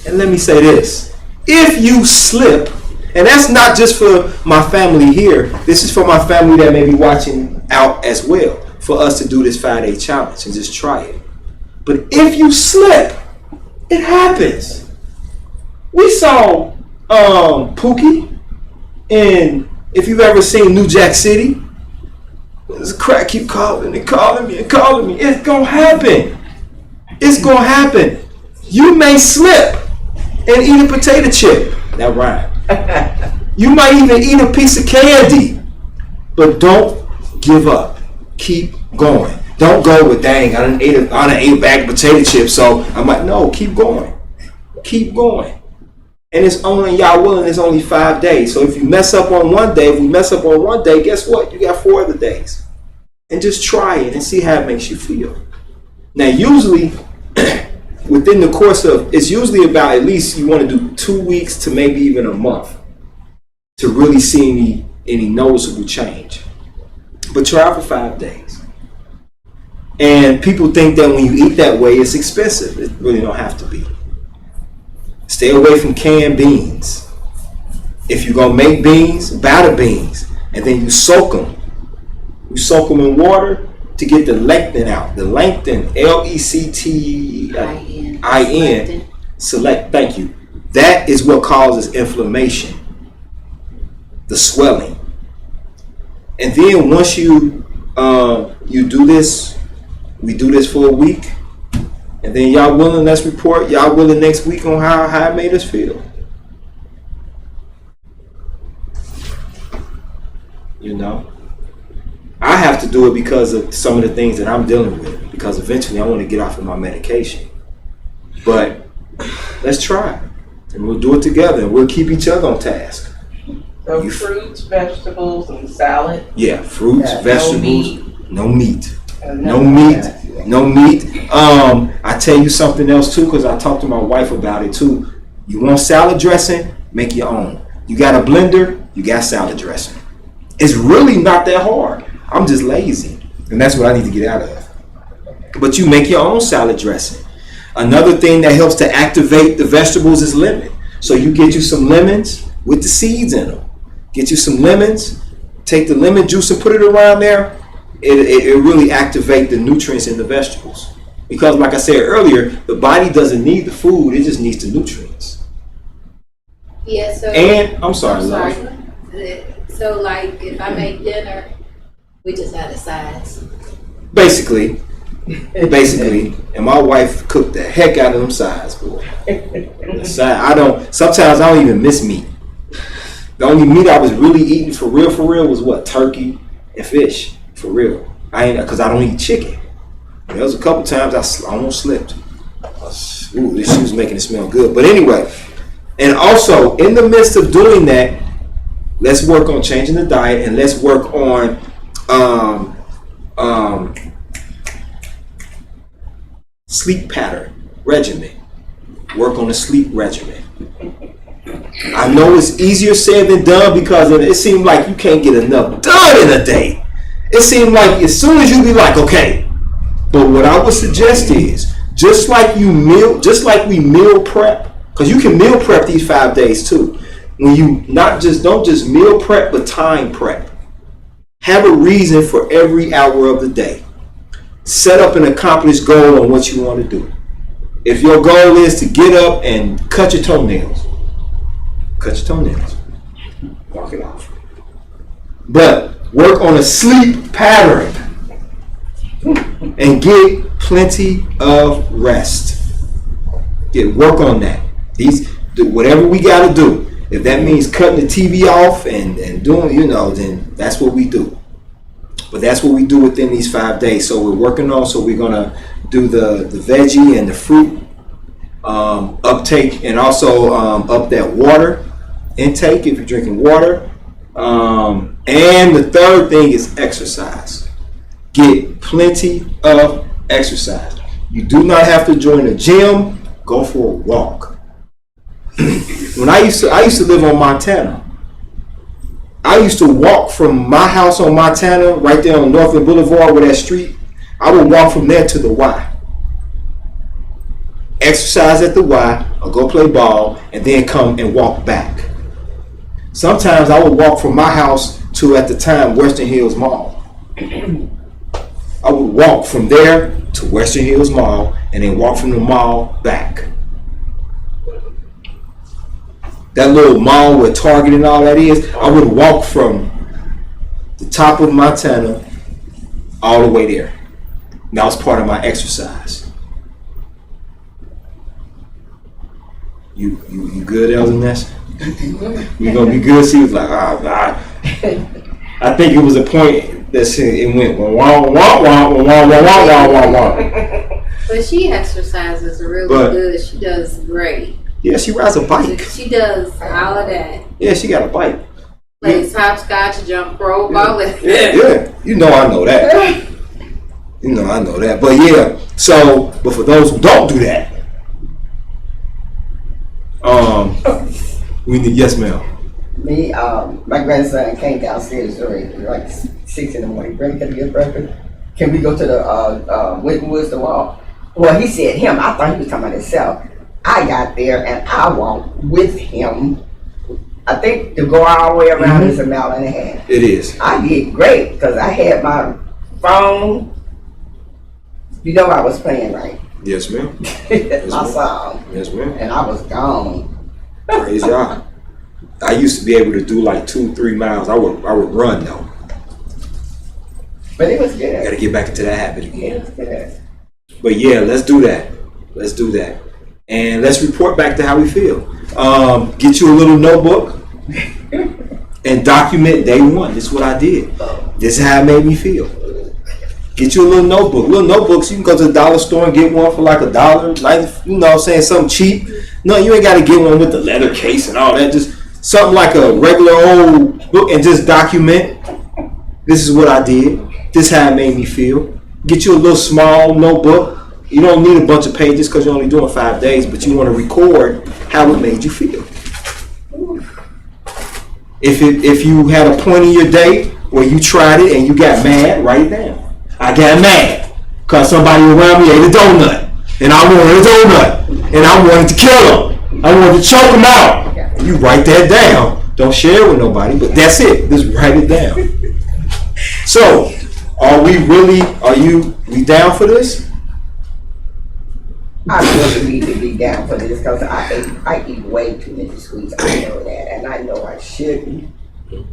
And let me say this. If you slip, and that's not just for my family here, this is for my family that may be watching out as well, for us to do this 5-day challenge and just try it. But if you slip, it happens. We saw Pookie, and if you've ever seen New Jack City, this crack keep calling and calling me and calling me. It's gonna happen. It's gonna happen. You may slip and eat a potato chip. That rhyme. You might even eat a piece of candy. But don't give up. Keep going. Don't go with, dang, I done ate a bag of potato chips, so I'm like, no, keep going. Keep going. And it's only, y'all willing, it's only 5 days. So if you mess up on one day, guess what? You got 4 other days. And just try it and see how it makes you feel. Now, usually, within the course of, it's usually about, at least you want to do 2 weeks to maybe even a month to really see any noticeable change. But try for 5 days. And people think that when you eat that way, it's expensive. It really don't have to be. Stay away from canned beans. If you're going to make beans, buy the beans. And then you soak them. You soak them in water to get the lectin out. The lectin, L-E-C-T-I-N. Select, thank you. That is what causes inflammation. The swelling. And then once you do this, we do this for a week. And then y'all willing, let's report, y'all willing next week on how it made us feel. I have to do it because of some of the things that I'm dealing with. Because eventually I want to get off of my medication. But let's try. And we'll do it together. And we'll keep each other on task.
So fruits, vegetables, and salad.
Yeah, fruits, vegetables, no meat.
No
meat. I tell you something else too, because I talked to my wife about it too. You want salad dressing? Make your own. You got a blender? You got salad dressing. It's really not that hard. I'm just lazy, and that's what I need to get out of. But you make your own salad dressing. Another thing that helps to activate the vegetables is lemon. So you get you some lemons with the seeds in them. Get you some lemons. Take the lemon juice and put it around there. It really activates the nutrients in the vegetables. Because like I said earlier, the body doesn't need the food, it just needs the nutrients.
Yeah, so.
And, I'm sorry, love.
So like if I make dinner, we just add the sides.
Basically. And my wife cooked the heck out of them sides, boy. Sometimes I don't even miss meat. The only meat I was really eating for real was what? Turkey and fish. For real. Because I don't eat chicken. There was a couple times I almost slipped. This shit was making it smell good. But anyway, and also in the midst of doing that, let's work on changing the diet and let's work on sleep pattern regimen. Work on a sleep regimen. I know it's easier said than done because it seems like you can't get enough done in a day. It seems like as soon as you be like, okay, but what I would suggest is just like we meal prep, because you can meal prep these 5 days too. When you don't just meal prep, but time prep. Have a reason for every hour of the day. Set up an accomplished goal on what you want to do. If your goal is to get up and cut your toenails. Walk it off. But work on a sleep pattern and get plenty of rest. Work on that. Whatever we got to do. If that means cutting the TV off and doing, then that's what we do. But that's what we do within these 5 days. So we're working on, so we're going to do the veggie and the fruit uptake, and also up that water intake if you're drinking water. And the third thing is exercise. Get plenty of exercise. You do not have to join a gym. Go for a walk. When I used to live on Montana. I used to walk from my house on Montana, right there on Northland Boulevard with that street. I would walk from there to the Y. Exercise at the Y, or go play ball, and then come and walk back. Sometimes I would walk from my house to, at the time, Western Hills Mall. I would walk from there to Western Hills Mall, and then walk from the mall back. That little mall where Target and all that is, I would walk from the top of Montana all the way there. That was part of my exercise. You good, Elder Ness? You gonna be good? She was like, I think it was a point that it went wah wah wah wah wah wah wah wah wah.
But she exercises really good. She does great.
Yeah, she rides a bike.
She does all of that.
Yeah, she got a bike.
Plays hopscotch, jump rope, all that.
Yeah, you know I know that. You know I know that. But yeah, so, but for those who don't do that, we need, yes ma'am.
Me, my grandson came downstairs early, like 6 in the morning. Bring him to get breakfast. Can we go to the Whitton Woods to walk? Well, he said him. I thought he was talking about himself. I got there and I walked with him. I think to go all the way around is a mile and a half.
It is.
I did great because I had my phone. You know I was playing, right?
Yes ma'am.
My song.
Yes ma'am.
And I was gone.
Praise God. I used to be able to do like 2-3 miles. I would run though.
But it was good.
Got to get back into that habit again.
It was good.
But yeah, let's do that. Let's do that. And let's report back to how we feel. Get you a little notebook and document day one. This is what I did. This is how it made me feel. Get you a little notebook. Little notebooks, you can go to the dollar store and get one for like $1. Like, you know what I'm saying, something cheap. No, you ain't got to get one with the leather case and all that. Just something like a regular old book and just document. This is what I did. This is how it made me feel. Get you a little small notebook. You don't need a bunch of pages because you're only doing 5 days, but you want to record how it made you feel. If you had a point in your day where you tried it and you got mad, write it down. I got mad because somebody around me ate a donut, and I wanted a donut, and I wanted to kill him. I wanted to choke him out. You write that down. Don't share it with nobody, but that's it. Just write it down. So, we down for this?
I really need to be down for this because I eat way too many sweets. I know that, and I know I shouldn't.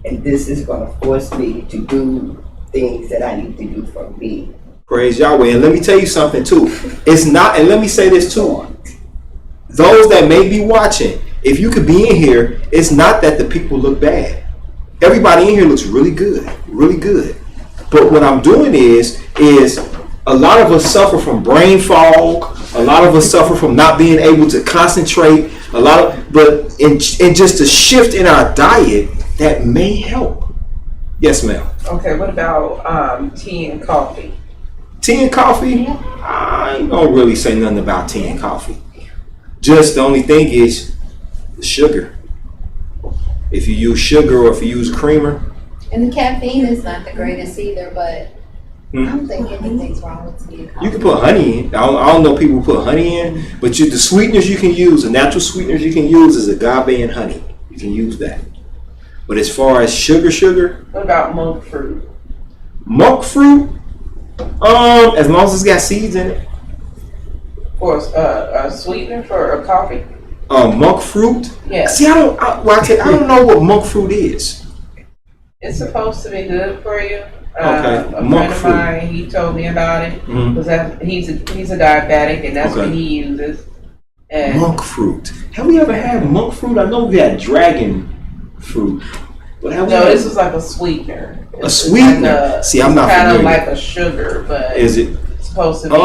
And this is going to force me to do things that I need to do for me.
Praise Yahweh. And let me tell you something too. It's not, and let me say this too. Those that may be watching, if you could be in here, it's not that the people look bad. Everybody in here looks really good, really good. But what I'm doing is a lot of us suffer from brain fog. A lot of us suffer from not being able to concentrate. But in just a shift in our diet, that may help. Yes, ma'am.
Okay, what about tea and coffee?
Tea and coffee? I ain't gonna really say nothing about tea and coffee. Just the only thing is the sugar. If you use sugar or if you use creamer.
And the caffeine is not the greatest either, but I don't think anything's wrong with tea and coffee.
You can put honey in. I don't know people put honey in, but the sweeteners you can use, the natural sweeteners you can use is agave and honey. You can use that. But as far as sugar.
What about monk fruit?
Monk fruit? As long as it's got seeds in it.
For a sweetener for a coffee?
Monk fruit?
Yeah.
See, I don't know what monk fruit is.
It's supposed to be good for you.
Okay.
A
Monk
friend of
fruit.
mine, he told me about it.
Mm-hmm.
He's a diabetic, and that's what he uses. And
monk fruit. Have we ever had monk fruit? I know we had dragon fruit, What
No, this is like a sweetener.
A sweetener?
Like
See, I'm not
kind of
familiar.
like a sugar, but
Is it?
it's supposed to be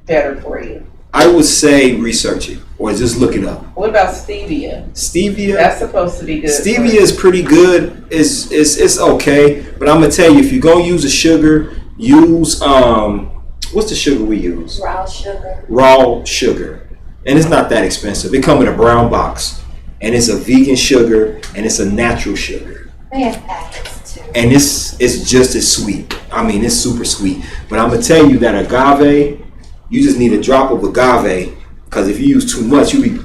better for you.
I would say research it or just look it up.
What about stevia?
Stevia.
That's supposed to be good.
Stevia is pretty good. It's okay, but I'm gonna tell you, if you're gonna use a sugar, use what's the sugar we use?
Raw sugar.
Raw sugar, and it's not that expensive. It comes in a brown box, and it's a vegan sugar, and it's a natural sugar,
They have packets too.
and it's just as sweet. I mean, it's super sweet. But I'm gonna tell you that agave, you just need a drop of agave, because if you use too much, you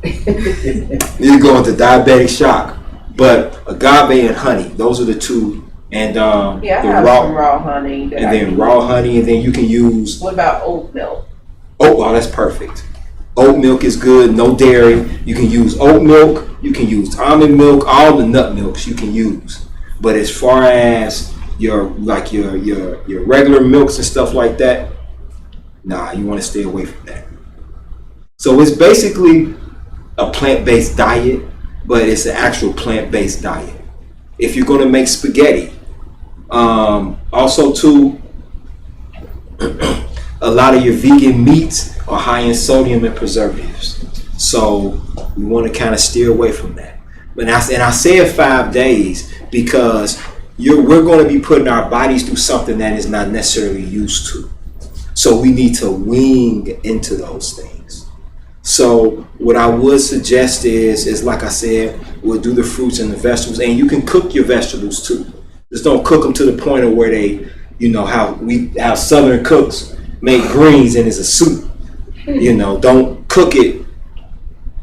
go into diabetic shock. But agave and honey, those are the two. And
Yeah, I
the
have some raw honey.
and then raw honey, and then you can use.
What about oat milk?
Oh, wow, that's perfect. Oat milk is good, no dairy. You can use oat milk, you can use almond milk, all the nut milks you can use. But as far as your regular milks and stuff like that, nah, you want to stay away from that. So it's basically a plant-based diet, but it's an actual plant-based diet. If you're going to make spaghetti, also too, a lot of your vegan meats are high in sodium and preservatives. So we want to kind of steer away from that. But I said 5 days because we're going to be putting our bodies through something that is not necessarily used to. So we need to wing into those things. So what I would suggest is like I said, we'll do the fruits and the vegetables, and you can cook your vegetables too. Just don't cook them to the point of where they, how Southern cooks make greens and it's a soup. Don't cook it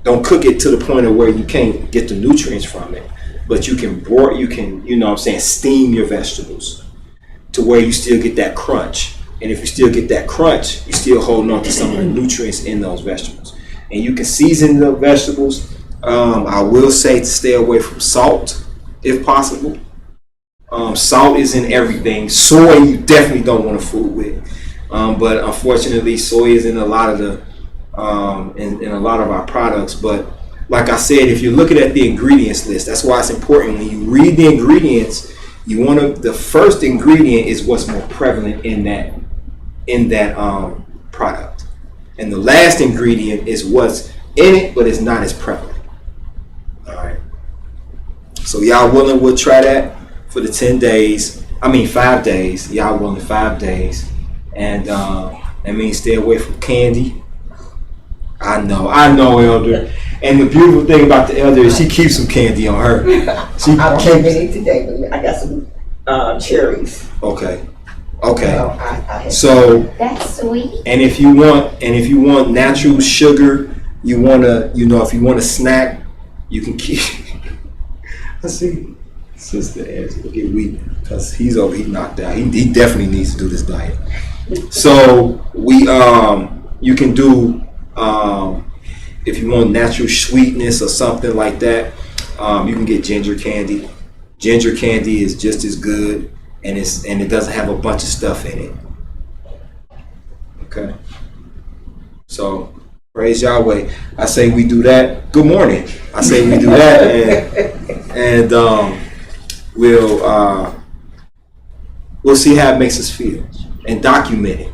to the point of where you can't get the nutrients from it. But you can steam your vegetables to where you still get that crunch. And if you still get that crunch, you're still holding on to some of the nutrients in those vegetables. And you can season the vegetables. I will say to stay away from salt if possible. Salt is in everything. Soy you definitely don't want to fool with. But unfortunately, soy is in a lot of the in a lot of our products. But like I said, if you're looking at the ingredients list, that's why it's important when you read the ingredients. The first ingredient is what's more prevalent in that product, and the last ingredient is what's in it, but it's not as prevalent. All right. So y'all willing? We'll try that for the 5 days. Y'all willing 5 days, and that means stay away from candy. I know, Elder. And the beautiful thing about the Elder is she keeps some candy on her.
I don't have any today, but I got some cherries.
Okay.
So
That's sweet.
And if you want natural sugar, if you want a snack, you can keep. I see Sister Angela get weak because he's knocked out. He definitely needs to do this diet. So you can do if you want natural sweetness or something like that, you can get ginger candy. Ginger candy is just as good, and it doesn't have a bunch of stuff in it. Okay. So praise Yahweh. I say we do that. Good morning. I say we do that, and we'll see how it makes us feel and document it.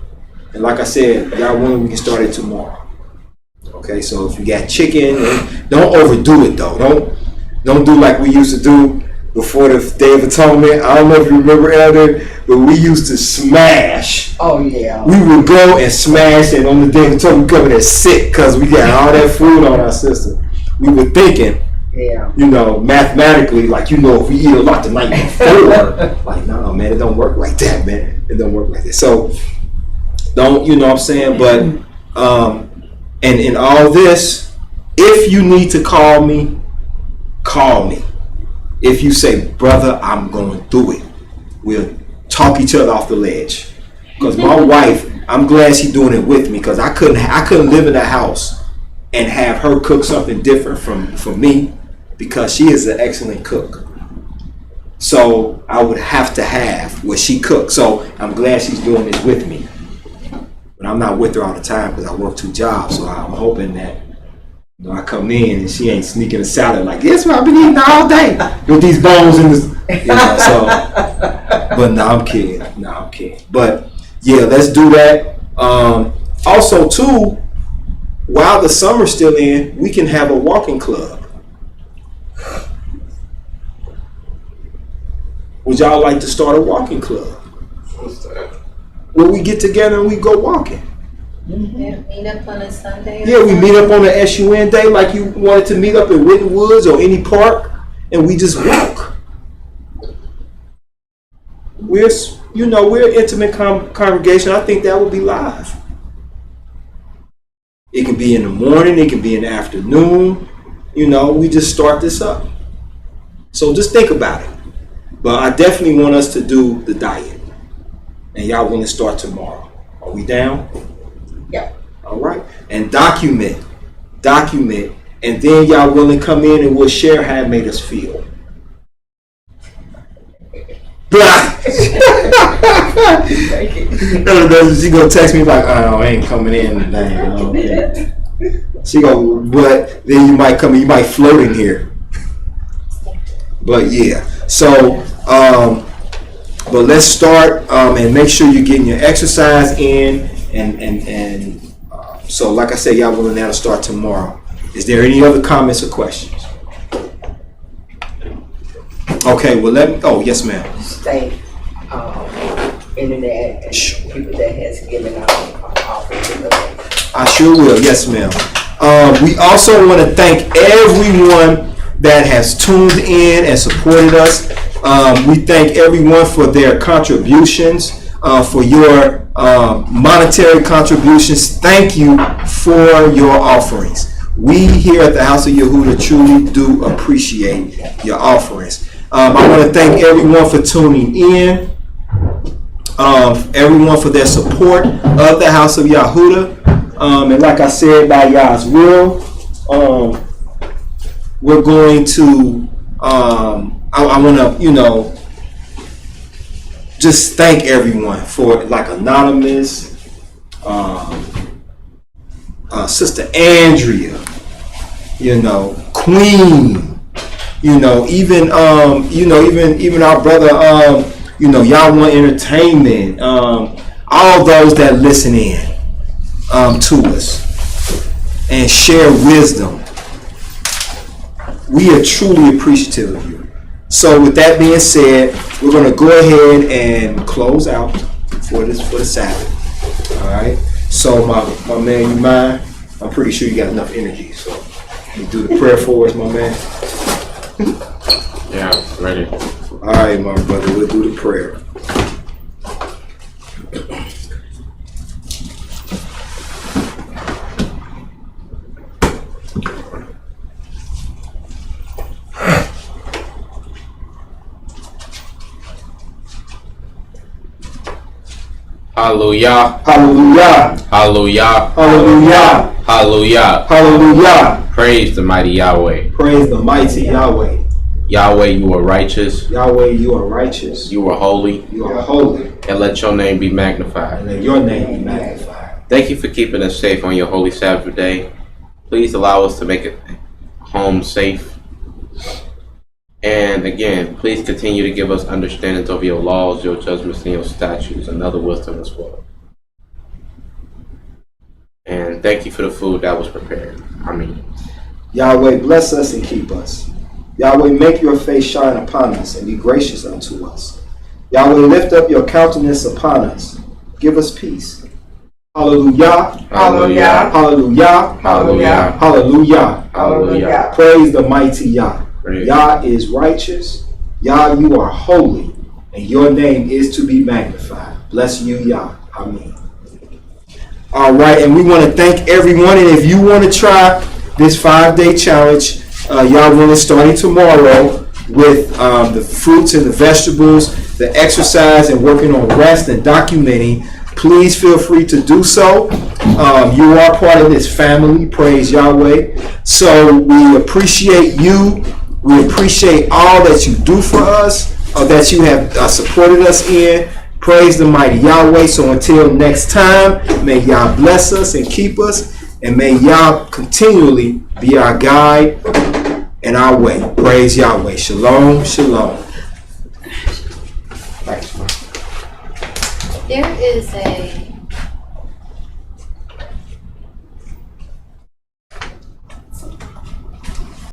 And like I said, y'all willing, we can start it tomorrow. Okay, so if you got chicken, don't overdo it though. Don't do like we used to do before the Day of Atonement. I don't know if you remember, Elder, but we used to smash.
Oh yeah.
We would go and smash, and on the Day of Atonement, we come in sick because we got all that food on our system. We were thinking, mathematically, like if we eat a lot the night before, like no, man, it don't work like that, man. It don't work like that. So don't, what I'm saying, but and in all this, if you need to call me, call me. If you say, brother, I'm going through it, we'll talk each other off the ledge. Because my wife, I'm glad she's doing it with me, because I couldn't live in that house and have her cook something different from me, because she is an excellent cook. So I would have to have what she cooks. So I'm glad she's doing this with me. But I'm not with her all the time because I work 2 jobs. So I'm hoping that You know, I come in and she ain't sneaking a salad like, "Guess what I've been eating all day with these bones in this." You know, so. But no, I'm kidding. But yeah, let's do that. Also, too, while the summer's still in, we can have a walking club. Would y'all like to start a walking club?
What's that?
Where we get together and we go walking.
Yeah, meet up on a Sunday.
Yeah, we meet up on an SUN day like you wanted to meet up in Whitten Woods or any park, and we just walk. We're an intimate congregation. I think that would be live. It can be in the morning. It can be in the afternoon. You know, we just start this up. So just think about it. But I definitely want us to do the diet. And y'all want to start tomorrow. Are we down?
Yeah.
All right. And document. And then y'all willing to come in and we'll share how it made us feel. She gonna text me like, "Oh, I ain't coming in today." Okay. She go, but then you might come in, you might float in here. But yeah, so but let's start and make sure you're getting your exercise in, and so like I said, y'all willing now to start tomorrow. Is there any other comments or questions? Okay, well yes ma'am.
Thank internet and people that has given offers to the
I sure will, yes ma'am. We also want to thank everyone that has tuned in and supported us. We thank everyone for their contributions, for your monetary contributions. Thank you for your offerings. We here at the House of Yahudah truly do appreciate your offerings. I want to thank everyone for tuning in, everyone for their support of the House of Yahudah. And like I said, by Yah's will, we're going to, I want to, just thank everyone for, like, Anonymous, Sister Andrea, Queen, even our brother, Y'all Want Entertainment, all those that listen in to us and share wisdom. We are truly appreciative of you. So with that being said, we're going to go ahead and close out for the Sabbath. All right. So my man, you mind? I'm pretty sure you got enough energy. So you do the prayer for us, my man.
Yeah, ready.
All right, my brother. We'll do the prayer.
Hallelujah.
Hallelujah.
Hallelujah.
Hallelujah.
Hallelujah.
Hallelujah.
Praise the mighty Yahweh.
Praise the mighty Yahweh.
Yahweh, you are righteous.
Yahweh, you are righteous.
You are holy.
You are holy.
And let your name be magnified.
And let your name be magnified.
Thank you for keeping us safe on your holy Sabbath day. Please allow us to make it home safe. And again, please continue to give us understanding of your laws, your judgments, and your statutes, and other wisdom as well. And thank you for the food that was prepared. Amen.
Yahweh, bless us and keep us. Yahweh, make your face shine upon us and be gracious unto us. Yahweh, lift up your countenance upon us. Give us peace. Hallelujah.
Hallelujah.
Hallelujah.
Hallelujah.
Hallelujah.
Hallelujah.
Praise the mighty Yah.
Praise.
Yah is righteous. Yah, you are holy. And your name is to be magnified. Bless you, Yah. Amen. All right. And we want to thank everyone. And if you want to try this 5-day challenge, y'all want to start tomorrow with the fruits and the vegetables, the exercise, and working on rest and documenting. Please feel free to do so. You are part of this family. Praise Yahweh. So we appreciate you. We appreciate all that you do for us, or that you have supported us in. Praise the mighty Yahweh. So until next time, may Yah bless us and keep us. And may Yah continually be our guide and our way. Praise Yahweh. Shalom, shalom.
There is a